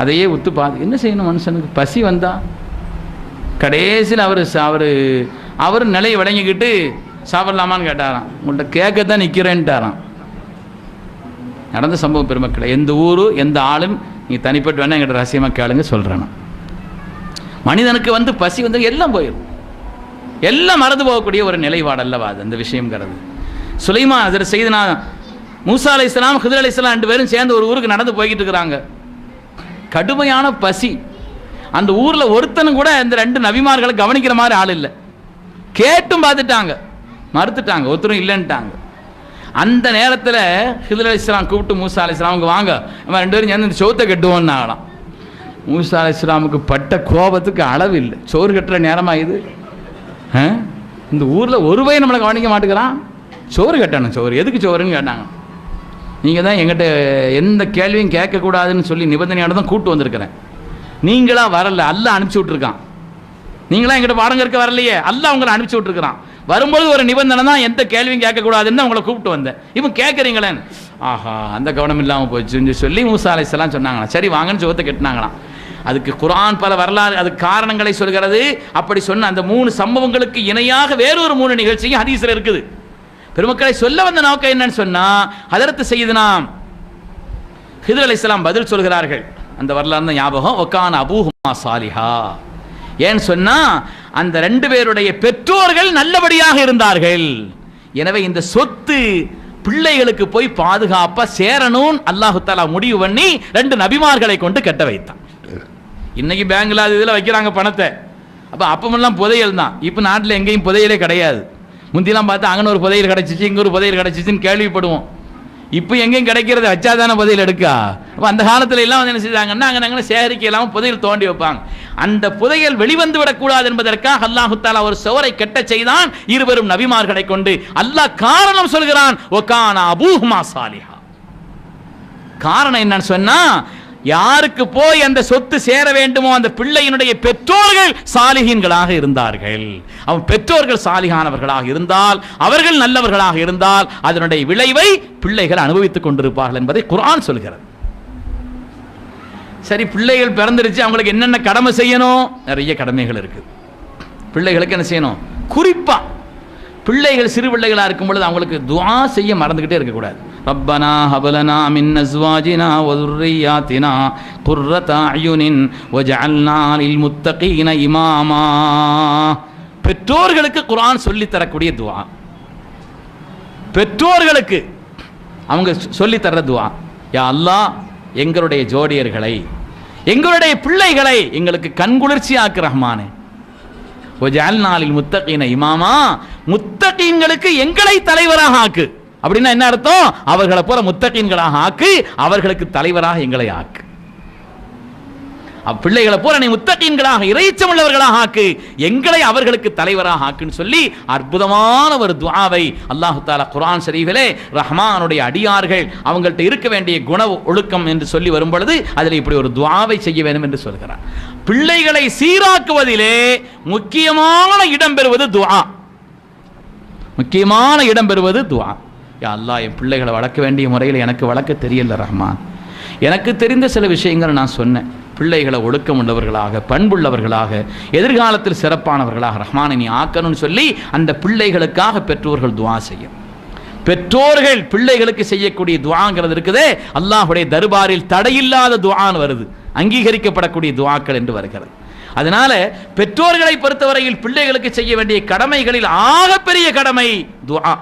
அதையே உத்து பார்த்து என்ன செய்யணும்? மனுஷனுக்கு பசி வந்தா கடைசியில் அவர் நிலையை விளங்கிக்கிட்டு சாப்பிடலாமான்னு கேட்டாராம். உங்கள்கிட்ட கேட்கத்தான் நிற்கிறேன்ட்டாராம். நடந்த சம்பவம் பெருமக்களை. எந்த ஊர் எந்த ஆளும் நீங்கள் தனிப்பட்டு வேணால் எங்கிட்ட ரகசியமாக கேளுங்க சொல்கிறேன். மனிதனுக்கு பசி எல்லாம் போயிடும், எல்லாம் மறந்து போகக்கூடிய ஒரு நிலைப்பாடு அல்லவா அது அந்த விஷயங்கிறது. சுலைமான் அதில் செய்தனா மூசா அலைஹிஸ்ஸலாம் ஹிதர் அலைஹிஸ்ஸலாம் 2 பேரும் சேர்ந்து ஒரு ஊருக்கு நடந்து போய்கிட்டு இருக்கிறாங்க. கடுமையான பசி. அந்த ஊரில் ஒருத்தனும் கூட இந்த 2 நபிமார்களை கவனிக்கிற மாதிரி ஆள் இல்லை. கேட்டும் பார்த்துட்டாங்க, மறுத்துட்டாங்க, ஒருத்தரும் இல்லைன்ட்டாங்க. அந்த நேரத்தில் ஹிதர் அலைஹிஸ்ஸலாம் கூப்பிட்டு மூசா அலைஹிஸ்ஸலாம் அவங்க வாங்க, நம்ம 2 பேரும் சேர்ந்து இந்த சோத்தை கட்டுவோன்னு ஆகலாம். மூசா அலைஹிஸ்ஸலாமுக்கு பட்ட கோபத்துக்கு அளவு இல்லை. சோறு கட்டுற நேரமாக இது? இந்த ஊரில் ஒரு பையன் நம்மளை கவனிக்க மாட்டேங்கிறான், சோறு கட்டணும். சோறு எதுக்கு சோறுன்னு கேட்டாங்க. நீங்கள் தான் எங்கிட்ட எந்த கேள்வியும் கேட்கக்கூடாதுன்னு சொல்லி நிபந்தனையோட தான் கூப்பிட்டு வந்திருக்கிறேன். நீங்களாக வரல, அல்லாஹ் அனுப்பிச்சி விட்ருக்கான். நீங்களாம் எங்கிட்ட பாடம் கற்க வரலையே, அல்லாஹ் உங்களை அனுப்பிச்சி விட்ருக்குறான். வரும்போது ஒரு நிபந்தனை தான், எந்த கேள்வியும் கேட்கக்கூடாதுன்னு உங்களை கூப்பிட்டு வந்தேன். இப்போ கேட்குறீங்களேன்னு, ஆஹா அந்த கவனம் இல்லாமல் போச்சுன்னு சொல்லி மூசா அலைஹிஸ்ஸலாம் சொன்னாங்களாம். சரி வாங்கன்னு சோத்தை கட்டினாங்களாம். அதுக்கு குர்ஆன் பல வரலாறு அதுக்கு காரணங்களை சொல்கிறது. அப்படி சொன்ன அந்த 3 சம்பவங்களுக்கு இணையாக வேறொரு 3 நிகழ்ச்சியும் ஹதீஸில் இருக்குது. பெருமக்களை சொல்ல வந்த நோக்கம் என்னன்னு சொன்னா, ஹதரத் சையதுனா ஹிதர் அலைஹிஸ்ஸலாம் பதில் சொல்கிறார்கள். அந்த வரலாறு தான் ஞாபகம். வகான அபூஹுமா சாலிஹா. ஏன்னு சொன்னா அந்த 2 பேருடைய பெற்றோர்கள் நல்லபடியாக இருந்தார்கள். எனவே இந்த சொத்து பிள்ளைகளுக்கு போய் பாதுகாப்பா சேரணும் அல்லாஹு தஆலா முடிவு பண்ணி 2 நபிமார்களை கொண்டு கட்ட வைத்தான். இன்னைக்கு பேங்க்ல அது இதில் வைக்கிறாங்க பணத்தை. அப்பமெல்லாம் புதையல் தான். இப்போ நாட்டில் எங்கேயும் புதையலே கிடையாது. முந்திலாம் பார்த்தா அங்கே ஒரு புதையல் கிடச்சிச்சு, இங்கே ஒரு புதையல் கிடச்சிச்சின்னு கேள்விப்படுவோம். இப்போ எங்கேயும் கிடைக்கிறத வச்சாதானே புதையல் எடுக்கா. அப்போ அந்த காலத்துல எல்லாம் என்ன செய்தாங்கன்னா அங்கே சேகரிக்க இல்லாமல் புதையல் தோண்டி வைப்பாங்க. அந்த புதையல் வெளிவந்து விடக்கூடாது என்பதற்காக அல்லாஹு தஆலா ஒரு சுவரை கட்ட செய்தான் 2 நபிமார்களை கொண்டு. அல்லாஹ் காரணம் சொல்கிறான், வகான அபூஹுமா சாலிஹா. காரணம் என்னன்னு சொன்னா, யாருக்கு போய் அந்த சொத்து சேர வேண்டுமோ அந்த பிள்ளையினுடைய பெற்றோர்கள் சாலிஹீன்களாக இருந்தார்கள். அவன் பெற்றோர்கள் சாலிஹானவர்களாக இருந்தால், அவர்கள் நல்லவர்களாக இருந்தால் அதனுடைய விளைவை பிள்ளைகள் அனுபவித்துக் கொண்டிருப்பார்கள் என்பதை குர்ஆன் சொல்கிறது. சரி, பிள்ளைகள் பிறந்துருச்சு, அவங்களுக்கு என்னென்ன கடமை செய்யணும்? நிறைய கடமைகள் இருக்கு. பிள்ளைகளுக்கு என்ன செய்யணும்? குறிப்பா பிள்ளைகள் சிறு பிள்ளைகளா இருக்கும் பொழுது அவங்களுக்கு துஆ செய்ய மறந்துகிட்டே இருக்கக்கூடாது. ரப்பனா ஹபலனா மின் அஸ்வாஜினா வ ذُرِّيَّاتِنَا قُرَّةَ أَعْيُنٍ وَاجْعَلْنَا لِلْمُتَّقِينَ إِمَامًا. பெற்றோர்களுக்கு குர்ஆன் சொல்லி தரக்கூடிய துஆ, பெற்றோர்களுக்கு அவங்க சொல்லி தர்ற துஆ, யா அல்லாஹ் எங்களுடைய ஜோடியர்களை, எங்களுடைய பிள்ளைகளை எங்களுக்கு கண்குளிர்ச்சி ஆக்கு ரஹ்மானே. வஜஅல்னா லில்முத்தகீன இமாமா, முத்தகீன்களுக்கு எங்களை தலைவராக ஆக்கு. அப்படின்னா என்ன அர்த்தம்? அவர்களை போல முத்தகீன்களாக ஆக்கு, அவர்களுக்கு தலைவராக எங்களை ஆக்கு. பிள்ளைகளை போல நீ முத்தகீன்களாக இறைச்சமுள்ளவர்களாக ஆக்கு, எங்களை அவர்களுக்கு தலைவராக ஆக்குன்னு சொல்லி அற்புதமான ஒரு துஆவை அல்லாஹு தஆலா குர்ஆன் ஷரீஃபிலே ரஹ்மானுடைய அடியார்கள் அவங்கள்ட்ட இருக்க வேண்டிய குண ஒழுக்கம் என்று சொல்லி வரும் பொழுது அதில் இப்படி ஒரு துஆவை செய்ய வேண்டும் என்று சொல்கிறார். பிள்ளைகளை சீராக்குவதிலே முக்கியமான இடம் பெறுவது துஆ. முக்கியமான இடம் பெறுவது துஆ. யா அல்லாஹ், என் பிள்ளைகளை வளர்க்க வேண்டிய முறையில் எனக்கு வளர்க்க தெரியல ரஹ்மான். எனக்கு தெரிந்த சில விஷயங்களை நான் சொன்னேன். பிள்ளைகளை ஒழுக்கம் உள்ளவர்களாக, பண்புள்ளவர்களாக, எதிர்காலத்தில் சிறப்பானவர்களாக ரஹ்மானை நீ ஆக்கணும்னு சொல்லி அந்த பிள்ளைகளுக்காக பெற்றோர்கள் துஆ செய்யும். பெற்றோர்கள் பிள்ளைகளுக்கு செய்யக்கூடிய துஆங்கிறது இருக்குதே, அல்லாஹ்வுடைய தர்பாரில் தடையில்லாத துஆன்னு வருது, அங்கீகரிக்கப்படக்கூடிய துஆக்கள் என்று வருகிறது. அதனால பெற்றோர்களை பொறுத்தவரையில் பிள்ளைகளுக்கு செய்ய வேண்டிய கடமைகளில் ஆகப்பெரிய கடமை துஆ.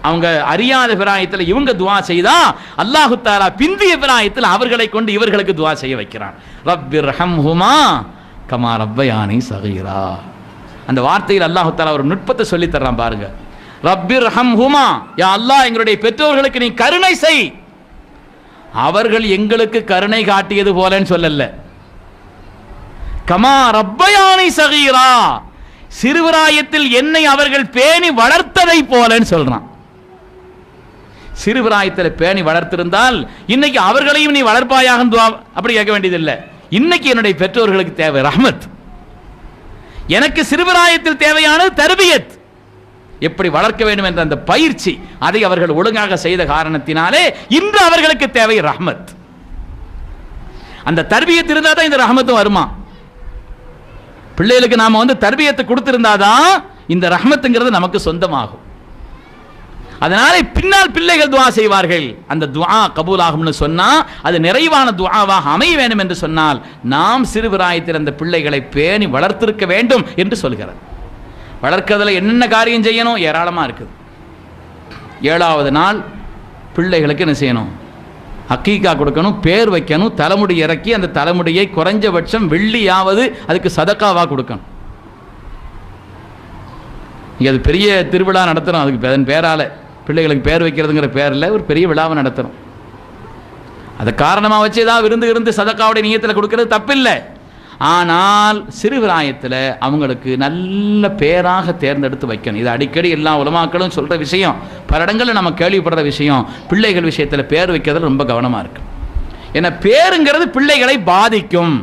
அவங்க அறியாத பிராயத்தில் இவங்க துஆ செய்தா அல்லாஹு தஆலா பிந்திய பிராயத்தில் அவர்களை கொண்டு இவர்களுக்கு துஆ செய்ய வைக்கிறான். ரப்பிர்ஹம்ஹுமா கமா ரப்பயானி ஸகீரா. அந்த வார்த்தையில் அல்லாஹு தஆலா ஒரு நுட்பத்தை சொல்லி தர்றான் பாருங்க. ரப்பிர்ஹம்ஹுமா, யா அல்லாஹ் எங்களுடைய பெற்றோர்களுக்கு நீ கருணை செய். அவர்கள் எங்களுக்கு கருணை காட்டியது போலன்னு சொல்லல, கமா ரப்பயானி ஸகீரா, சிறுபிராயத்தில் என்னை அவர்கள் பேணி வளர்த்ததை போலன்னு சொல்றான். சிறுபிராயத்தில் பேணி வளர்த்திருந்தால் இன்னைக்கு அவர்களையும் நீ வளர்ப்பாயாக அப்படி கேட்க வேண்டியதில்லை. இன்னைக்கு என்னுடைய பெற்றோர்களுக்கு தேவை ரஹ்மத், எனக்கு சிறுபிராயத்தில் தேவையானது தர்பியத், எப்படி வளர்க்க வேண்டும் என்ற அந்த பயிற்சி, அதை அவர்கள் ஒழுங்காக செய்த காரணத்தினாலே இன்று அவர்களுக்கு தேவை ரஹ்மத். அந்த தர்பியத் இருந்தால் தான் இந்த ரஹமத்தும் வருமா. பிள்ளைகளுக்கு நாம தர்பியத்தை கொடுத்திருந்தாதான் இந்த ரஹமத்துங்கிறது நமக்கு சொந்தமாகும். அதனால பின்னால் பிள்ளைகள் துஆ செய்வார்கள். அந்த துஆ கபூல் ஆகும்னு சொன்னா அது நிறைவான துஆவாக அமைய வேண்டும் என்று சொன்னால் நாம் சிறுபிராயத்தில் அந்த பிள்ளைகளை பேணி வளர்த்திருக்க வேண்டும் என்று சொல்கிறார். வளர்க்கிறதுல என்னென்ன காரியம் செய்யணும் ஏராளமாக இருக்குது. 7வது நாள் பிள்ளைகளுக்கு என்ன செய்யணும்? அக்கீகா கொடுக்கணும், பேர் வைக்கணும், தலைமுடி இறக்கி அந்த தலைமுடியை குறைஞ்சபட்சம் வெள்ளியாவது அதுக்கு சதக்காவாக கொடுக்கணும். இங்கே அது பெரிய திருவிழா நடத்துகிறோம். அதுக்கு அதன் பேரால் பிள்ளைகளுக்கு பேர் வைக்கிறதுங்கிற பேரில் ஒரு பெரிய விழாவை நடத்துகிறோம். அதை காரணமாக வச்சு ஏதாவது விருந்து சதக்காவுடைய நியத்தில் கொடுக்கறது தப்பில்லை. ஆனால் சிறுபிராயத்தில் அவங்களுக்கு நல்ல பேராக தேர்ந்தெடுத்து வைக்கணும். இது அடிக்கடி எல்லா உலமாக்களும் சொல்கிற விஷயம், பல இடங்களில் நம்ம கேள்விப்படுற விஷயம். பிள்ளைகள் விஷயத்தில் பேர் வைக்கிறதுல ரொம்ப கவனமாக இருக்கு. ஏன்னா பேருங்கிறது பிள்ளைகளை பாதிக்கும்.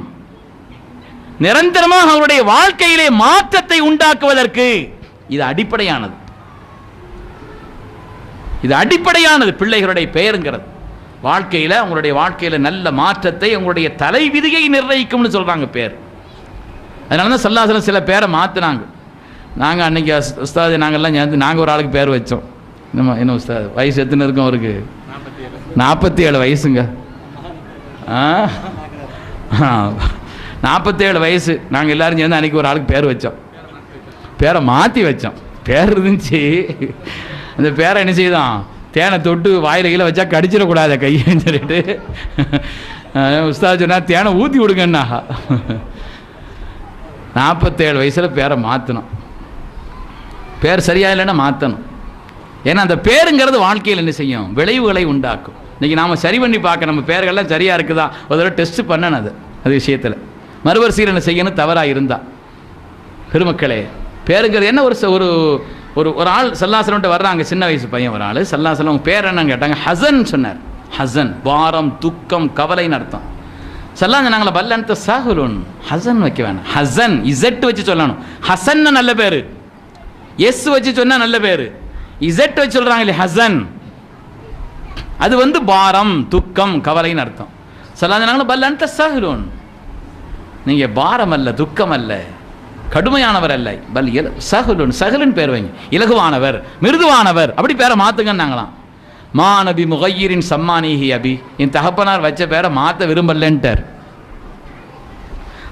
நிரந்தரமாக அவருடைய வாழ்க்கையிலே மாற்றத்தை உண்டாக்குவதற்கு இது அடிப்படையானது. இது அடிப்படையானது. பிள்ளைகளுடைய பெயருங்கிறது வாழ்க்கையில் உங்களுடைய வாழ்க்கையில் நல்ல மாற்றத்தை உங்களுடைய தலைவிதியை நிர்ணயிக்கும்னு சொல்கிறாங்க பேர். அதனால தான் ஸல்லல்லாஹு அலைஹி வஸல்லம் சில பேரை மாற்றினாங்க. நாங்கள் அன்றைக்கி உஸ்தாது நாங்கள்லாம் சேர்ந்து நாங்கள் ஒரு ஆளுக்கு பேர் வச்சோம். என்ன உஸ்தாது வயசு எத்தனை இருக்கும் அவருக்கு? 47 வயசுங்க. 47 வயசு. நாங்கள் எல்லோரும் சேர்ந்து அன்றைக்கி ஒரு ஆளுக்கு பேர் வச்சோம். பேரை மாற்றி வச்சோம். பேர் இருந்துச்சு. அந்த பேரை என்ன செய்தான்? தேனை தொட்டு வாயில் கீழே வச்சா கடிச்சிடக்கூடாத கையன்னு சொல்லிட்டு உஸ்தாது சொன்னா தேனை ஊற்றி விடுங்கண்ணா. 47 வயசில் பேரை மாற்றணும். பேர் சரியா இல்லைன்னா மாற்றணும். ஏன்னா அந்த பேருங்கிறது வாழ்க்கையில் என்ன செய்யும்? விளைவுகளை உண்டாக்கும். இன்றைக்கி நாம் சரி பண்ணி பார்க்க நம்ம பேர்கள்லாம் சரியாக இருக்குதா ஒரு தடவை டெஸ்ட் பண்ணணும். அது விஷயத்தில் மறுபரிசீலனை செய்யணும் தவறாக இருந்தால். பெருமக்களே பேருங்கிறது என்ன? ஒரு ஒரு ஒரு ஆள் ஸல்லல்லாஹு அலைஹி வஸல்லம் வர்றாங்க, சின்ன வயசு பையன் ஒரு ஆள். ஸல்லல்லாஹு அலைஹி வஸல்லம் பேர் என்னன்னு கேட்டாங்க. ஹசன் சொன்னார். ஹசன் பாரம், துக்கம், கவலைன்னு அர்த்தம். ஸல்லல்லாஹு நாங்கள பல்லன்ත சாகுலுன் ஹசன் வைக்க வேணாம். ஹசன் இசட் வச்சு சொல்லணும். ஹசன் நல்ல பேர், எஸ் வச்சு சொன்னா நல்ல பேர். இசட் வச்சு சொல்றாங்க இல்லையா ஹசன், அது பாரம், துக்கம், கவலைன்னு அர்த்தம். ஸல்லல்லாஹு நாங்கள பல்லன்త சாகுலுன், நீங்க பாரம் அல்ல, துக்கம் அல்ல, கடுமையானவர் அல்ல, பல் சஹலுன், சஹலுன் பேர் வைங்க, இலகுவானவர், மிருதுவானவர், அப்படி பேரை மாத்துங்கன்னாங்களாம். மா நபி முகையிரின் சம்மானிஹி அபி, என் தகப்பனார் வச்ச பேரை மாற்ற விரும்பலன்ட்டார்.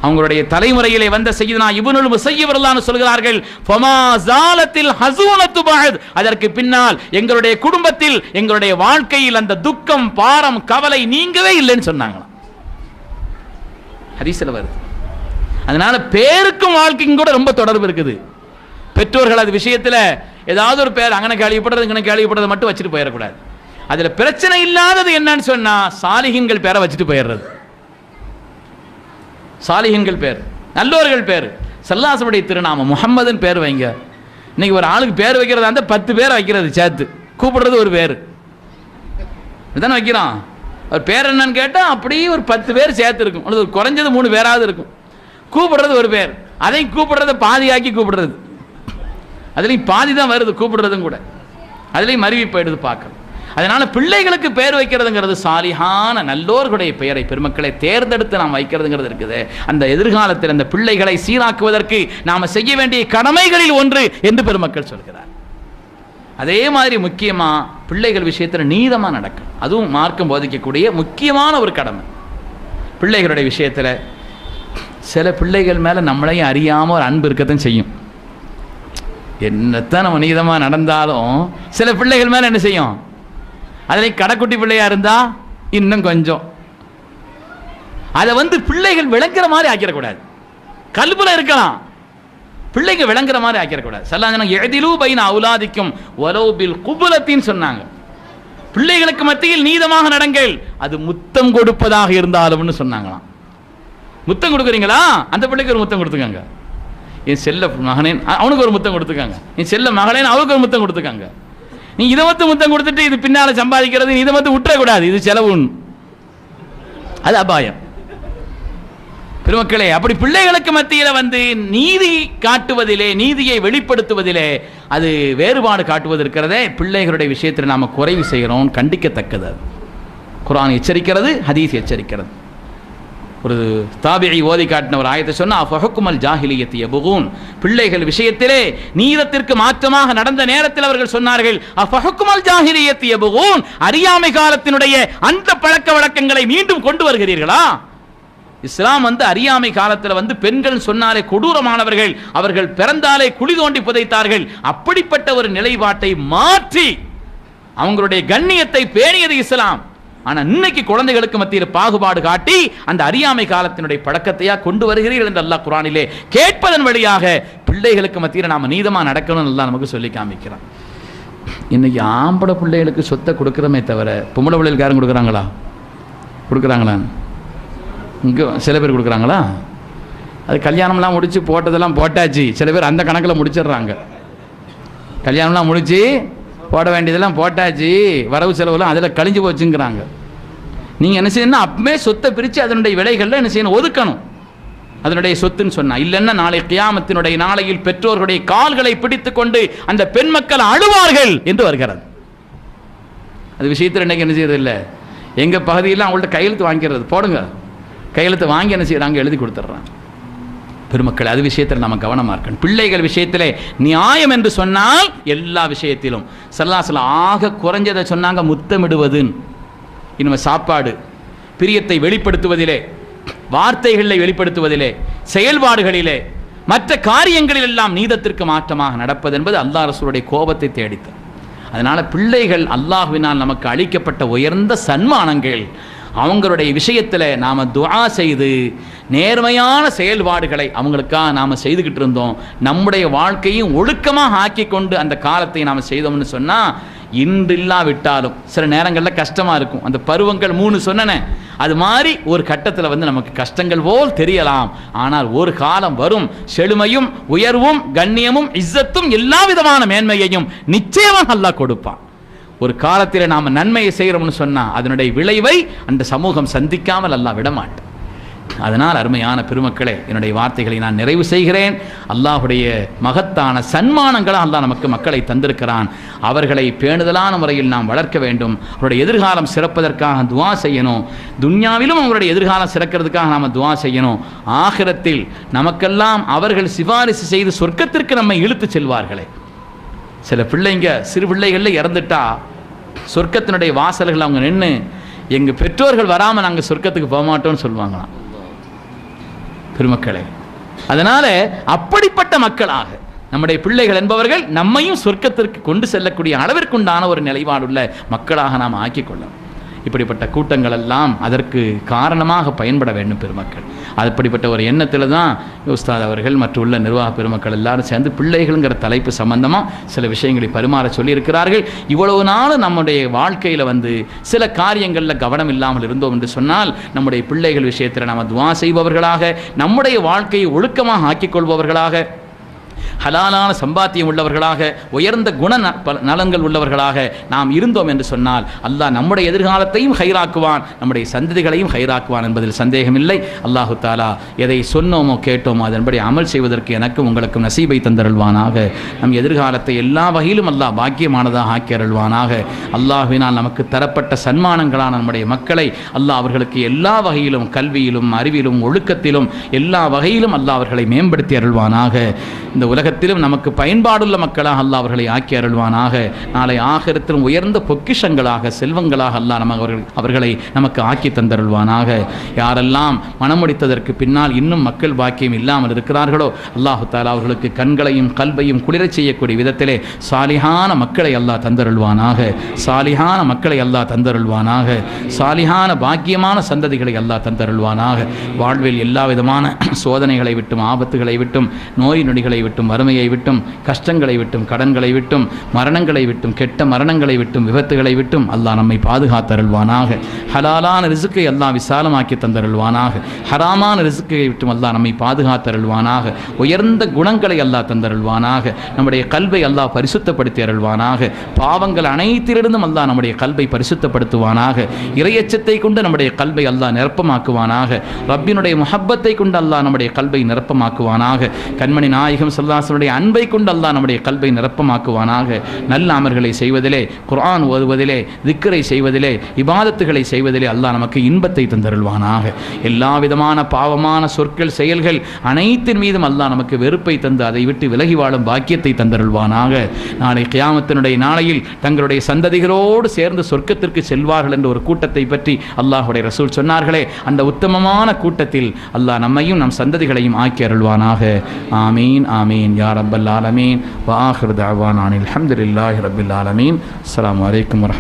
அவங்களுடைய தலைமுறையிலே வந்த சய்யிதுனா இப்னுல் முஸய்யிப் ரலியல்லாஹு சொல்கிறார்கள், ஃபமா ஜாலத்தில் ஹஸூனத்து பஅத், அதற்கு பின்னால் எங்களுடைய குடும்பத்தில் எங்களுடைய வாழ்க்கையில் அந்த துக்கம், பாரம், கவலை நீங்கவே இல்லைன்னு சொன்னாங்களாம். ஹதீஸ்ல வருது. அதனால பேருக்கும் வாழ்க்கைக்கும் கூட ரொம்ப தொடர்பு இருக்குது. பெற்றோர்கள் அது விஷயத்தில் ஏதாவது ஒரு பேர் அங்கே கேள்விப்படுறது இங்கே கேள்விப்படுறது மட்டும் வச்சுட்டு போயிடக்கூடாது. அதில் பிரச்சனை இல்லாதது என்னன்னு சொன்னால் சாலிஹீன்கள் பேரை வச்சுட்டு போயிடுறது. சாலிஹீன்கள் பேர், நல்லோர்கள் பேர். ஸல்லல்லாஹு திருநாமம் முஹம்மதுன்னு பேர் வைங்க. இன்னைக்கு ஒரு ஆளுக்கு பேர் வைக்கிறதா இருந்தால் 10 பேரை வைக்கிறது, சேர்த்து கூப்பிடுறது ஒரு பேர் இதுதானே வைக்கிறான். அவர் பேர் என்னன்னு கேட்டால் அப்படியே ஒரு 10 பேர் சேர்த்து இருக்கும், அல்லது குறைஞ்சது 3 பேராவது இருக்கும். கூப்பிடுறது ஒரு பேர், அதையும் கூப்பிடுறத பாதியாக்கி கூப்பிடுறது, அதுலேயும் பாதி தான் வருது கூப்பிடுறதும் கூட, அதுலேயும் மருவி போயிடுது பார்க்கணும். அதனால பிள்ளைகளுக்கு பேர் வைக்கிறதுங்கிறது சாலிஹான நல்லோர்களுடைய பெயரை பெருமக்களை தேர்ந்தெடுத்து நாம் வைக்கிறதுங்கிறது இருக்குது. அந்த எதிர்காலத்தில் அந்த பிள்ளைகளை சீராக்குவதற்கு நாம் செய்ய வேண்டிய கடமைகளில் ஒன்று என்று பெருமக்கள் சொல்கிறார். அதே மாதிரி முக்கியமாக பிள்ளைகள் விஷயத்தில் நீதமாக நடக்கும். அதுவும் மார்க்கம் போதிக்கக்கூடிய முக்கியமான ஒரு கடமை. பிள்ளைகளுடைய விஷயத்தில் சில பிள்ளைகள் மேலே நம்மளையும் அறியாமல் ஒரு அன்பு இருக்கத்தான் செய்யும். என்னத்தான் நம்ம நீதமாக நடந்தாலும் சில பிள்ளைகள் மேலே என்ன செய்யும்? அதில் கடைக்குட்டி பிள்ளையாக இருந்தால் இன்னும் கொஞ்சம் அதை பிள்ளைகள் விளங்குற மாதிரி ஆக்கிடக்கூடாது. கல்புல இருக்கலாம், பிள்ளைங்க விளங்குற மாதிரி ஆக்கிடக்கூடாது. சல்லாஜனம் எதிலு பைன அவுலாதிக்கும் வலோபில் குபுலத்தின்னு சொன்னாங்க. பிள்ளைகளுக்கு மத்தியில் நீதமாக நடங்கள், அது முத்தம் கொடுப்பதாக இருந்தாலும்னு சொன்னாங்களாம். முத்தம் கொடுக்குறீங்களா, அந்த பிள்ளைக்கு ஒரு முத்தம் கொடுத்துக்காங்க. என் செல்ல மகனேன் அவனுக்கு ஒரு முத்தம் கொடுத்துக்காங்க. என் செல்ல மகளேன் அவளுக்கு ஒரு முத்தம் கொடுத்துக்காங்க. நீ இதை முத்தம் கொடுத்துட்டு இது பின்னால சம்பாதிக்கிறது, இதை விட்டுறக்கூடாது, இது செலவுன்னு, அது அபாயம். பெருமக்களே, அப்படி பிள்ளைகளுக்கு மத்தியில் நீதி காட்டுவதிலே, நீதியை வெளிப்படுத்துவதிலே அது வேறுபாடு காட்டுவது இருக்கிறதே, பிள்ளைகளுடைய விஷயத்தில் நாம் குறைவு செய்கிறோம், கண்டிக்கத்தக்கது. குர்ஆன் எச்சரிக்கிறது, ஹதீஸ் எச்சரிக்கிறது. ஒரு தாபியை ஓதி காட்டின ஒரு ஆயத்தை சொன்னா ஃபஹுக்குமல் ஜாஹிலியத்தி யபூன், பிள்ளைகள் விஷயத்திலே நீதத்திற்கு மாற்றமாக நடந்த நேரத்தில் அவர்கள் சொன்னார்கள் ஃபஹுக்குமல் ஜாஹிலியத்தி யபூன், அறியாமை காலத்தினுடைய அந்த பழக்க வழக்கங்களை மீண்டும் கொண்டு வருகிறீர்களா? இஸ்லாம் அறியாமை காலத்தில் பெண்கள் சொன்னாலே கொடூரமானவர்கள், அவர்கள் பிறந்தாலே குழி தோண்டி புதைத்தார்கள். அப்படிப்பட்ட ஒரு நிலைப்பாட்டை மாற்றி அவங்களுடைய கண்ணியத்தை பேணியது இஸ்லாம். ஆனா இன்னைக்கு குழந்தைகளுக்கு மத்தியில் பாகுபாடு காட்டி அந்த அறியாமை காலத்தினுடைய பழக்கத்தையா கொண்டு வருகிறீர்கள் என்று அல்லாஹ் குர்ஆனிலே கேட்பதன் வழியாக பிள்ளைகளுக்கு மத்தியில் நாம நீதமா நடக்கணும்னு அல்லாஹ் நமக்கு சொல்லி காமிக்கிறான். இன்னைக்கு ஆம்பளை பிள்ளைகளுக்கு சொத்தை கொடுக்கிறோமே தவிர பொம்பளை பிள்ளைகளுக்கு யாரும் கொடுக்குறாங்களா? கொடுக்குறாங்களா? இங்கே சில பேர் கொடுக்குறாங்களா? அது கல்யாணம்லாம் முடிச்சு போட்டதெல்லாம் போட்டாச்சு. சில பேர் அந்த கணக்கில் முடிச்சிடுறாங்க. கல்யாணம்லாம் முடிச்சு போட வேண்டியதெல்லாம் போட்டாச்சு, வரவு செலவுலாம் அதில் கழிஞ்சு போச்சுங்கிறாங்க. நீங்கள் என்ன செய்யணும், அப்பவே சொத்தை பிரித்து அதனுடைய விலைகளில் என்ன செய்யணும், ஒதுக்கணும். அதனுடைய சொத்துன்னு சொன்னா இல்லைன்னா நாளை கியாமத்தினுடைய நாளையில் பெற்றோர்களுடைய கால்களை பிடித்து கொண்டு அந்த பெண் மக்கள் அழுவார்கள் என்று வருகிறது. அது விஷயத்தில் இன்னைக்கு என்ன செய்யறது இல்லை. எங்கள் பகுதியில் அவங்கள்ட்ட கையெழுத்து வாங்கிறது, போடுங்க கையெழுத்து வாங்கி என்ன செய்யறாங்க, எழுதி கொடுத்துட்றாங்க. பெருமக்கள் அது விஷயத்தில் நம்ம கவனமாக இருக்கணும். பிள்ளைகள் விஷயத்திலே நியாயம் என்று சொன்னால் எல்லா விஷயத்திலும் ஸல்லல்லாஹு ஆக குறைஞ்சதை சொன்னாங்க முத்தமிடுவதுன்னு. இனிமே சாப்பாடு, பிரியத்தை வெளிப்படுத்துவதிலே, வார்த்தைகளை வெளிப்படுத்துவதிலே, செயல்பாடுகளிலே, மற்ற காரியங்களில் எல்லாம் நீதத்திற்கு மாற்றமாக நடப்பது என்பது அல்லாஹ் ரசூலுடைய கோபத்தை தேடித்தது. அதனால பிள்ளைகள் அல்லாஹ்வினால் நமக்கு அளிக்கப்பட்ட உயர்ந்த சன்மானங்கள். அவங்களுடைய விஷயத்தில் நாம் துஆ செய்து நேர்மையான செயல்பாடுகளை அவங்களுக்காக நாம் செய்துக்கிட்டு இருந்தோம். நம்முடைய வாழ்க்கையும் ஒழுக்கமாக ஆக்கி கொண்டு அந்த காலத்தை நாம் செய்தோம்னு சொன்னால் இன்று இல்லாவிட்டாலும் சில நேரங்களில் கஷ்டமாக இருக்கும். அந்த பருவங்கள் 3 சொன்னேன், அது மாதிரி ஒரு கட்டத்தில் நமக்கு கஷ்டங்கள் போல் தெரியலாம். ஆனால் ஒரு காலம் வரும், செழுமையும் உயர்வும் கண்ணியமும் இஸ்ஸத்தும் எல்லா விதமான மேன்மையையும் நிச்சயமாக அல்லாஹ் கொடுப்பான். ஒரு காலத்தில் நாம் நன்மையை செய்கிறோம்னு சொன்னால் அதனுடைய விளைவை அந்த சமூகம் சந்திக்காமல் அல்லாஹ் விடமாட்டான். அதனால் அருமையான பெருமக்களே, என்னுடைய வார்த்தைகளை நான் நிறைவு செய்கிறேன். அல்லாஹுடைய மகத்தான சன்மானங்களை அல்லாஹ் நமக்கு மக்களை தந்திருக்கிறான். அவர்களை பேணுதலான முறையில் நாம் வளர்க்க வேண்டும். அவருடைய எதிர்காலம் சிறப்பதற்காக துஆ செய்யணும். துன்யாவிலும் அவங்களுடைய எதிர்காலம் சிறக்கிறதுக்காக நாம் துஆ செய்யணும். ஆகிரத்தில் நமக்கெல்லாம் அவர்கள் சிபாரிசு செய்து சொர்க்கத்திற்கு நம்மை இழுத்து செல்வார்களே. சில பிள்ளைங்க சிறு பிள்ளைகளில் இறந்துட்டா சொர்க்கத்தினுடைய வாசல்கள் அவங்க நின்று எங்கள் பெற்றோர்கள் வராமல் நாங்கள் சொர்க்கத்துக்கு போக மாட்டோம்னு சொல்லுவாங்களாம் பெருமக்களே. அதனால அப்படிப்பட்ட மக்களாக நம்முடைய பிள்ளைகள் என்பவர்கள் நம்மையும் சொர்க்கத்திற்கு கொண்டு செல்லக்கூடிய அளவிற்குண்டான ஒரு நிலைப்பாடுள்ள மக்களாக நாம் ஆக்கிக்கொள்ளணும். இப்படிப்பட்ட கூட்டங்கள் எல்லாம் அதற்கு காரணமாக பயன்பட வேண்டும் பெருமக்கள். அப்படிப்பட்ட ஒரு எண்ணத்தில் தான் உஸ்தாத் அவர்கள் மற்றுள்ள நிர்வாக பெருமக்கள் எல்லாரும் சேர்ந்து பிள்ளைகள்ங்கிற தலைப்பு சம்பந்தமாக சில விஷயங்களை பரிமாற சொல்லியிருக்கிறார்கள். இவ்வளவு நாள் நம்முடைய வாழ்க்கையில் சில காரியங்களில் கவனம் இல்லாமல் இருந்தோம் என்று சொன்னால் நம்முடைய பிள்ளைகள் விஷயத்தில் நாம் துஆ செய்பவர்களாக, நம்முடைய வாழ்க்கையை ஒழுக்கமாக ஆக்கிக் கொள்பவர்களாக, ஹலாலான சம்பாத்தியம் உள்ளவர்களாக, உயர்ந்த குண நலன்கள் உள்ளவர்களாக நாம் இருந்தோம் என்று சொன்னால் அல்லாஹ் நம்முடைய எதிர்காலத்தையும் ஹைராக்குவான், நம்முடைய சந்ததிகளையும் ஹைராக்குவான் என்பதில் சந்தேகமில்லை. அல்லாஹு தாலா எதை சொன்னோமோ கேட்டோமோ அதன்படி அமல் செய்வதற்கு எனக்கும் உங்களுக்கும் நசீபை தந்தருள்வானாக. நம் எதிர்காலத்தை எல்லா வகையிலும் அல்லாஹ் பாக்கியமானதாக ஆக்கி அருள்வானாக. அல்லாஹ்வினால் நமக்கு தரப்பட்ட சன்மானங்களான நம்முடைய மக்களை அல்லாஹ் அவர்களுக்கு எல்லா வகையிலும், கல்வியிலும், அறிவிலும், ஒழுக்கத்திலும் எல்லா வகையிலும் அல்லாஹ் அவர்களை மேம்படுத்தி அருள்வானாக. இந்த உலகத்திலும் நமக்கு பயன்பாடுள்ள மக்களாக அல்லாஹ் அவர்களை ஆக்கி அருள்வானாக. நாளை ஆகிரத்திலும் உயர்ந்த பொக்கிஷங்களாக, செல்வங்களாக அல்லாஹ் அவர்களை நமக்கு ஆக்கி தந்தருள்வானாக. யாரெல்லாம் மனம் முடித்ததற்கு பின்னால் இன்னும் மக்கள் பாக்கியம் இல்லாமல் இருக்கிறார்களோ அல்லாஹு தஆலா அவர்களுக்கு கண்களையும் கல்வையும் குளிரச் செய்யக்கூடிய விதத்திலே சாலிஹான மக்களை அல்லாஹ் தந்தருள்வானாக. சாலிஹான மக்களை அல்லாஹ் தந்தருள்வானாக. சாலிஹான பாக்கியமான சந்ததிகளை அல்லாஹ் தந்தருள்வானாக. வாழ்வில் எல்லா விதமான சோதனைகளை விட்டும், ஆபத்துகளை விட்டும், நோய் நொடிகளை விட்டும், வறுமையை விட்டும், கஷ்டங்களை விட்டும், கடன்களை விட்டும், மரணங்களை விட்டும், கெட்ட மரணங்களை விட்டும், விபத்துகளை விட்டும் அல்லாஹ் நம்மை பாதுகாத்தருள்வானாக. ஹலாலான ரிசுக்கை அல்லாஹ் விசாலமாக்கி தந்தருள்வானாக. ஹராமான ரிசுக்கை விட்டும் அல்லாஹ் நம்மை பாதுகாத்தருள்வானாக. உயர்ந்த குணங்களை அல்லாஹ் தந்தருள்வானாக. நம்முடைய கல்வை அல்லாஹ் பரிசுத்தப்படுத்தி அருள்வானாக. பாவங்கள் அனைத்திலிருந்தும் அல்லாஹ் நம்முடைய கல்வை பரிசுத்தப்படுத்துவானாக. இறையச்சத்தை கொண்டு நம்முடைய கல்வை அல்லாஹ் நிரப்பமாக்குவானாக. ரப்பினுடைய முஹப்பத்தை கொண்டு அல்லாஹ் நம்முடைய கல்வை நிரப்பமாக்குவானாக. கண்மணி நாயகம் ஸல்லல்லாஹு அலைஹி வஸல்லம் அன்பை கொண்டு அல்லாஹ் நம்முடைய கல்வை நிரப்பமாக்குவானாக. நல்ல அமல்களை செய்வதிலே, குர்ஆன் ஓதுவதிலே, திக்ரை செய்வதிலே, இபாதத்துகளை செய்வதிலே அல்லாஹ் நமக்கு இன்பத்தை தந்தருள்வானாக. எல்லா விதமான பாவமான சொற்கள், செயல்கள் அனைத்தின் மீதும் அல்லாஹ் நமக்கு வெறுப்பை தந்து அதை விட்டு விலகி வாழும் பாக்கியத்தை தந்தருள்வானாக. நாளை கியாமத்தினுடைய நாளையில் தங்களுடைய சந்ததிகளோடு சேர்ந்து சொர்க்கத்திற்கு செல்வார்கள் என்ற ஒரு கூட்டத்தை பற்றி அல்லாஹ்வுடைய ரசூல் சொன்னார்களே, அந்த உத்தமமான கூட்டத்தில் அல்லாஹ் நம்மையும் நம் சந்ததிகளையும் ஆக்கி அருள்வானாக. ஆமீன் ஆமீன் யா ரப்பல் ஆலமீன். வ ஆகிரு தஅவானா அனில் ஹம்துலில்லாஹி ரப்பில் ஆலமீன். அஸ்ஸலாமு அலைக்கும்.